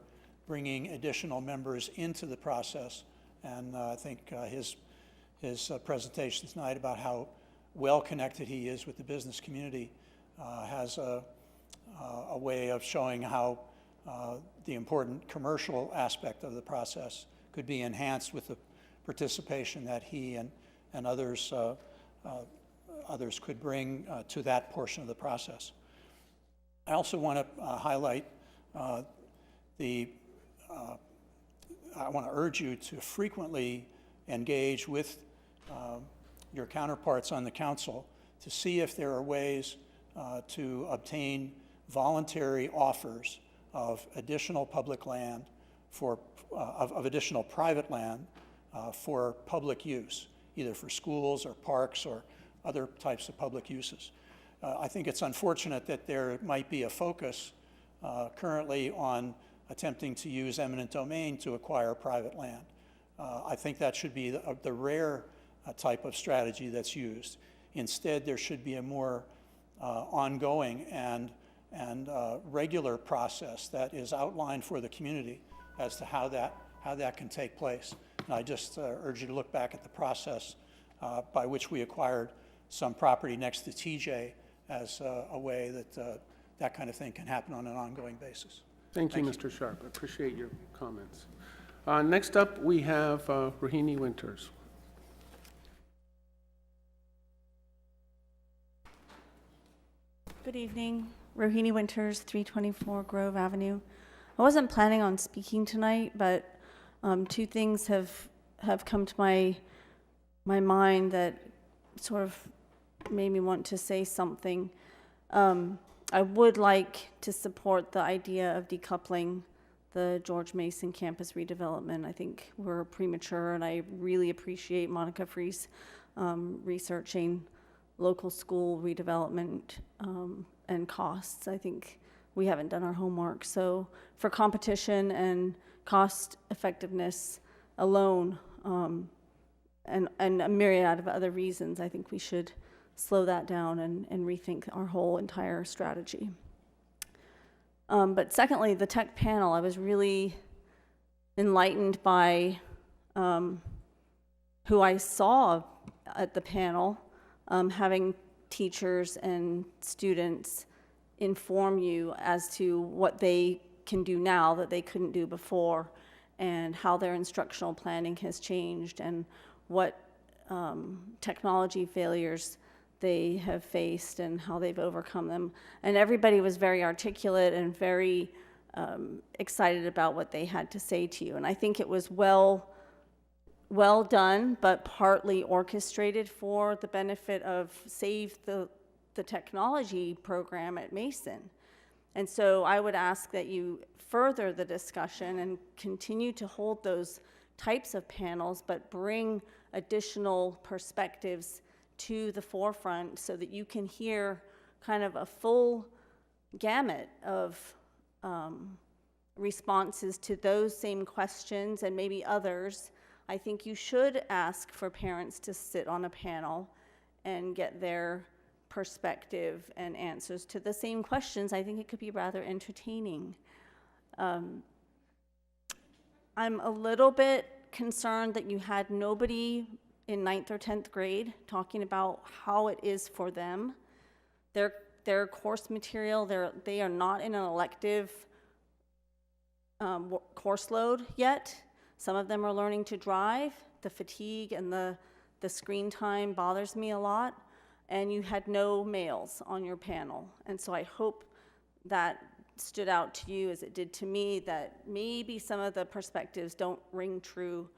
bringing additional members into the process, and I think his presentation tonight about how well connected he is with the business community has a way of showing how the important commercial aspect of the process could be enhanced with the participation that he and others could bring to that portion of the process. I also want to highlight I want to urge you to frequently engage with your counterparts on the council to see if there are ways to obtain voluntary offers of additional public land of additional private land for public use, either for schools or parks or other types of public uses. I think it's unfortunate that there might be a focus currently on attempting to use eminent domain to acquire private land. I think that should be the rare type of strategy that's used. Instead, there should be a more ongoing and regular process that is outlined for the community as to how that can take place. And I just urge you to look back at the process by which we acquired some property next to TJ as a way that that kind of thing can happen on an ongoing basis. Thank you, Mr. Sharp. I appreciate your comments. Next up, we have Rohini Winters. Good evening. Rohini Winters, 324 Grove Avenue. I wasn't planning on speaking tonight, but two things have come to my mind that sort of made me want to say something. I would like to support the idea of decoupling the George Mason campus redevelopment. I think we're premature, and I really appreciate Monica Fries researching local school redevelopment and costs. I think we haven't done our homework. So for competition and cost effectiveness alone, and a myriad of other reasons, I think we should slow that down and rethink our whole entire strategy. But secondly, the tech panel, I was really enlightened by who I saw at the panel, having teachers and students inform you as to what they can do now that they couldn't do before, and how their instructional planning has changed, and what technology failures they have faced and how they've overcome them. And everybody was very articulate and very excited about what they had to say to you. And I think it was well done, but partly orchestrated for the benefit of Save the Technology program at Mason. And so I would ask that you further the discussion and continue to hold those types of panels, but bring additional perspectives to the forefront so that you can hear kind of a full gamut of responses to those same questions and maybe others. I think you should ask for parents to sit on a panel and get their perspective and answers to the same questions. I think it could be rather entertaining. I'm a little bit concerned that you had nobody in 9th or 10th grade talking about how it is for them. Their course material, they are not in an elective course load yet. Some of them are learning to drive. The fatigue and the screen time bothers me a lot. And you had no males on your panel. And so I hope that stood out to you as it did to me, that maybe some of the perspectives don't ring true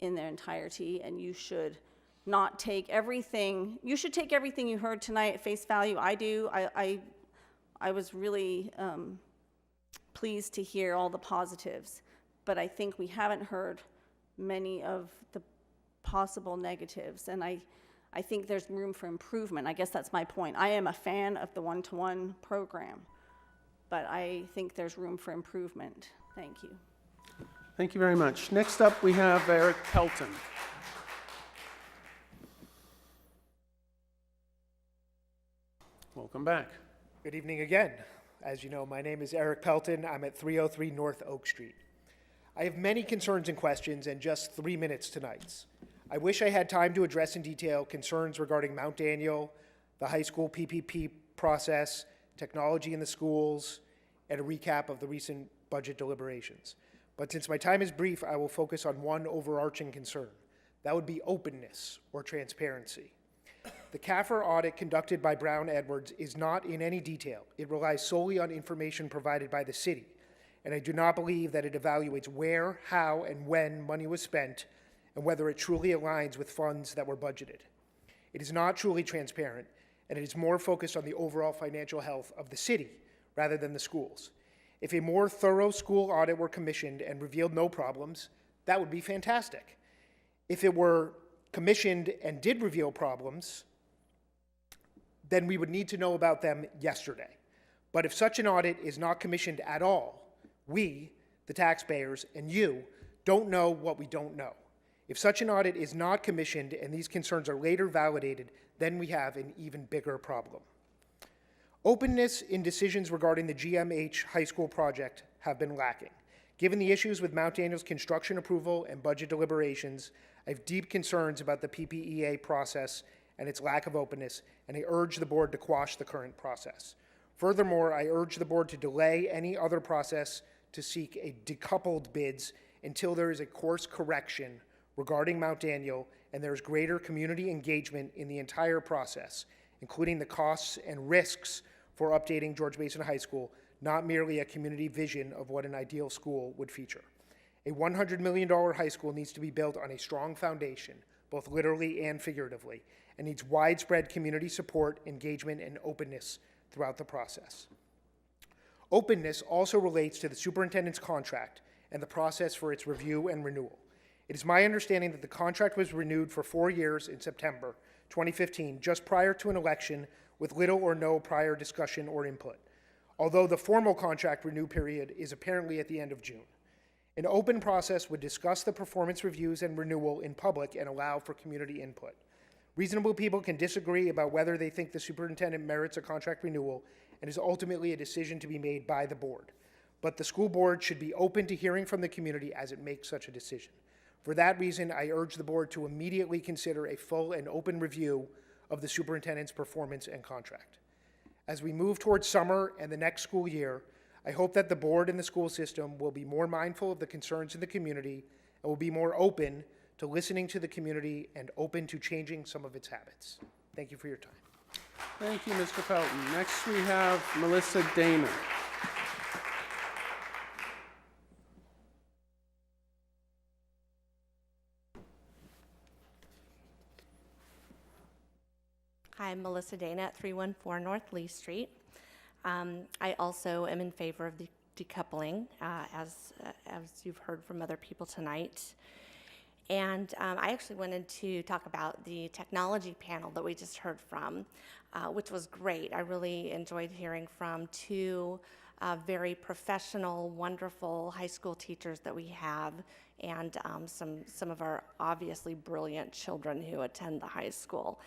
in their entirety, and you should not take everything, you should take everything you heard tonight at face value. I do. I was really pleased to hear all the positives, but I think we haven't heard many of the possible negatives, and I think there's room for improvement. I guess that's my point. I am a fan of the one-to-one program, but I think there's room for improvement. Thank you. Thank you very much. Next up, we have Eric Pelton. Welcome back. Good evening again. As you know, my name is Eric Pelton. I'm at 303 North Oak Street. I have many concerns and questions and just 3 minutes tonight. I wish I had time to address in detail concerns regarding Mount Daniel, the high school PPP process, technology in the schools, and a recap of the recent budget deliberations. But since my time is brief, I will focus on one overarching concern. That would be openness or transparency. The CAFR audit conducted by Brown Edwards is not in any detail. It relies solely on information provided by the city, and I do not believe that it evaluates where, how, and when money was spent, and whether it truly aligns with funds that were budgeted. It is not truly transparent, and it is more focused on the overall financial health of the city rather than the schools. If a more thorough school audit were commissioned and revealed no problems, that would be fantastic. If it were commissioned and did reveal problems, then we would need to know about them yesterday. But if such an audit is not commissioned at all, we, the taxpayers, and you don't know what we don't know. If such an audit is not commissioned and these concerns are later validated, then we have an even bigger problem. Openness in decisions regarding the GMH High School project have been lacking. Given the issues with Mount Daniel's construction approval and budget deliberations, I have deep concerns about the PPEA process and its lack of openness, and I urge the board to quash the current process. Furthermore, I urge the board to delay any other process to seek a decoupled bids until there is a course correction regarding Mount Daniel and there is greater community engagement in the entire process, including the costs and risks for updating George Mason High School, not merely a community vision of what an ideal school would feature. A $100 million high school needs to be built on a strong foundation, both literally and figuratively, and needs widespread community support, engagement, and openness throughout the process. Openness also relates to the superintendent's contract and the process for its review and renewal. It is my understanding that the contract was renewed for 4 years in September 2015, just prior to an election, with little or no prior discussion or input, although the formal contract renew period is apparently at the end of June. An open process would discuss the performance reviews and renewal in public and allow for community input. Reasonable people can disagree about whether they think the superintendent merits a contract renewal, and is ultimately a decision to be made by the board. But the school board should be open to hearing from the community as it makes such a decision. For that reason, I urge the board to immediately consider a full and open review of the superintendent's performance and contract. As we move towards summer and the next school year, I hope that the board and the school system will be more mindful of the concerns in the community and will be more open to listening to the community and open to changing some of its habits. Thank you for your time. Thank you, Mr. Pelton. Next, we have Melissa Damon. Hi, I'm Melissa Dana at 314 North Lee Street. I also am in favor of the decoupling, as you've heard from other people tonight. And I actually wanted to talk about the technology panel that we just heard from, which was great. I really enjoyed hearing from two very professional, wonderful high school teachers that we have, and some of our obviously brilliant children who attend the high school.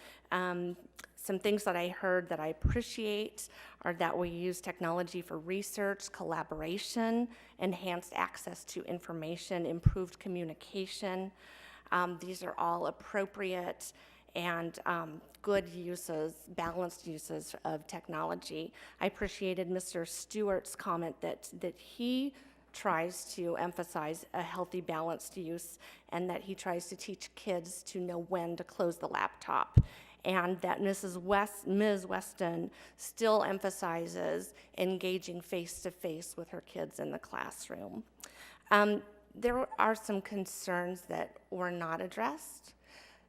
Some things that I heard that I appreciate are that we use technology for research, collaboration, enhanced access to information, improved communication. These are all appropriate and good uses, balanced uses of technology. I appreciated Mr. Stewart's comment that he tries to emphasize a healthy, balanced use, and that he tries to teach kids to know when to close the laptop, and that Ms. Weston still emphasizes engaging face-to-face with her kids in the classroom. There are some concerns that were not addressed.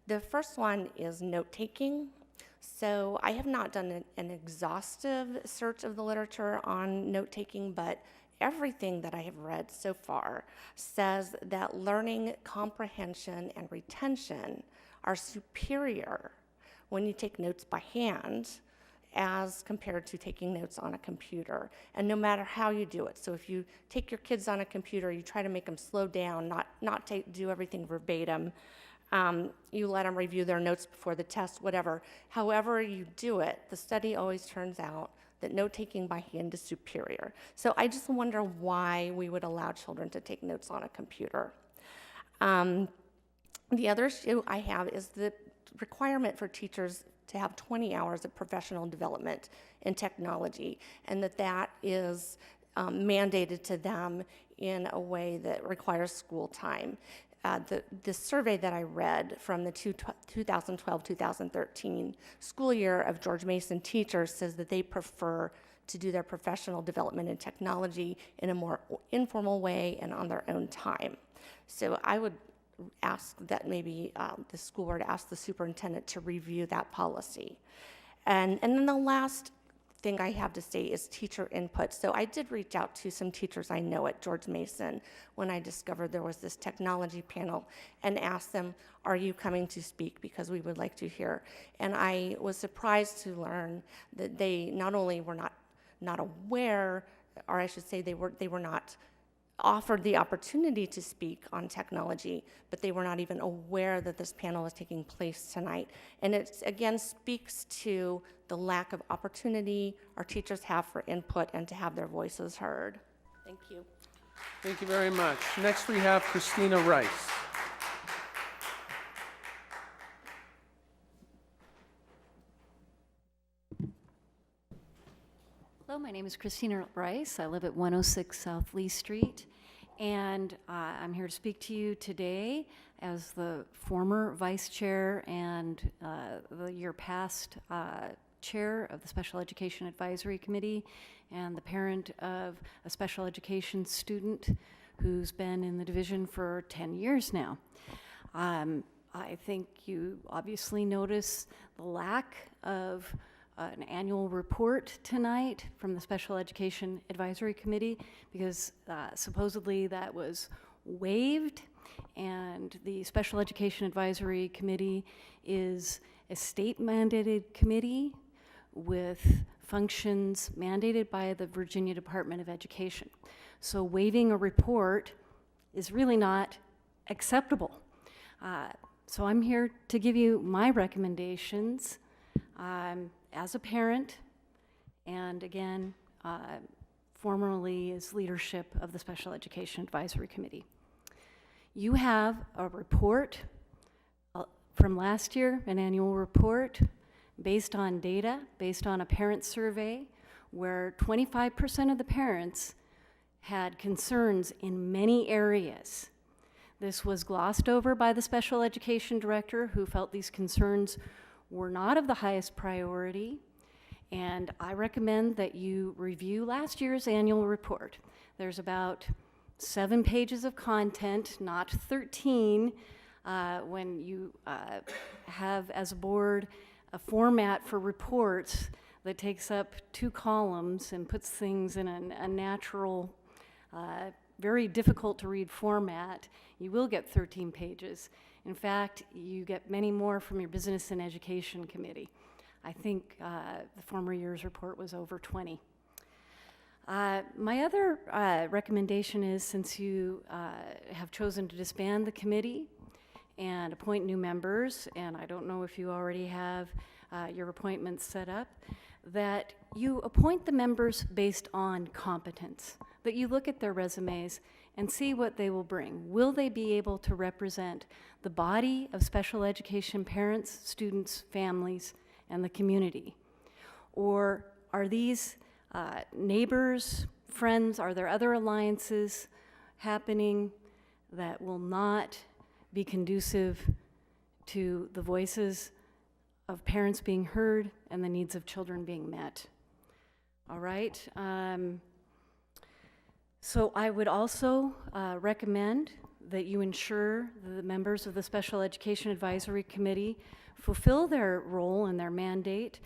The first one is note-taking. So I have not done an exhaustive search of the literature on note-taking, but everything that I have read so far says that learning comprehension and retention are superior when you take notes by hand as compared to taking notes on a computer, and no matter how you do it. So if you take your kids on a computer, you try to make them slow down, not do everything verbatim. You let them review their notes before the test, whatever. However you do it, the study always turns out that note-taking by hand is superior. So I just wonder why we would allow children to take notes on a computer. The other issue I have is the requirement for teachers to have 20 hours of professional development in technology, and that is mandated to them in a way that requires school time. The survey that I read from the 2012-2013 school year of George Mason teachers says that they prefer to do their professional development in technology in a more informal way and on their own time. So I would ask that maybe the school board ask the superintendent to review that policy. And then the last thing I have to say is teacher input. So I did reach out to some teachers I know at George Mason when I discovered there was this technology panel and asked them, are you coming to speak, because we would like to hear. And I was surprised to learn that they not only were not aware, or I should say they were not offered the opportunity to speak on technology, but they were not even aware that this panel was taking place tonight. And it again speaks to the lack of opportunity our teachers have for input and to have their voices heard. Thank you. Thank you very much. Next, we have Christina Rice. Hello, my name is Christina Rice. I live at 106 South Lee Street, and I'm here to speak to you today as the former vice chair and the year past chair of the Special Education Advisory Committee, and the parent of a special education student who's been in the division for 10 years now. I think you obviously notice the lack of an annual report tonight from the Special Education Advisory Committee, because supposedly that was waived, and the Special Education Advisory Committee is a state-mandated committee with functions mandated by the Virginia Department of Education. So waiving a report is really not acceptable. So I'm here to give you my recommendations as a parent, and again, formerly as leadership of the Special Education Advisory Committee. You have a report from last year, an annual report based on data, based on a parent survey, where 25% of the parents had concerns in many areas. This was glossed over by the special education director, who felt these concerns were not of the highest priority, and I recommend that you review last year's annual report. There's about 7 pages of content, not 13, when you have, as a board, a format for reports that takes up 2 columns and puts things in a natural, very difficult to read format. You will get 13 pages. In fact, you get many more from your Business and Education Committee. I think the former year's report was over 20. My other recommendation is, since you have chosen to disband the committee and appoint new members, and I don't know if you already have your appointments set up, that you appoint the members based on competence, that you look at their resumes and see what they will bring. Will they be able to represent the body of special education parents, students, families, and the community? Or are these neighbors, friends, are there other alliances happening that will not be conducive to the voices of parents being heard and the needs of children being met? All right. So I would also recommend that you ensure that the members of the Special Education Advisory Committee fulfill their role and their mandate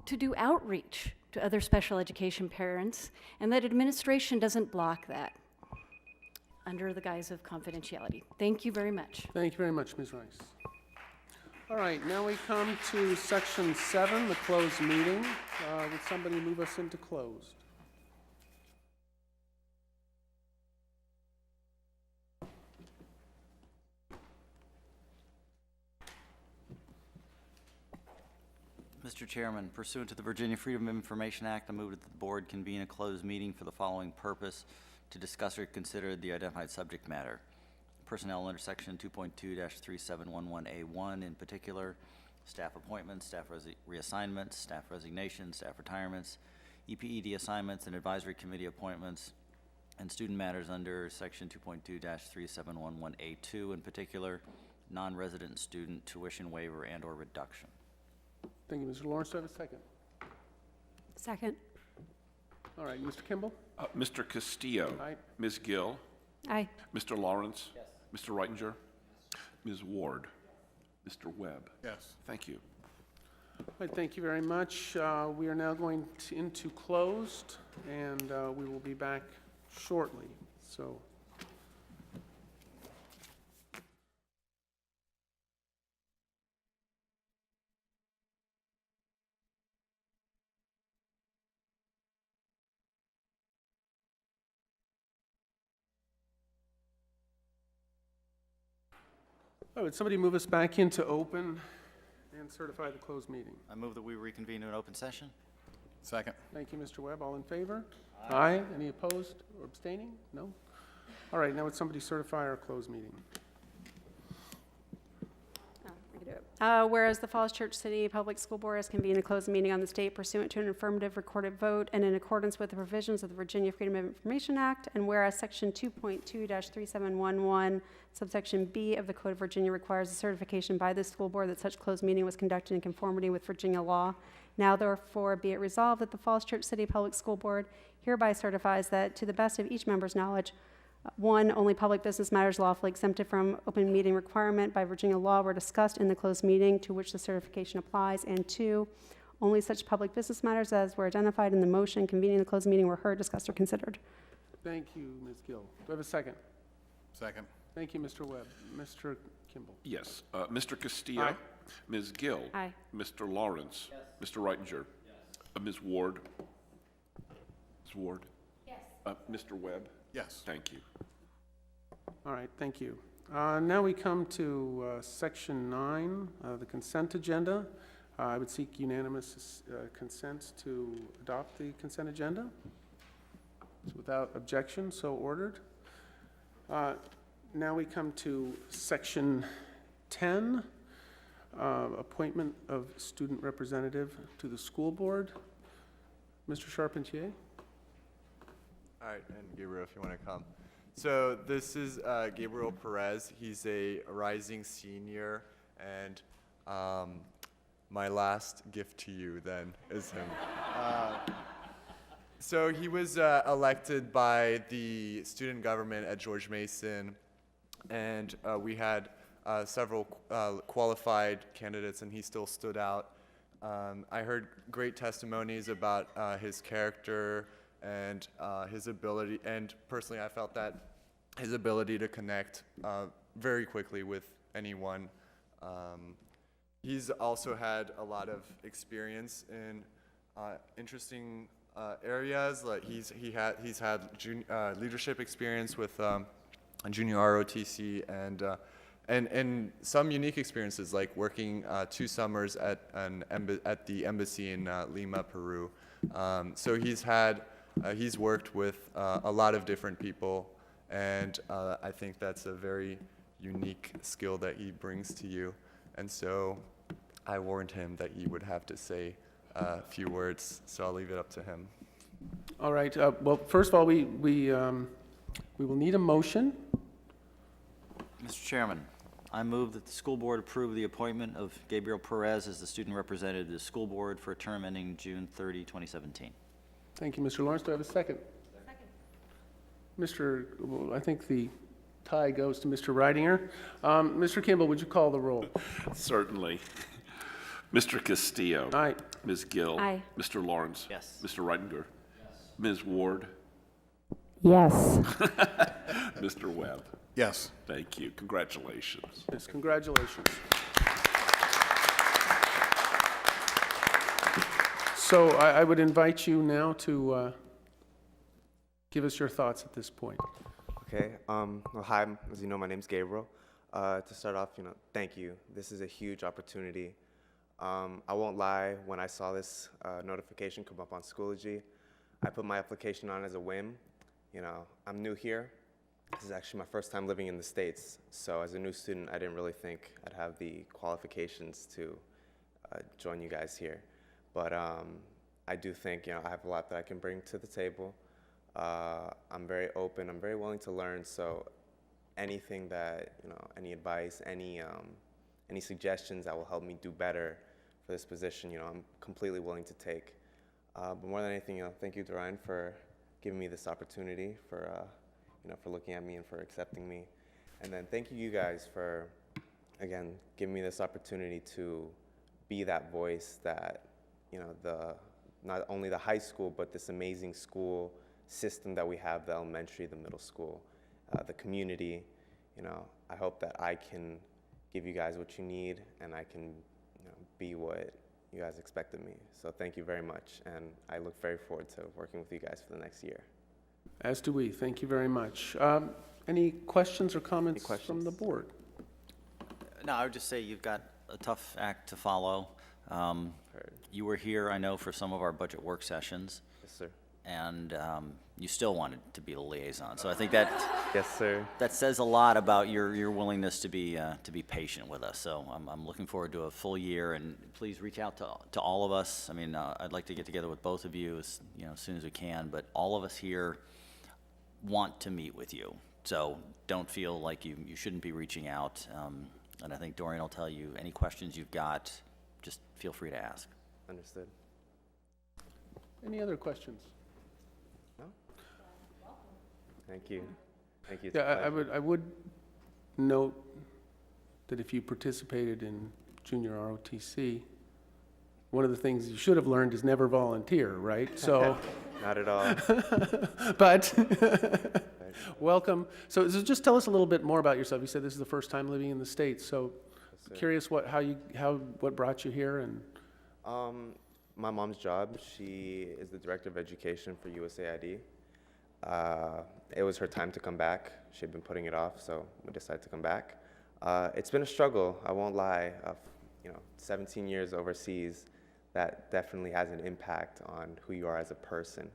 to do outreach to other special education parents, and that administration doesn't block that under the guise of confidentiality. Thank you very much. Thank you very much, Ms. Rice. All right, now we come to section 7, the closed meeting. Would somebody move us into closed? Mr. Chairman, pursuant to the Virginia Freedom of Information Act, I move that the board convene a closed meeting for the following purpose: to discuss or consider the identified subject matter. Personnel under section 2.2-3711A1, in particular, staff appointments, staff reassignments, staff resignations, staff retirements, EPED assignments, and advisory committee appointments, and student matters under section 2.2-3711A2, in particular, non-resident student tuition waiver and/or reduction. Thank you, Mr. Lawrence. Do I have a second? Second. All right, Mr. Kimball? Mr. Castillo. Aye. Ms. Gill. Aye. Mr. Lawrence. Yes. Mr. Reitinger. Ms. Ward. Mr. Webb. Yes. Thank you. All right, thank you very much. We are now going into closed, and we will be back shortly. So. Oh, would somebody move us back into open and certify the closed meeting? I move that we reconvene in an open session. Second. Thank you, Mr. Webb. All in favor? Aye. Any opposed or abstaining? No? All right, now would somebody certify our closed meeting? Whereas the Falls Church City Public School Board has convened a closed meeting on this date pursuant to an affirmative recorded vote and in accordance with the provisions of the Virginia Freedom of Information Act, and whereas Section 2.2-3711, subsection B of the Code of Virginia requires a certification by the school board that such closed meeting was conducted in conformity with Virginia law. Now therefore be it resolved that the Falls Church City Public School Board hereby certifies that to the best of each member's knowledge, 1, only public business matters lawfully exempted from open meeting requirement by Virginia law were discussed in the closed meeting to which the certification applies, and 2, only such public business matters as were identified in the motion convening the closed meeting were heard, discussed, or considered. Thank you, Ms. Gill. Do I have a second? Second. Thank you, Mr. Webb. Mr. Kimball? Yes. Mr. Castillo? Aye. Ms. Gill? Aye. Mr. Lawrence? Mr. Reitinger? Ms. Ward? Ms. Ward? Yes. Mr. Webb? Yes. Thank you. All right, thank you. Now we come to Section 9, the consent agenda. I would seek unanimous consent to adopt the consent agenda. So without objection, so ordered. Now we come to Section 10, appointment of student representative to the school board. Mr. Charpentier? All right, and Gabriel, if you want to come. So this is Gabriel Perez. He's a rising senior, and my last gift to you then is him. So he was elected by the student government at George Mason, and we had several qualified candidates, and he still stood out. I heard great testimonies about his character and his ability, and personally I felt that his ability to connect very quickly with anyone. He's also had a lot of experience in interesting areas. Like he's had leadership experience with junior ROTC and some unique experiences, like working 2 summers at the embassy in Lima, Peru. So he's worked with a lot of different people, and I think that's a very unique skill that he brings to you. And so I warned him that he would have to say a few words, so I'll leave it up to him. All right, well, first of all, we will need a motion. Mr. Chairman, I move that the school board approve the appointment of Gabriel Perez as the student representative to the school board for a term ending June 30, 2017. Thank you, Mr. Lawrence. Do I have a second? Well, I think the tie goes to Mr. Reitinger. Mr. Kimball, would you call the roll? Certainly. Mr. Castillo? Aye. Ms. Gill? Aye. Mr. Lawrence? Yes. Mr. Reitinger? Ms. Ward? Yes. Mr. Webb? Yes. Thank you. Congratulations. Yes, congratulations. So I would invite you now to give us your thoughts at this point. Okay. Well, hi. As you know, my name's Gabriel. To start off, thank you. This is a huge opportunity. I won't lie. When I saw this notification come up on Schoology, I put my application on as a whim. I'm new here. This is actually my first time living in the States. So as a new student, I didn't really think I'd have the qualifications to join you guys here. But I do think, I have a lot that I can bring to the table. I'm very open. I'm very willing to learn. So anything that, any advice, any suggestions that will help me do better for this position, I'm completely willing to take. But more than anything, thank you, Dorian, for giving me this opportunity, for looking at me and for accepting me. And then thank you guys for, again, giving me this opportunity to be that voice that, you know, not only the high school, but this amazing school system that we have, the elementary, the middle school, the community. You know, I hope that I can give you guys what you need, and I can, you know, be what you guys expect of me. So thank you very much, and I look very forward to working with you guys for the next year. As do we. Thank you very much. Any questions or comments from the board? No, I would just say you've got a tough act to follow. You were here, I know, for some of our budget work sessions. Yes, sir. And you still wanted to be the liaison. So I think that yes, sir. That says a lot about your willingness to be patient with us. So I'm looking forward to a full year, and please reach out to all of us. I mean, I'd like to get together with both of you as soon as we can. But all of us here want to meet with you. So don't feel like you shouldn't be reaching out. And I think Dorian will tell you any questions you've got, just feel free to ask. Understood. Any other questions? No? Thank you. Thank you. It's Yeah, a pleasure. I would note that if you participated in junior ROTC, one of the things you should have learned is never volunteer, right? So, Not at all. but welcome. So just tell us a little bit more about yourself. You said this is the first time living in the States, so curious what brought you here and. My mom's job, she is the director of education for USAID. It was her time to come back. She had been putting it off, so we decided to come back. It's been a struggle, I won't lie. 17 years overseas, that definitely has an impact on who you are as a person.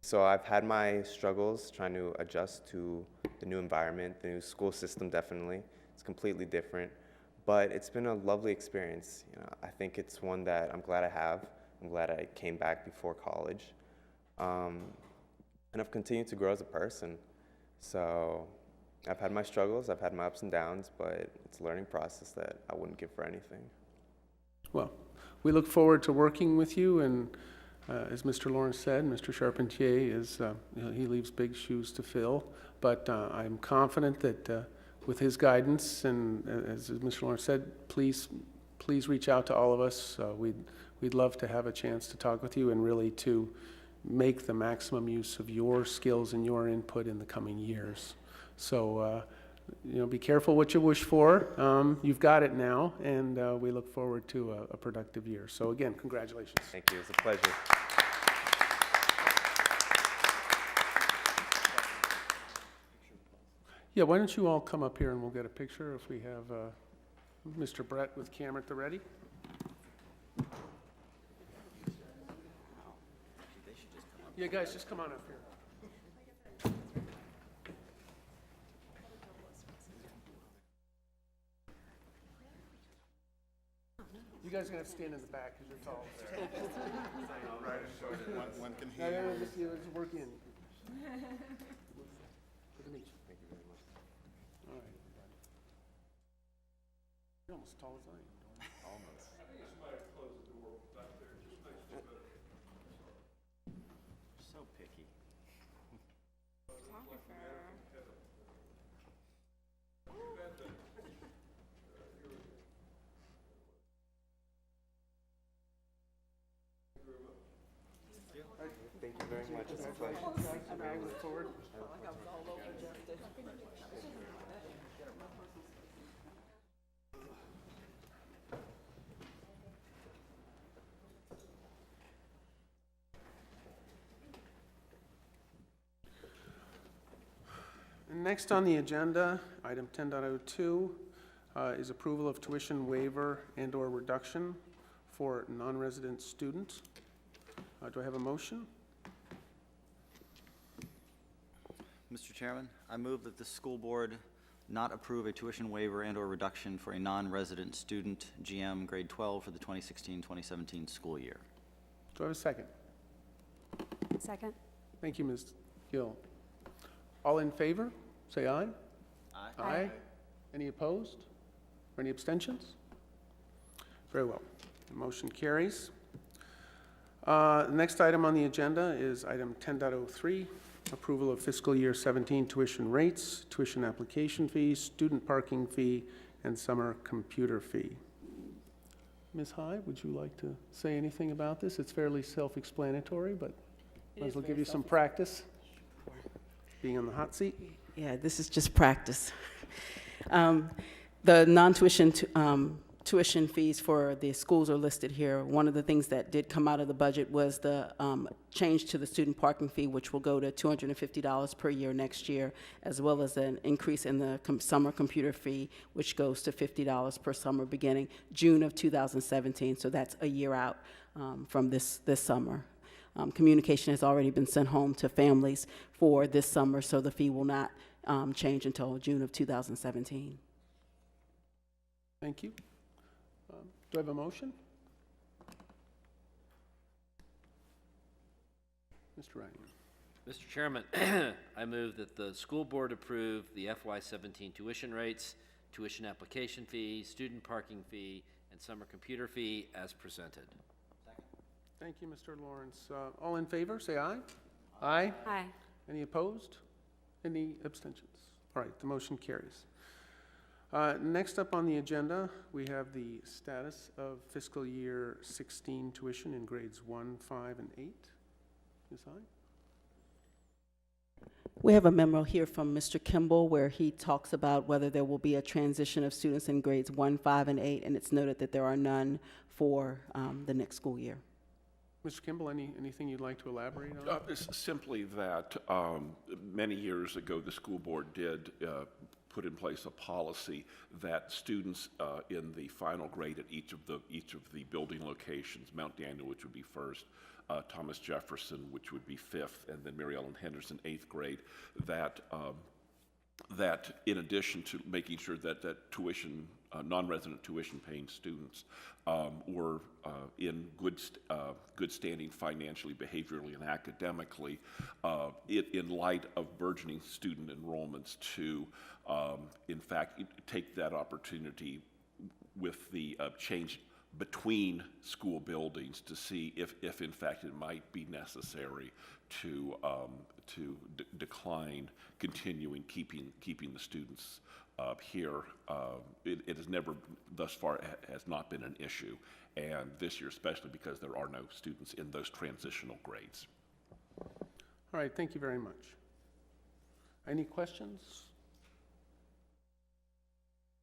So I've had my struggles trying to adjust to the new environment, the new school system definitely. It's completely different. But it's been a lovely experience. I think it's one that I'm glad I have. I'm glad I came back before college. And I've continued to grow as a person. So I've had my struggles, I've had my ups and downs, but it's a learning process that I wouldn't give for anything. Well, we look forward to working with you, and as Mr. Lawrence said, Mr. Charpentier he leaves big shoes to fill, but I'm confident that with his guidance, and as Mr. Lawrence said, please reach out to all of us. We'd love to have a chance to talk with you and really to make the maximum use of your skills and your input in the coming years. So, be careful what you wish for. You've got it now, and we look forward to a productive year. So again, congratulations. Thank you, it's a pleasure. Yeah, why don't you all come up here and we'll get a picture if we have Mr. Brett with camera at the ready. Yeah, guys, just come on up here. You guys are going to have to stand in the back because you're tall. One can No, hear. just work in. Good to meet you. Thank you very much. All right. You're almost as tall as I am. Almost. So picky. Thank you very much. It's a pleasure. I look forward. Next on the agenda, item 10.02, is approval of tuition waiver and/or reduction for non-resident students. Do I have a motion? Mr. Chairman, I move that the school board not approve a tuition waiver and/or reduction for a non-resident student, GM grade 12 for the 2016-2017 school year. Do I have a second? Second. Thank you, Ms. Gill. All in favor, say aye. Aye. Aye. Any opposed? Or any abstentions? Very well. The motion carries. The next item on the agenda is item 10.03, approval of fiscal year 17 tuition rates, tuition application fees, student parking fee, and summer computer fee. Ms. Hyde, would you like to say anything about this? It's fairly self-explanatory, but might as well give you some practice being on the hot seat. Yeah, this is just practice. The non-tuition tuition fees for the schools are listed here. One of the things that did come out of the budget was the change to the student parking fee, which will go to $250 per year next year, as well as an increase in the summer computer fee, which goes to $50 per summer beginning June of 2017. So that's a year out from this summer. Communication has already been sent home to families for this summer, so the fee will not change until June of 2017. Thank you. Do I have a motion? Mr. Reitinger. Mr. Chairman, I move that the school board approve the FY17 tuition rates, tuition application fee, student parking fee, and summer computer fee as presented. Thank you, Mr. Lawrence. All in favor, say aye. Aye. Aye. Any opposed? Any abstentions? All right, the motion carries. Next up on the agenda, we have the status of fiscal year 16 tuition in grades 1, 5, and 8. Ms. Hyde? We have a memo here from Mr. Kimball where he talks about whether there will be a transition of students in grades 1, 5, and 8, and it's noted that there are none for the next school year. Mr. Kimball, anything you'd like to elaborate on? It's simply that many years ago, the school board did put in place a policy that students in the final grade at each of the building locations, Mount Daniel, which would be first, Thomas Jefferson, which would be fifth, and then Mary Ellen Henderson, eighth grade, that in addition to making sure that tuition, non-resident tuition-paying students were in good standing financially, behaviorally, and academically, in light of burgeoning student enrollments to, in fact, take that opportunity with the change between school buildings to see if in fact it might be necessary to decline continuing keeping the students here. It has never thus far has not been an issue, and this year especially because there are no students in those transitional grades. All right, thank you very much. Any questions?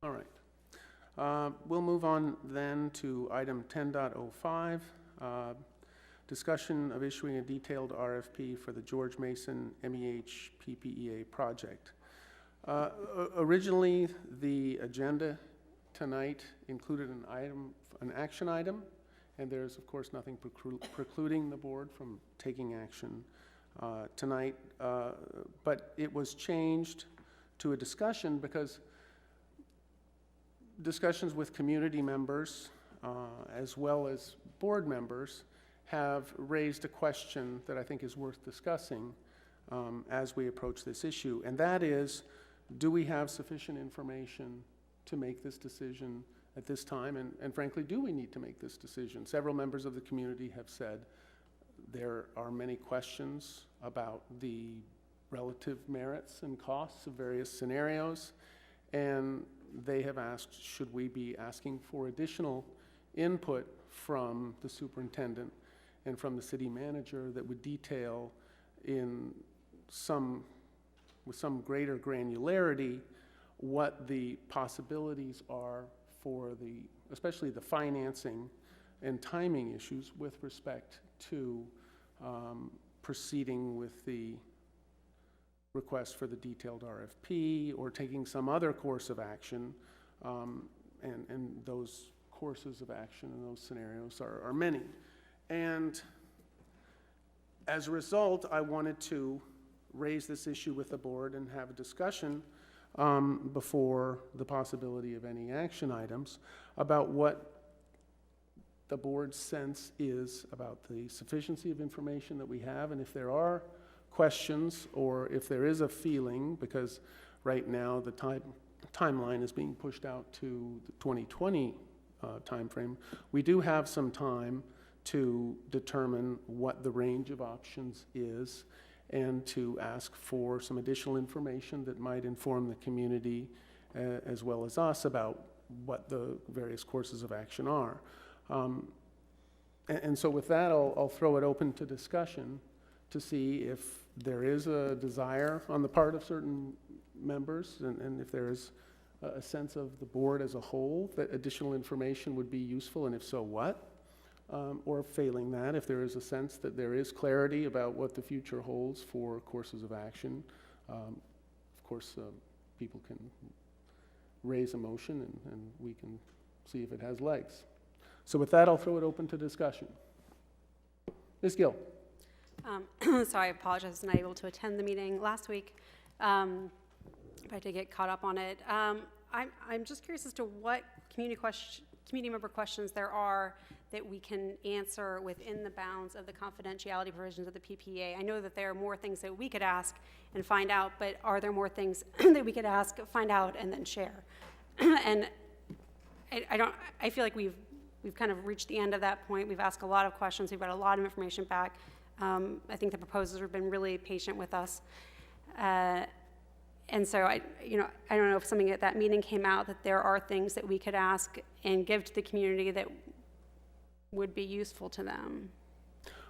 All right. We'll move on then to item 10.05, discussion of issuing a detailed RFP for the George Mason MEH PPEA project. Originally, the agenda tonight included an action item, and there's of course nothing precluding the board from taking action tonight, but it was changed to a discussion because discussions with community members as well as board members have raised a question that I think is worth discussing as we approach this issue, and that is, do we have sufficient information to make this decision at this time, and frankly, do we need to make this decision? Several members of the community have said there are many questions about the relative merits and costs of various scenarios, and they have asked, should we be asking for additional input from the superintendent and from the city manager that would detail with some greater granularity what the possibilities are for especially the financing and timing issues with respect to proceeding with the request for the detailed RFP or taking some other course of action, and those courses of action and those scenarios are many. And as a result, I wanted to raise this issue with the board and have a discussion before the possibility of any action items about what the board's sense is about the sufficiency of information that we have, and if there are questions or if there is a feeling, because right now the timeline is being pushed out to the 2020 timeframe, we do have some time to determine what the range of options is and to ask for some additional information that might inform the community as well as us about what the various courses of action are. And so with that, I'll throw it open to discussion to see if there is a desire on the part of certain members, and if there is a sense of the board as a whole that additional information would be useful, and if so, what? Or failing that, if there is a sense that there is clarity about what the future holds for courses of action. Of course, people can raise a motion, and we can see if it has legs. So with that, I'll throw it open to discussion. Ms. Gill. So I apologize, I was not able to attend the meeting last week. If I did get caught up on it. I'm just curious as to what community member questions there are that we can answer within the bounds of the confidentiality provisions of the PPA. I know that there are more things that we could ask and find out, but are there more things that we could ask, find out, and then share? And I feel like we've kind of reached the end of that point. We've asked a lot of questions. We've got a lot of information back. I think the proposers have been really patient with us. And so I don't know if something at that meeting came out that there are things that we could ask and give to the community that would be useful to them.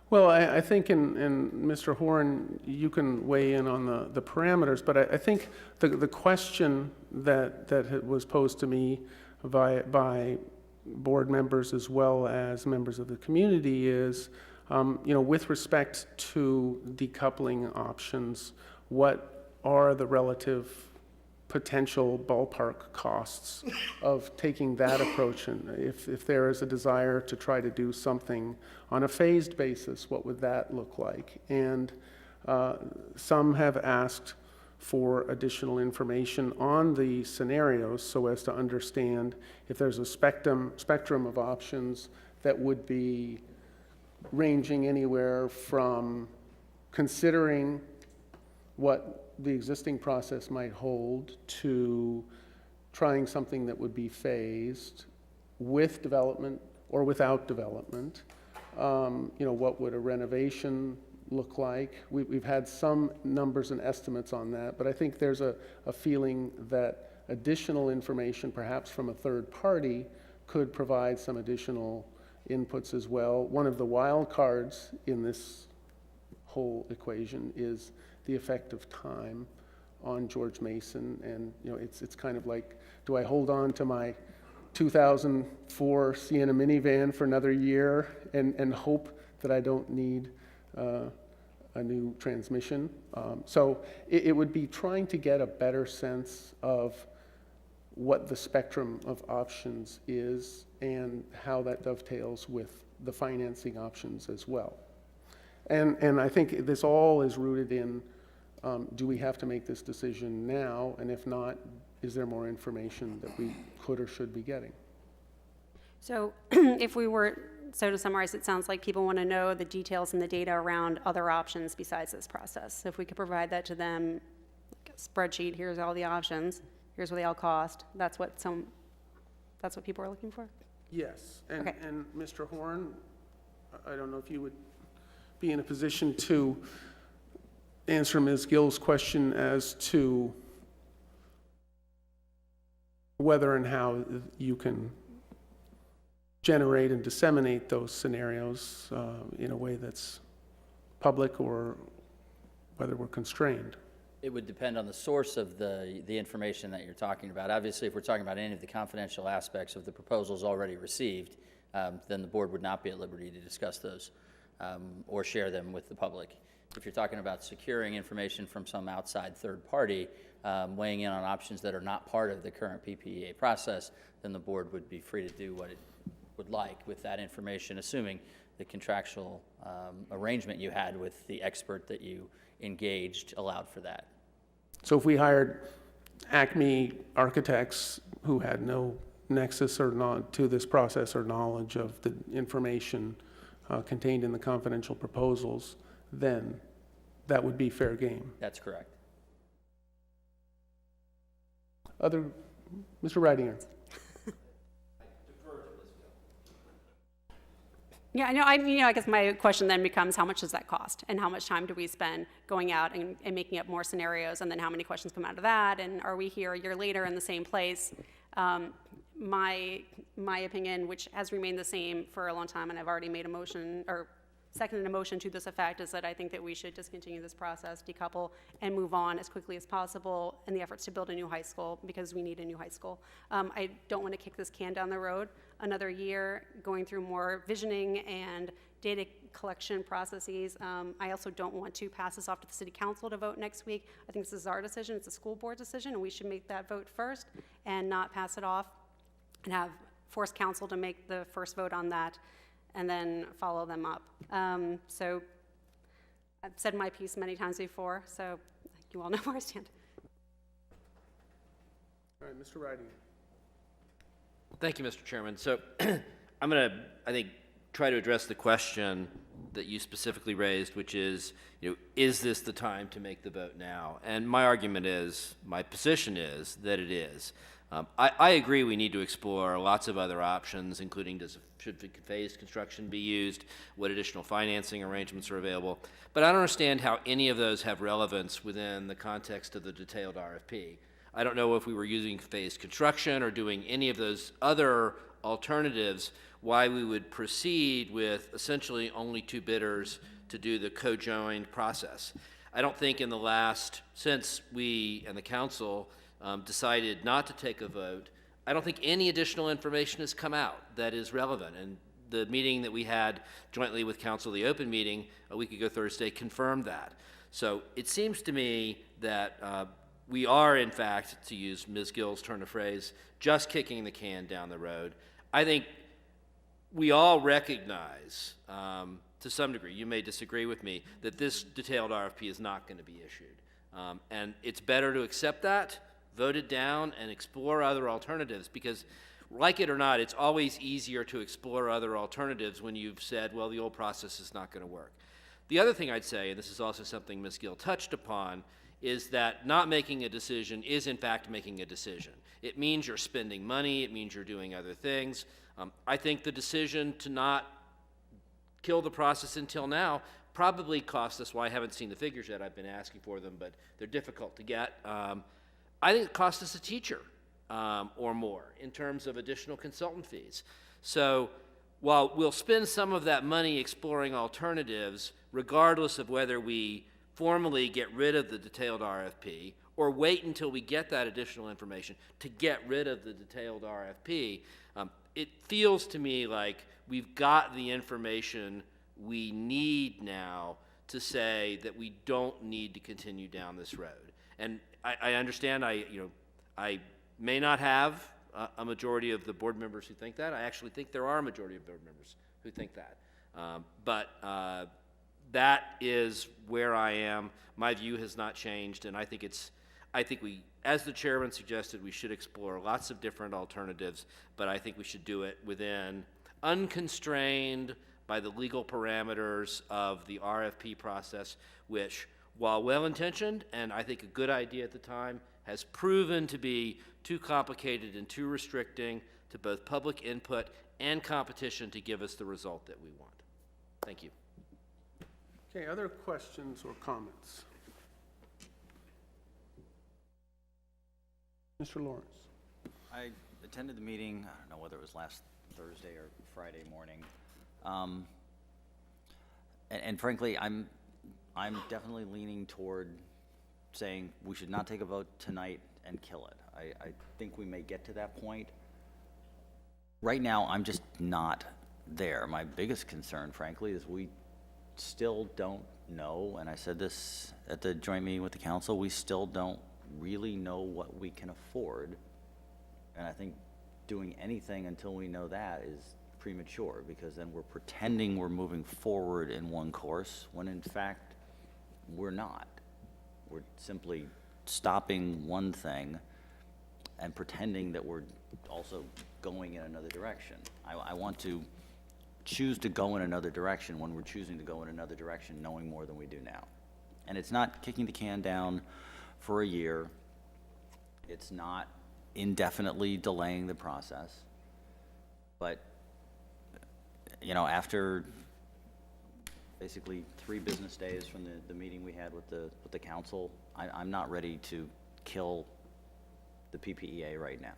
Well, I think, and Mr. Horn, you can weigh in on the parameters, but I think the question that was posed to me by board members as well as members of the community is, with respect to decoupling options, what are the relative potential ballpark costs of taking that approach? And if there is a desire to try to do something on a phased basis, what would that look like? And some have asked for additional information on the scenarios so as to understand if there's a spectrum of options that would be ranging anywhere from considering what the existing process might hold to trying something that would be phased with development or without development. What would a renovation look like? We've had some numbers and estimates on that, but I think there's a feeling that additional information, perhaps from a third party, could provide some additional inputs as well. One of the wild cards in this whole equation is the effect of time on George Mason, and it's kind of like, do I hold on to my 2004 Sienna minivan for another year and hope that I don't need a new transmission? So it would be trying to get a better sense of what the spectrum of options is and how that dovetails with the financing options as well. And I think this all is rooted in, do we have to make this decision now? And if not, is there more information that we could or should be getting? So if we were, so to summarize, it sounds like people want to know the details and the data around other options besides this process. So if we could provide that to them, like a spreadsheet, here's all the options, here's what they all cost, that's what people are looking for? Yes, and, Okay. and Mr. Horn, I don't know if you would be in a position to answer Ms. Gill's question as to whether and how you can generate and disseminate those scenarios in a way that's public, or whether we're constrained. It would depend on the source of the information that you're talking about. Obviously, if we're talking about any of the confidential aspects of the proposals already received, then the board would not be at liberty to discuss those or share them with the public. If you're talking about securing information from some outside third party, weighing in on options that are not part of the current PPA process, then the board would be free to do what it would like with that information, assuming the contractual arrangement you had with the expert that you engaged allowed for that. So if we hired Acme architects who had no nexus or not to this process or knowledge of the information contained in the confidential proposals, then that would be fair game. That's correct. Mr. Reidinger. Yeah, I guess my question then becomes, how much does that cost? And how much time do we spend going out and making up more scenarios? And then how many questions come out of that? And are we here a year later in the same place? my opinion, which has remained the same for a long time, and I've already made a motion, or seconded a motion to this effect, is that I think that we should discontinue this process, decouple, and move on as quickly as possible in the efforts to build a new high school, because we need a new high school. I don't want to kick this can down the road another year, going through more visioning and data collection processes. I also don't want to pass this off to the city council to vote next week. I think this is our decision, it's a school board decision, and we should make that vote first and not pass it off and force council to make the first vote on that and then follow them up. So I've said my piece many times before, so you all know where I stand. All right, Mr. Riding. Thank you, Mr. Chairman. So I'm going to, I think, try to address the question that you specifically raised, which is, is this the time to make the vote now? And my argument is, my position is that it is. I agree we need to explore lots of other options, including should phased construction be used, what additional financing arrangements are available. But I don't understand how any of those have relevance within the context of the detailed RFP. I don't know if we were using phased construction or doing any of those other alternatives, why we would proceed with essentially only 2 bidders to do the co-joined process. I don't think in the last, since we and the council decided not to take a vote, I don't think any additional information has come out that is relevant. And the meeting that we had jointly with council, the open meeting a week ago Thursday, confirmed that. So it seems to me that we are, in fact, to use Ms. Gill's turn of phrase, just kicking the can down the road. I think we all recognize, to some degree, you may disagree with me, that this detailed RFP is not going to be issued. And it's better to accept that, vote it down, and explore other alternatives, because like it or not, it's always easier to explore other alternatives when you've said, well, the old process is not going to work. The other thing I'd say, and this is also something Ms. Gill touched upon, is that not making a decision is in fact making a decision. It means you're spending money, it means you're doing other things. I think the decision to not kill the process until now probably cost us, well, I haven't seen the figures yet, I've been asking for them, but they're difficult to get. I think it cost us a teacher or more in terms of additional consultant fees. So while we'll spend some of that money exploring alternatives, regardless of whether we formally get rid of the detailed RFP or wait until we get that additional information to get rid of the detailed RFP, it feels to me like we've got the information we need now to say that we don't need to continue down this road. And I understand I may not have a majority of the board members who think that. I actually think there are a majority of board members who think that. But that is where I am. My view has not changed, and I think we, as the chairman suggested, we should explore lots of different alternatives, but I think we should do it within, unconstrained by the legal parameters of the RFP process, which, while well-intentioned, and I think a good idea at the time, has proven to be too complicated and too restricting to both public input and competition to give us the result that we want. Thank you. Okay, other questions or comments? Mr. Lawrence. I attended the meeting, I don't know whether it was last Thursday or Friday morning. And frankly, I'm definitely leaning toward saying we should not take a vote tonight and kill it. I think we may get to that point. Right now, I'm just not there. My biggest concern, frankly, is we still don't know, and I said this at the joint meeting with the council, we still don't really know what we can afford. And I think doing anything until we know that is premature, because then we're pretending we're moving forward in one course when in fact we're not. We're simply stopping one thing and pretending that we're also going in another direction. I want to choose to go in another direction when we're choosing to go in another direction knowing more than we do now. And it's not kicking the can down for a year. It's not indefinitely delaying the process. But, you know, after basically 3 business days from the meeting we had with the council, I'm not ready to kill the PPEA right now.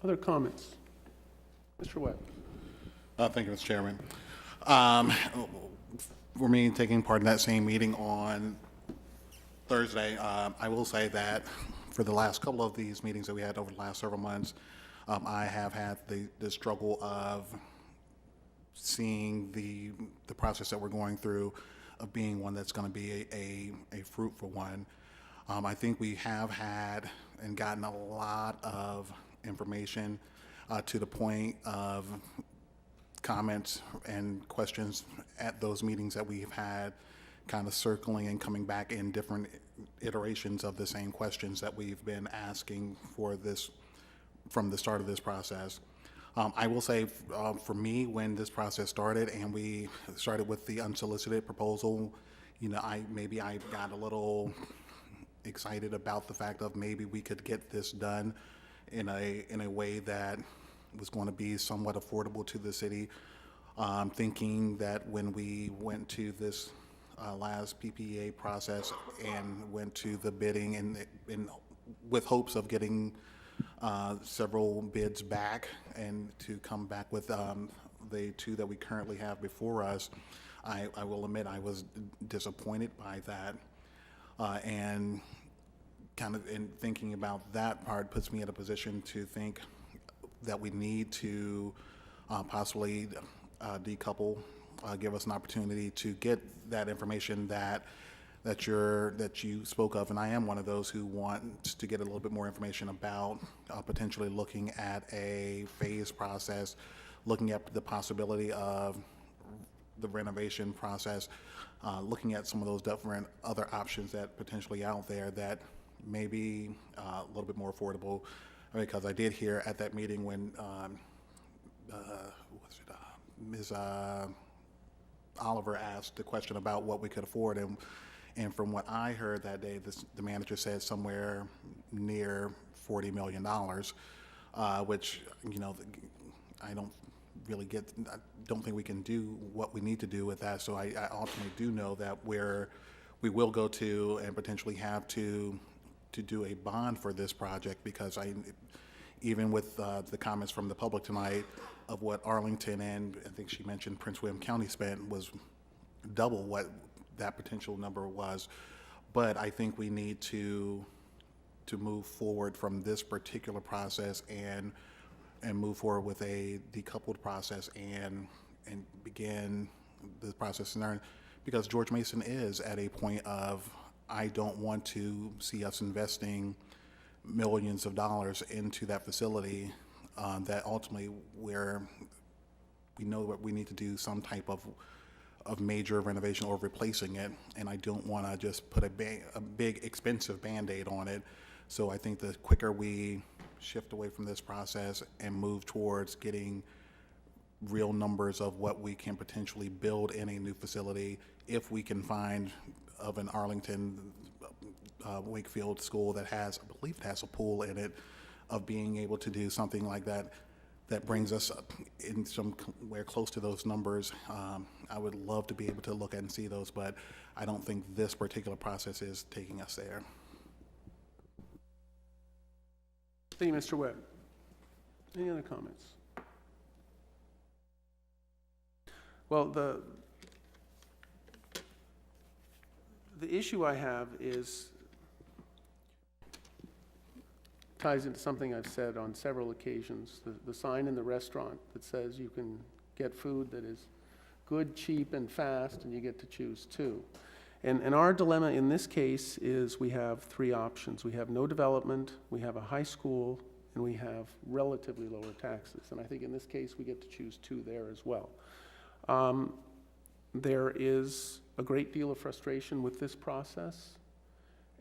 Other comments? Mr. Webb. Thank you, Mr. Chairman. For me, taking part in that same meeting on Thursday, I will say that for the last couple of these meetings that we had over the last several months, I have had the struggle of seeing the process that we're going through of being one that's going to be a fruitful one. I think we have had and gotten a lot of information to the point of comments and questions at those meetings that we've had, kind of circling and coming back in different iterations of the same questions that we've been asking for this from the start of this process. I will say, for me, when this process started and we started with the unsolicited proposal, you know, I got a little excited about the fact of maybe we could get this done in a way that was going to be somewhat affordable to the city. Thinking that when we went to this last PPA process and went to the bidding and with hopes of getting several bids back and to come back with the two that we currently have before us, I will admit I was disappointed by that. And kind of in thinking about that part puts me in a position to think that we need to possibly decouple, give us an opportunity to get that information that you spoke of, and I am one of those who wants to get a little bit more information about potentially looking at a phased process, looking at the possibility of the renovation process, looking at some of those different other options that potentially out there that may be a little bit more affordable. Because I did hear at that meeting when Ms. Oliver asked the question about what we could afford, and from what I heard that day, the manager said somewhere near $40 million, which, you know, I don't really get. I don't think we can do what we need to do with that. So I ultimately do know that we will go to and potentially have to do a bond for this project, because even with the comments from the public tonight of what Arlington and I think she mentioned Prince William County spent was double what that potential number was. But I think we need to move forward from this particular process and move forward with a decoupled process and begin the process and learn, because George Mason is at a point of, I don't want to see us investing millions of dollars into that facility that ultimately where we know that we need to do some type of major renovation or replacing it, and I don't want to just put a big expensive Band-Aid on it. So I think the quicker we shift away from this process and move towards getting real numbers of what we can potentially build in a new facility, if we can find of an Arlington Wakefield school that has, I believe it has a pool in it, of being able to do something like that brings us in somewhere close to those numbers. I would love to be able to look at and see those, but I don't think this particular process is taking us there. Thank you, Mr. Webb. Any other comments? Well, the issue I have ties into something I've said on several occasions. The sign in the restaurant that says you can get food that is good, cheap, and fast, and you get to choose two. And our dilemma in this case is we have three options. We have no development, we have a high school, and we have relatively lower taxes. And I think in this case we get to choose two there as well. There is a great deal of frustration with this process,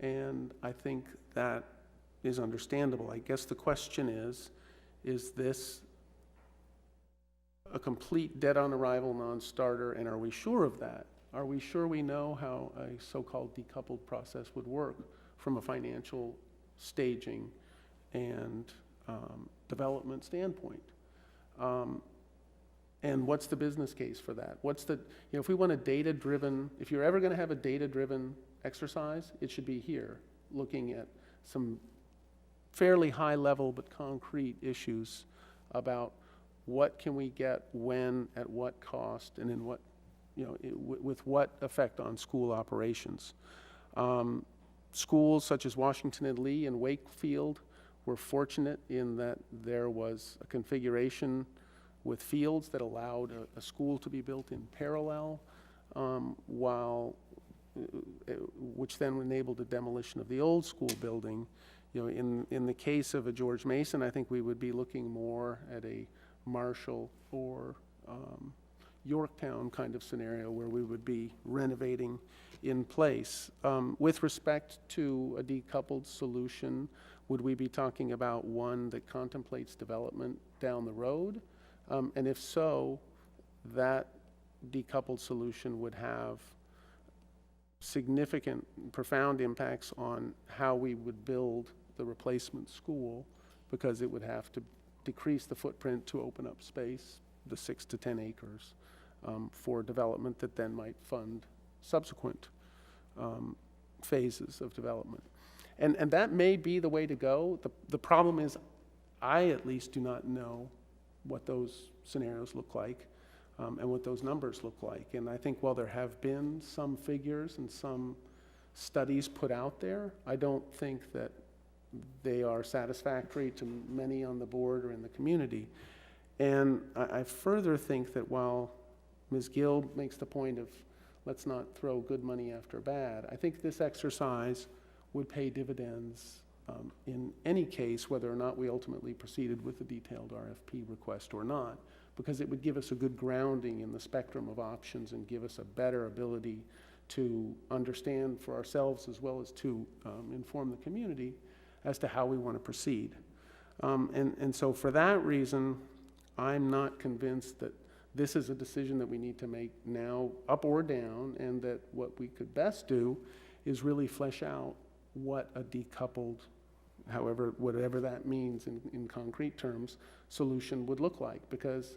and I think that is understandable. I guess the question is this a complete dead-on-arrival non-starter, and are we sure of that? Are we sure we know how a so-called decoupled process would work from a financial staging and development standpoint? And what's the business case for that? If we want a data-driven, if you're ever going to have a data-driven exercise, it should be here, looking at some fairly high level but concrete issues about what can we get, when, at what cost, and in what, with what effect on school operations. Schools such as Washington and Lee and Wakefield were fortunate in that there was a configuration with fields that allowed a school to be built in parallel, which then enabled the demolition of the old school building. In the case of a George Mason, I think we would be looking more at a Marshall or Yorktown kind of scenario where we would be renovating in place. With respect to a decoupled solution, would we be talking about one that contemplates development down the road? And if so, that decoupled solution would have significant, profound impacts on how we would build the replacement school, because it would have to decrease the footprint to open up space, the 6 to 10 acres, for development that then might fund subsequent phases of development. And that may be the way to go. The problem is, I at least do not know what those scenarios look like and what those numbers look like. And I think while there have been some figures and some studies put out there, I don't think that they are satisfactory to many on the board or in the community. And I further think that while Ms. Gill makes the point of let's not throw good money after bad, I think this exercise would pay dividends in any case, whether or not we ultimately proceeded with the detailed RFP request or not, because it would give us a good grounding in the spectrum of options and give us a better ability to understand for ourselves as well as to inform the community as to how we want to proceed. And so for that reason, I'm not convinced that this is a decision that we need to make now, up or down, and that what we could best do is really flesh out what a decoupled, whatever that means in concrete terms, solution would look like. Because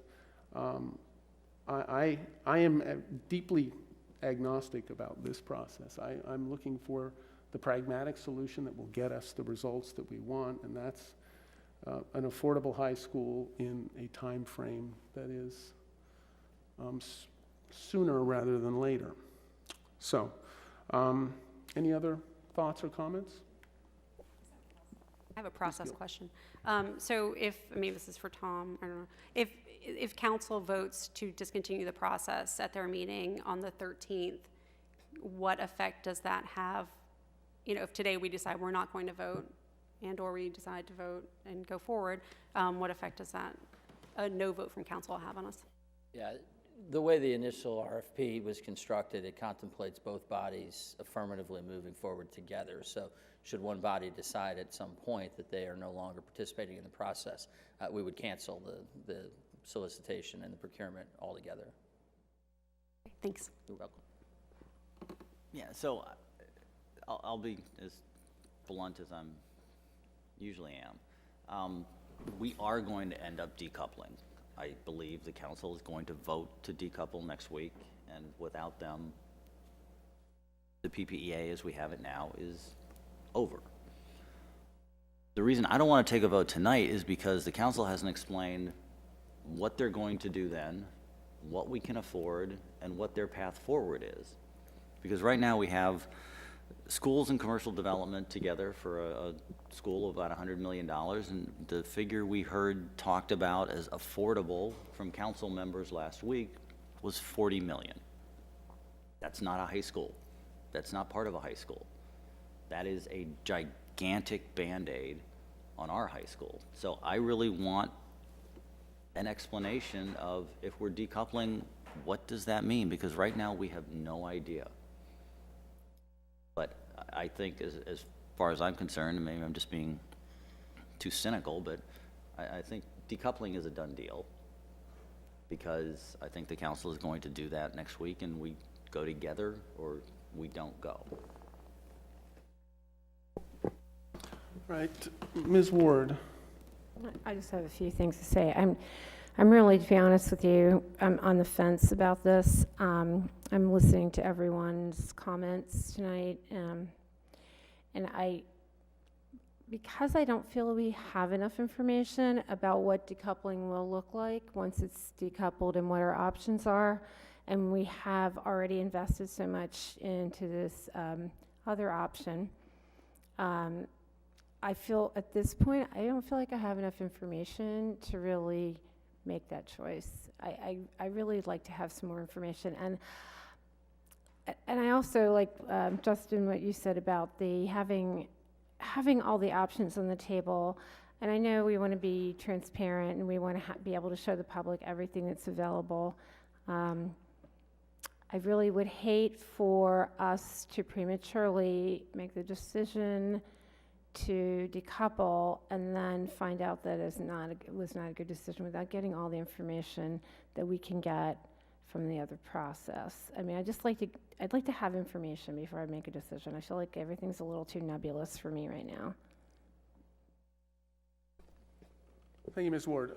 I am deeply agnostic about this process. I'm looking for the pragmatic solution that will get us the results that we want, and that's an affordable high school in a time frame that is sooner rather than later. So, any other thoughts or comments? I have a process question. So maybe this is for Tom, I don't know. If council votes to discontinue the process at their meeting on the 13th, what effect does that have? If today we decide we're not going to vote and/or we decide to vote and go forward, what effect does that, a no vote from council, have on us? Yeah, the way the initial RFP was constructed, it contemplates both bodies affirmatively moving forward together. So should one body decide at some point that they are no longer participating in the process, we would cancel the solicitation and the procurement altogether. Thanks. You're welcome. Yeah, so I'll be as blunt as I'm usually am. We are going to end up decoupling. I believe the council is going to vote to decouple next week, and without them, the PPEA as we have it now is over. The reason I don't want to take a vote tonight is because the council hasn't explained what they're going to do then, what we can afford, and what their path forward is. Because right now we have schools and commercial development together for a school of about $100 million, and the figure we heard talked about as affordable from council members last week was $40 million. That's not a high school. That's not part of a high school. That is a gigantic Band-Aid on our high school. So I really want an explanation of, if we're decoupling, what does that mean? Because right now we have no idea. But I think as far as I'm concerned, and maybe I'm just being too cynical, but I think decoupling is a done deal, because I think the council is going to do that next week, and we go together or we don't go. Right, Ms. Ward. I just have a few things to say. I'm really, to be honest with you, I'm on the fence about this. I'm listening to everyone's comments tonight, and because I don't feel we have enough information about what decoupling will look like once it's decoupled and what our options are, and we have already invested so much into this other option, I feel at this point, I don't feel like I have enough information to really make that choice. I really would like to have some more information. And I also like, Justin, what you said about the having all the options on the table. And I know we want to be transparent and we want to be able to show the public everything that's available. I really would hate for us to prematurely make the decision to decouple and then find out that it was not a good decision without getting all the information that we can get from the other process. I mean, I'd like to have information before I make a decision. I feel like everything's a little too nebulous for me right now. Thank you, Ms. Ward.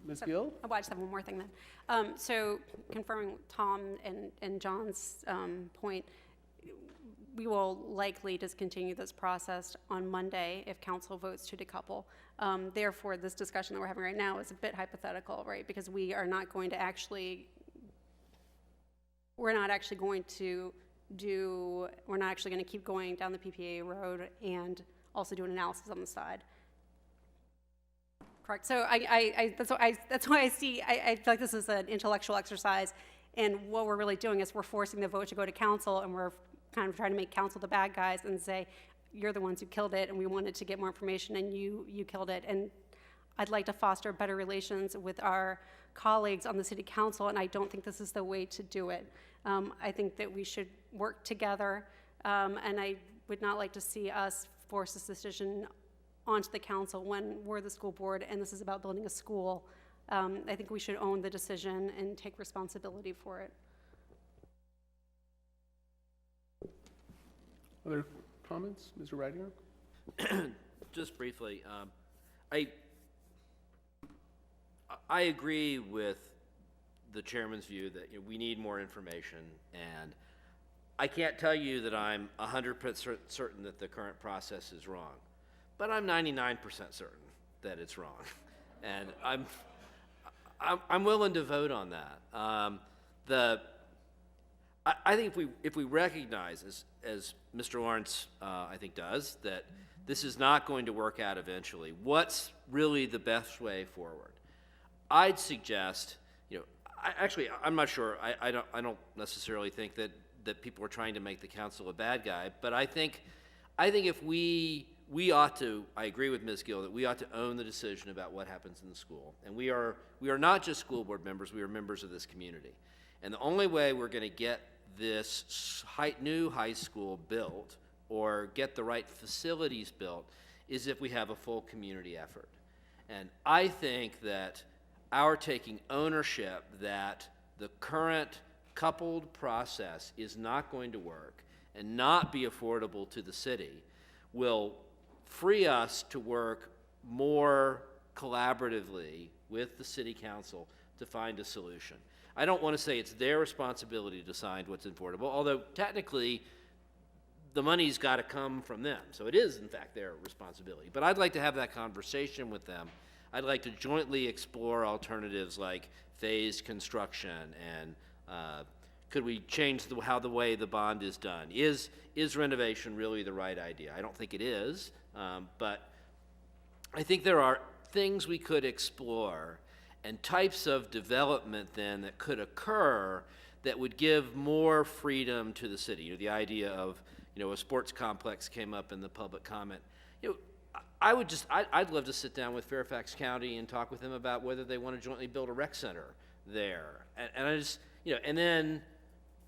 Ms. Gill? I just have one more thing then. So confirming Tom and John's point, we will likely discontinue this process on Monday if council votes to decouple. Therefore, this discussion that we're having right now is a bit hypothetical, right? Because we are not going to actually, we're not actually going to keep going down the PPA road and also do an analysis on the side. Correct. So that's why I see, I feel like this is an intellectual exercise, and what we're really doing is we're forcing the vote to go to council, and we're kind of trying to make council the bad guys and say, you're the ones who killed it, and we wanted to get more information, and you killed it. And I'd like to foster better relations with our colleagues on the city council, and I don't think this is the way to do it. I think that we should work together, and I would not like to see us force this decision onto the council when we're the school board and this is about building a school. I think we should own the decision and take responsibility for it. Other comments? Mr. Reidinger? Just briefly, I agree with the chairman's view that we need more information, and I can't tell you that I'm 100% certain that the current process is wrong, but I'm 99% certain that it's wrong, and I'm willing to vote on that. I think if we recognize, as Mr. Lawrence I think does, that this is not going to work out eventually, what's really the best way forward? I'd suggest, I'm not sure. I don't necessarily think that people are trying to make the council a bad guy, but I think if we ought to, I agree with Ms. Gill, that we ought to own the decision about what happens in the school. And we are not just school board members, we are members of this community. And the only way we're going to get this new high school built or get the right facilities built is if we have a full community effort. And I think that our taking ownership that the current coupled process is not going to work and not be affordable to the city will free us to work more collaboratively with the city council to find a solution. I don't want to say it's their responsibility to decide what's affordable, although technically the money's got to come from them. So it is, in fact, their responsibility. But I'd like to have that conversation with them. I'd like to jointly explore alternatives like phased construction and could we change how the way the bond is done? Is renovation really the right idea? I don't think it is, but I think there are things we could explore and types of development then that could occur that would give more freedom to the city. The idea of, a sports complex came up in the public comment. I'd love to sit down with Fairfax County and talk with them about whether they want to jointly build a rec center there. And I just, and then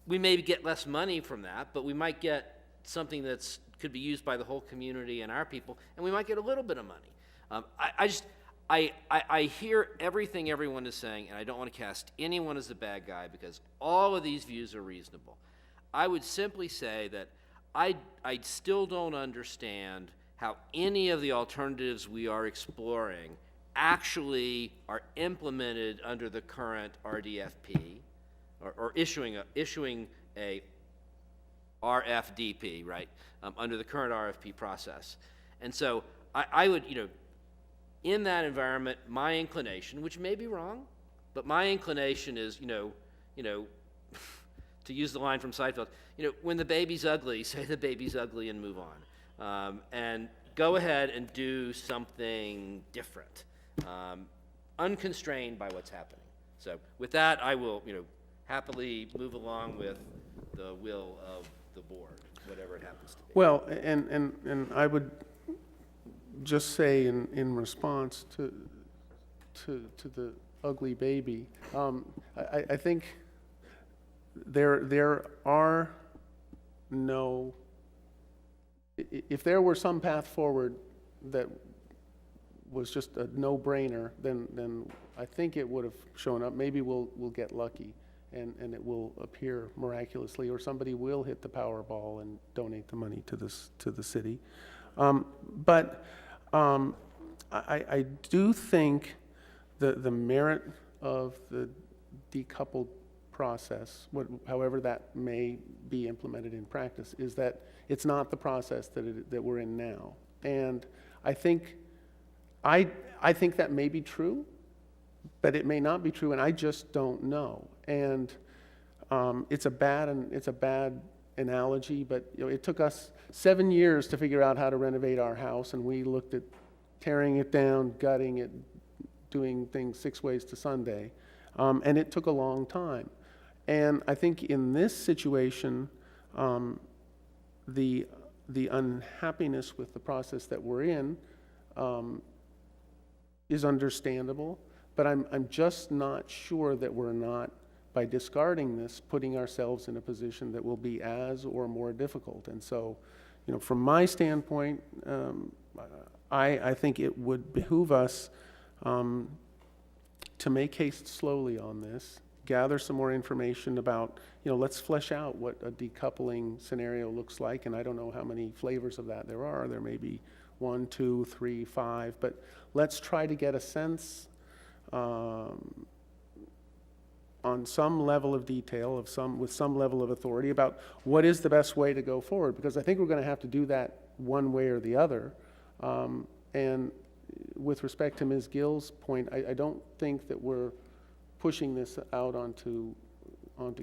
we maybe get less money from that, but we might get something that's could be used by the whole community and our people, and we might get a little bit of money. I hear everything everyone is saying, and I don't want to cast anyone as the bad guy because all of these views are reasonable. I would simply say that I still don't understand how any of the alternatives we are exploring actually are implemented under the current RDFP, or issuing a RFDP, right, under the current RFP process. And so I would, in that environment, my inclination, which may be wrong, but my inclination is, to use the line from Seinfeld, when the baby's ugly, say the baby's ugly and move on. And go ahead and do something different, unconstrained by what's happening. So with that, I will, happily move along with the will of the board, whatever it happens to be. Well, and I would just say in response to the ugly baby, I think there are no, if there were some path forward that was just a no-brainer, then I think it would have shown up. Maybe we'll get lucky and it will appear miraculously, or somebody will hit the Powerball and donate the money to the city. But I do think the merit of the decoupled process, however that may be implemented in practice, is that it's not the process that we're in now. And I think that may be true, but it may not be true, and I just don't know. And it's a bad analogy, but it took us 7 years to figure out how to renovate our house, and we looked at tearing it down, gutting it, doing things 6 ways to Sunday, and it took a long time. And I think in this situation, the unhappiness with the process that we're in is understandable, but I'm just not sure that we're not, by discarding this, putting ourselves in a position that will be as or more difficult. And so, from my standpoint, I think it would behoove us to make haste slowly on this, gather some more information about, let's flesh out what a decoupling scenario looks like. And I don't know how many flavors of that there are. There may be 1, 2, 3, 5, but let's try to get a sense on some level of detail, with some level of authority about what is the best way to go forward, because I think we're going to have to do that one way or the other. And with respect to Ms. Gill's point, I don't think that we're pushing this out onto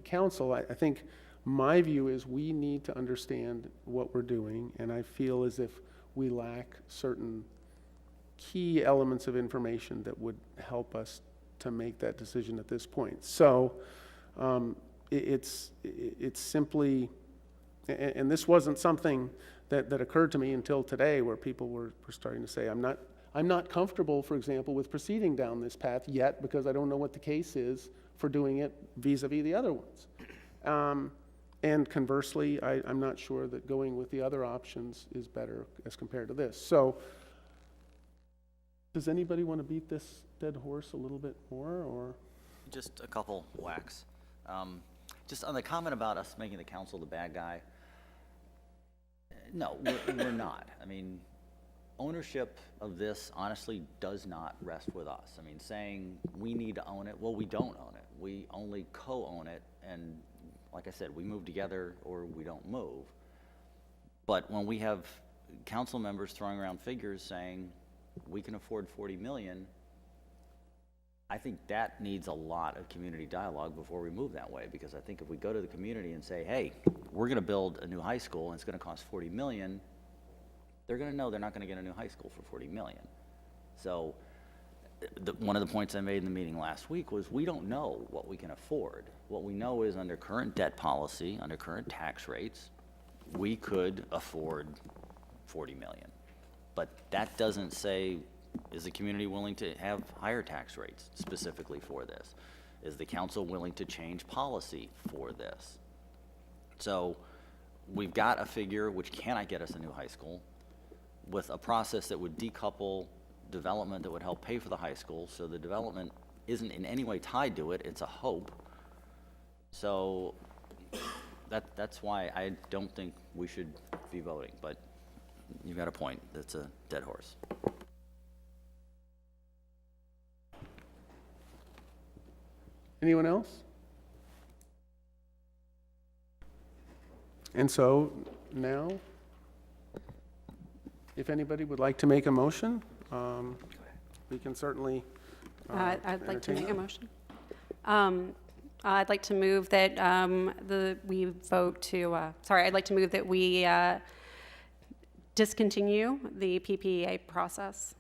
council. I think my view is we need to understand what we're doing, and I feel as if we lack certain key elements of information that would help us to make that decision at this point. So it's simply, and this wasn't something that occurred to me until today, where people were starting to say, I'm not comfortable, for example, with proceeding down this path yet, because I don't know what the case is for doing it vis-a-vis the other ones. And conversely, I'm not sure that going with the other options is better as compared to this. So does anybody want to beat this dead horse a little bit more, or? Just a couple whacks. Just on the comment about us making the council the bad guy, no, we're not. I mean, ownership of this honestly does not rest with us. I mean, saying we need to own it, well, we don't own it. We only co-own it, and like I said, we move together or we don't move. But when we have council members throwing around figures saying we can afford 40 million, I think that needs a lot of community dialogue before we move that way, because I think if we go to the community and say, hey, we're going to build a new high school and it's going to cost 40 million, they're going to know they're not going to get a new high school for 40 million. So one of the points I made in the meeting last week was we don't know what we can afford. What we know is under current debt policy, under current tax rates, we could afford 40 million. But that doesn't say, is the community willing to have higher tax rates specifically for this? Is the council willing to change policy for this? So we've got a figure which cannot get us a new high school, with a process that would decouple development that would help pay for the high school, so the development isn't in any way tied to it, it's a hope. So that's why I don't think we should be voting, but you've got a point, that's a dead horse. Anyone else? And so now, If anybody would like to make a motion, we can certainly I'd like to entertain make a that. motion. I'd like to move that we vote to, I'd like to move that we discontinue the PPA process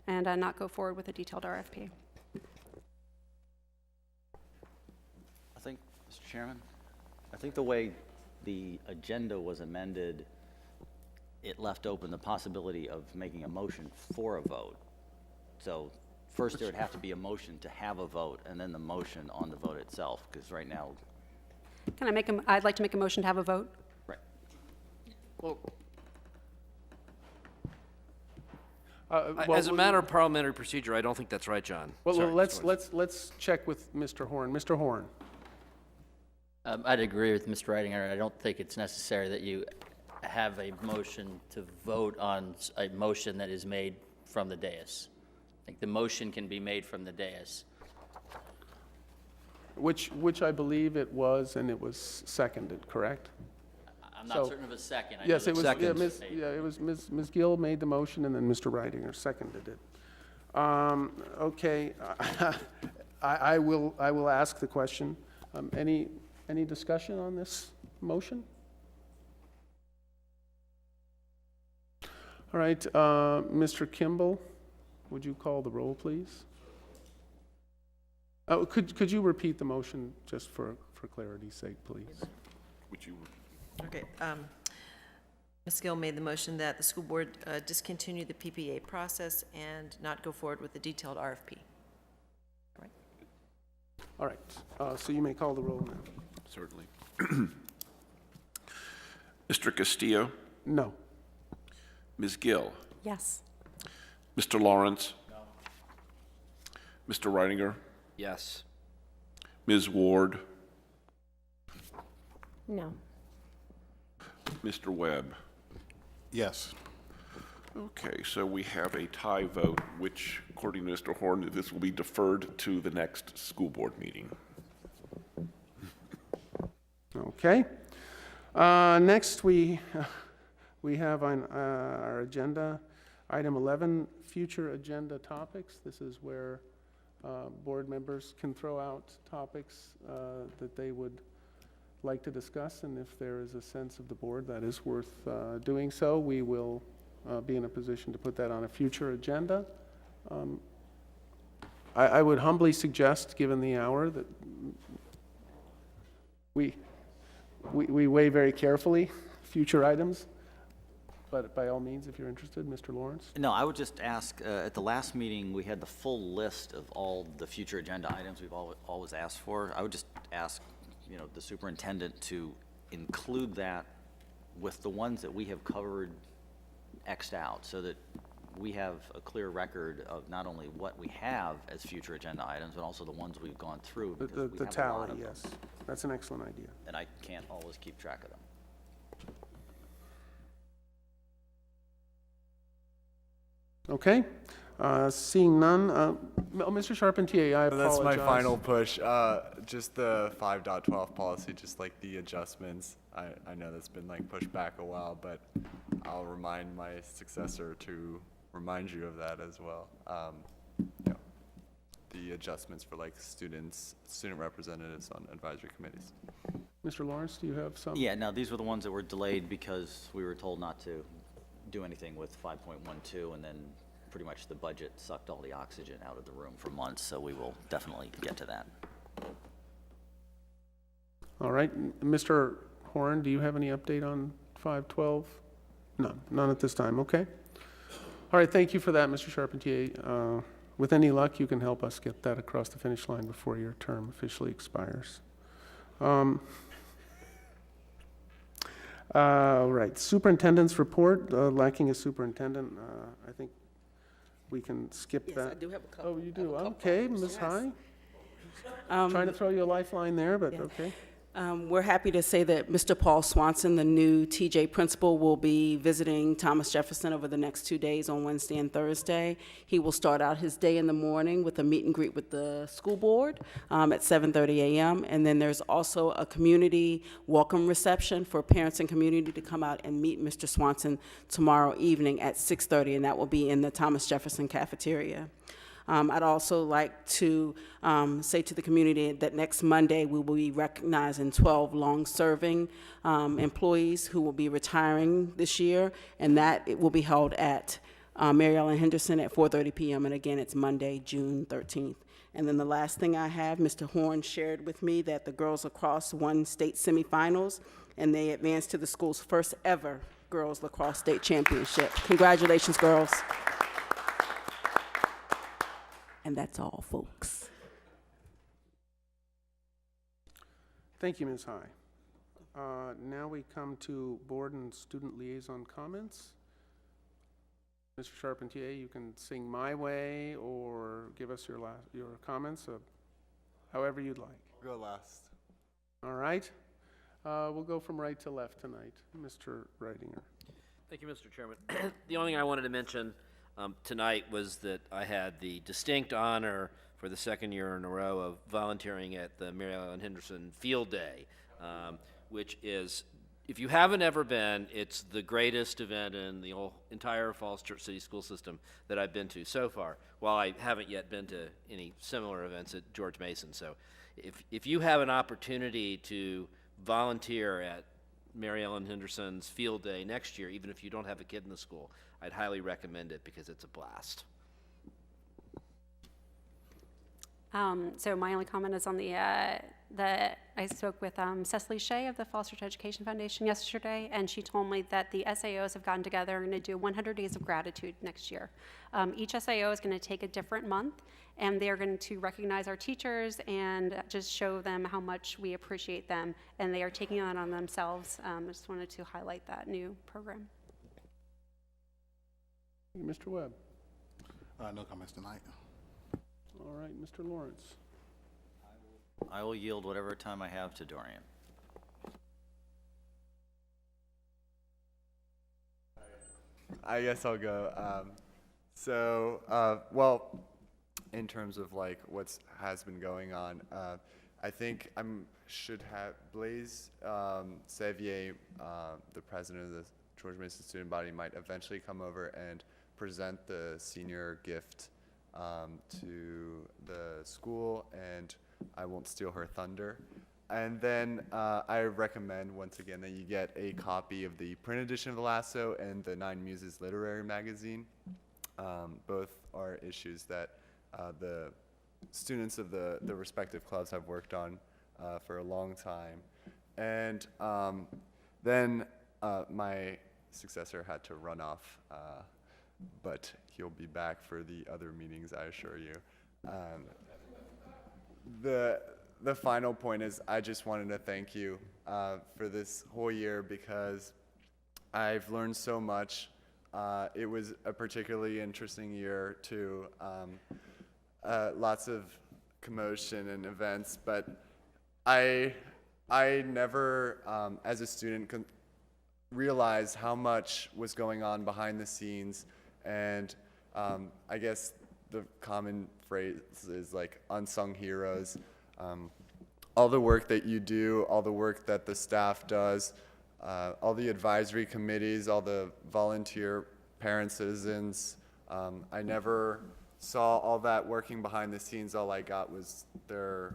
and not go forward with a detailed RFP. I think, Mr. Chairman, I think the way the agenda was amended, it left open the possibility of making a motion for a vote. So first there would have to be a motion to have a vote, and then the motion on the vote itself, because right now, Can I make a, I'd like to make a motion to have a vote. right. Well, Well, as a matter of parliamentary procedure, I don't think that's right, John. Well, Sorry, let's check with Mr. Horn. Mr. Horn. I'd agree with Mr. Reitinger. I don't think it's necessary that you have a motion to vote on a motion that is made from the dais. I think the motion can be made from the dais. Which I believe it was, and it was seconded, correct? I'm not certain of a second. I know Yes, that it was, second it was Ms. Gill made the motion, and then Mr. Reitinger seconded it. Okay, I will ask the question. Any discussion on this motion? All right, Mr. Kimball, would you call the roll, please? Oh, could you repeat the motion just for clarity's sake, please? Would you? Okay. Ms. Gill made the motion that the school board discontinue the PPA process and not go forward with the detailed RFP. All right, so you may call the roll now. Certainly. Mr. Castillo? No. Ms. Gill? Yes. Mr. Lawrence? No. Mr. Reitinger? Yes. Ms. Ward? No. Mr. Webb? Yes. Okay, so we have a tie vote, which, according to Mr. Horn, this will be deferred to the next school board meeting. Okay. Next, we have on our agenda, item 11, future agenda topics. This is where board members can throw out topics that they would like to discuss, and if there is a sense of the board that is worth doing so, we will be in a position to put that on a future agenda. I would humbly suggest, given the hour, that we weigh very carefully future items, but by all means, if you're interested, Mr. Lawrence. No, I would just ask, at the last meeting, we had the full list of all the future agenda items we've always asked for. I would just ask, the superintendent to include that with the ones that we have covered X'd out, so that we have a clear record of not only what we have as future agenda items, but also the ones we've gone through. because we The have a lot tally, of them, yes. That's an excellent idea. and I can't always keep track of them. Okay, seeing none, Mr. Charpentier, I apologize. That's my final push. Just the 5.12 policy, just like the adjustments. I know that's been pushed back a while, but I'll remind my successor to remind you of that as well. The adjustments for student representatives on advisory committees. Mr. Lawrence, do you have some? Yeah, no, these were the ones that were delayed because we were told not to do anything with 5.12, and then pretty much the budget sucked all the oxygen out of the room for months, so we will definitely get to that. All right, Mr. Horn, do you have any update on 5.12? None at this time, okay. All right, thank you for that, Mr. Charpentier. With any luck, you can help us get that across the finish line before your term officially expires. All right, superintendent's report, lacking a superintendent. I think we can skip that. Yes, I do have a couple. Oh, you do? I have a couple. Okay, Ms. Yes. High. Trying to throw you a lifeline there, but Yeah. okay. We're happy to say that Mr. Paul Swanson, the new TJ principal, will be visiting Thomas Jefferson over the next 2 days on Wednesday and Thursday. He will start out his day in the morning with a meet and greet with the school board at 7:30 a.m. And then there's also a community welcome reception for parents and community to come out and meet Mr. Swanson tomorrow evening at 6:30, and that will be in the Thomas Jefferson cafeteria. I'd also like to say to the community that next Monday we will be recognizing 12 long-serving employees who will be retiring this year, and that it will be held at Mary Ellen Henderson at 4:30 p.m. And again, it's Monday, June 13th. And then the last thing I have, Mr. Horn shared with me that the girls lacrosse won state semifinals, and they advanced to the school's first ever girls lacrosse state championship. Congratulations, girls. And that's all, folks. Thank you, Ms. High. Now we come to board and student liaison comments. Mr. Charpentier, you can sing My Way or give us your comments, however you'd like. I'll go last. All right. We'll go from right to left tonight. Mr. Reidinger. Thank you, Mr. Chairman. The only thing I wanted to mention tonight was that I had the distinct honor for the second year in a row of volunteering at the Mary Ellen Henderson Field Day, which is, if you haven't ever been, it's the greatest event in the entire Falls Church City School System that I've been to so far, while I haven't yet been to any similar events at George Mason. So if you have an opportunity to volunteer at Mary Ellen Henderson's Field Day next year, even if you don't have a kid in the school, I'd highly recommend it because it's a blast. So my only comment is on I spoke with Cecily Shea of the Falls Church Education Foundation yesterday, and she told me that the SAOs have gotten together and going to do 100 Days of Gratitude next year. Each SAO is going to take a different month, and they're going to recognize our teachers and just show them how much we appreciate them, and they are taking that on themselves. I just wanted to highlight that new program. Mr. Webb. No comments tonight. All right, Mr. Lawrence. I will yield whatever time I have to Dorian. I guess I'll go. Well, in terms of like has been going on, I think should have Blaise Sevier, the president of the George Mason student body, might eventually come over and present the senior gift to the school, and I won't steal her thunder. And then I recommend, once again, that you get a copy of the print edition of the Lasso and the Nine Muses Literary Magazine. Both are issues that the students of the respective clubs have worked on for a long time. And then my successor had to run off, but he'll be back for the other meetings, I assure you. The final point is I just wanted to thank you for this whole year, because I've learned so much. It was a particularly interesting year too. Lots of commotion and events, but I never, as a student, realized how much was going on behind the scenes, and I guess the common phrase is like unsung heroes. All the work that you do, all the work that the staff does, all the advisory committees, all the volunteer parent citizens. I never saw all that working behind the scenes. All I got was their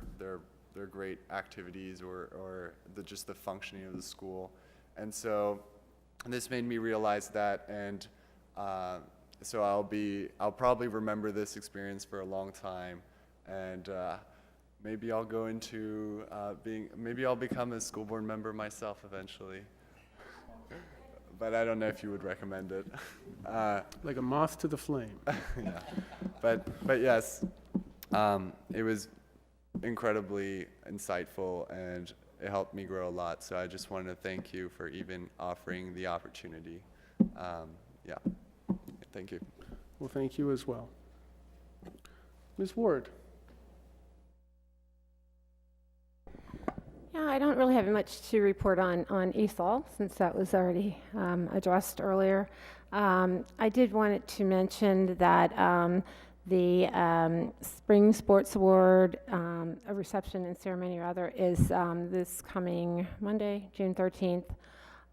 great activities or just the functioning of the school. And so this made me realize that, and so I'll probably remember this experience for a long time, and maybe I'll go into maybe I'll become a school board member myself eventually. But I don't know if you would recommend it. Like a moth to the flame. Yeah, but yes, it was incredibly insightful, and it helped me grow a lot. So I just wanted to thank you for even offering the opportunity. Yeah, thank you. Well, thank you as well. Ms. Ward. Yeah, I don't really have much to report on ESOL, since that was already addressed earlier. I did want to mention that the Spring Sports Award, a reception and ceremony rather, is this coming Monday, June 13th.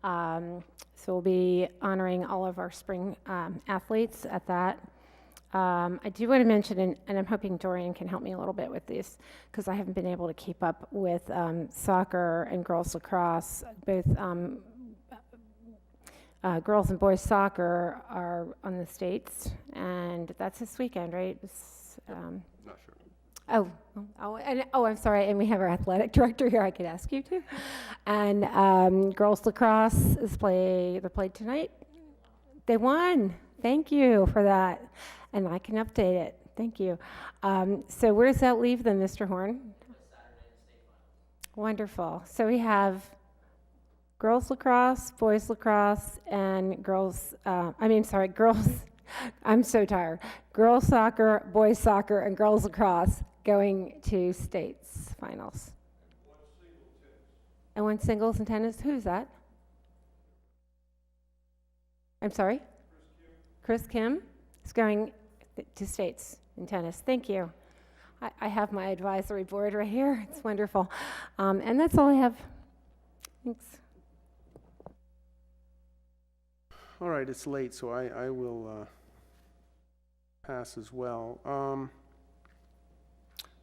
So we'll be honoring all of our spring athletes at that. I do want to mention, and I'm hoping Dorian can help me a little bit with this, because I haven't been able to keep up with soccer and girls lacrosse. Both girls and boys soccer are on the States, and that's this weekend, right? Not sure. I'm sorry, and we have our athletic director here, I could ask you to. And girls lacrosse they're played tonight. They won. Thank you for that. And I can update it. Thank you. So where does that leave them, Mr. Horn? Wonderful. So we have girls lacrosse, boys lacrosse, and girls, girls, I'm so tired. Girls soccer, boys soccer, and girls lacrosse going to states finals. And one singles and tennis. Who's that? I'm sorry? Chris Kim is going to states in tennis. Thank you. I have my advisory board right here. It's wonderful. And that's all I have. Thanks. All right, it's late, so I will pass as well.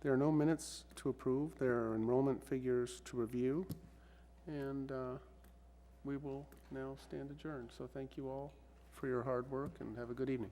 There are no minutes to approve. There are enrollment figures to review. And we will now stand adjourned. So thank you all for your hard work, and have a good evening.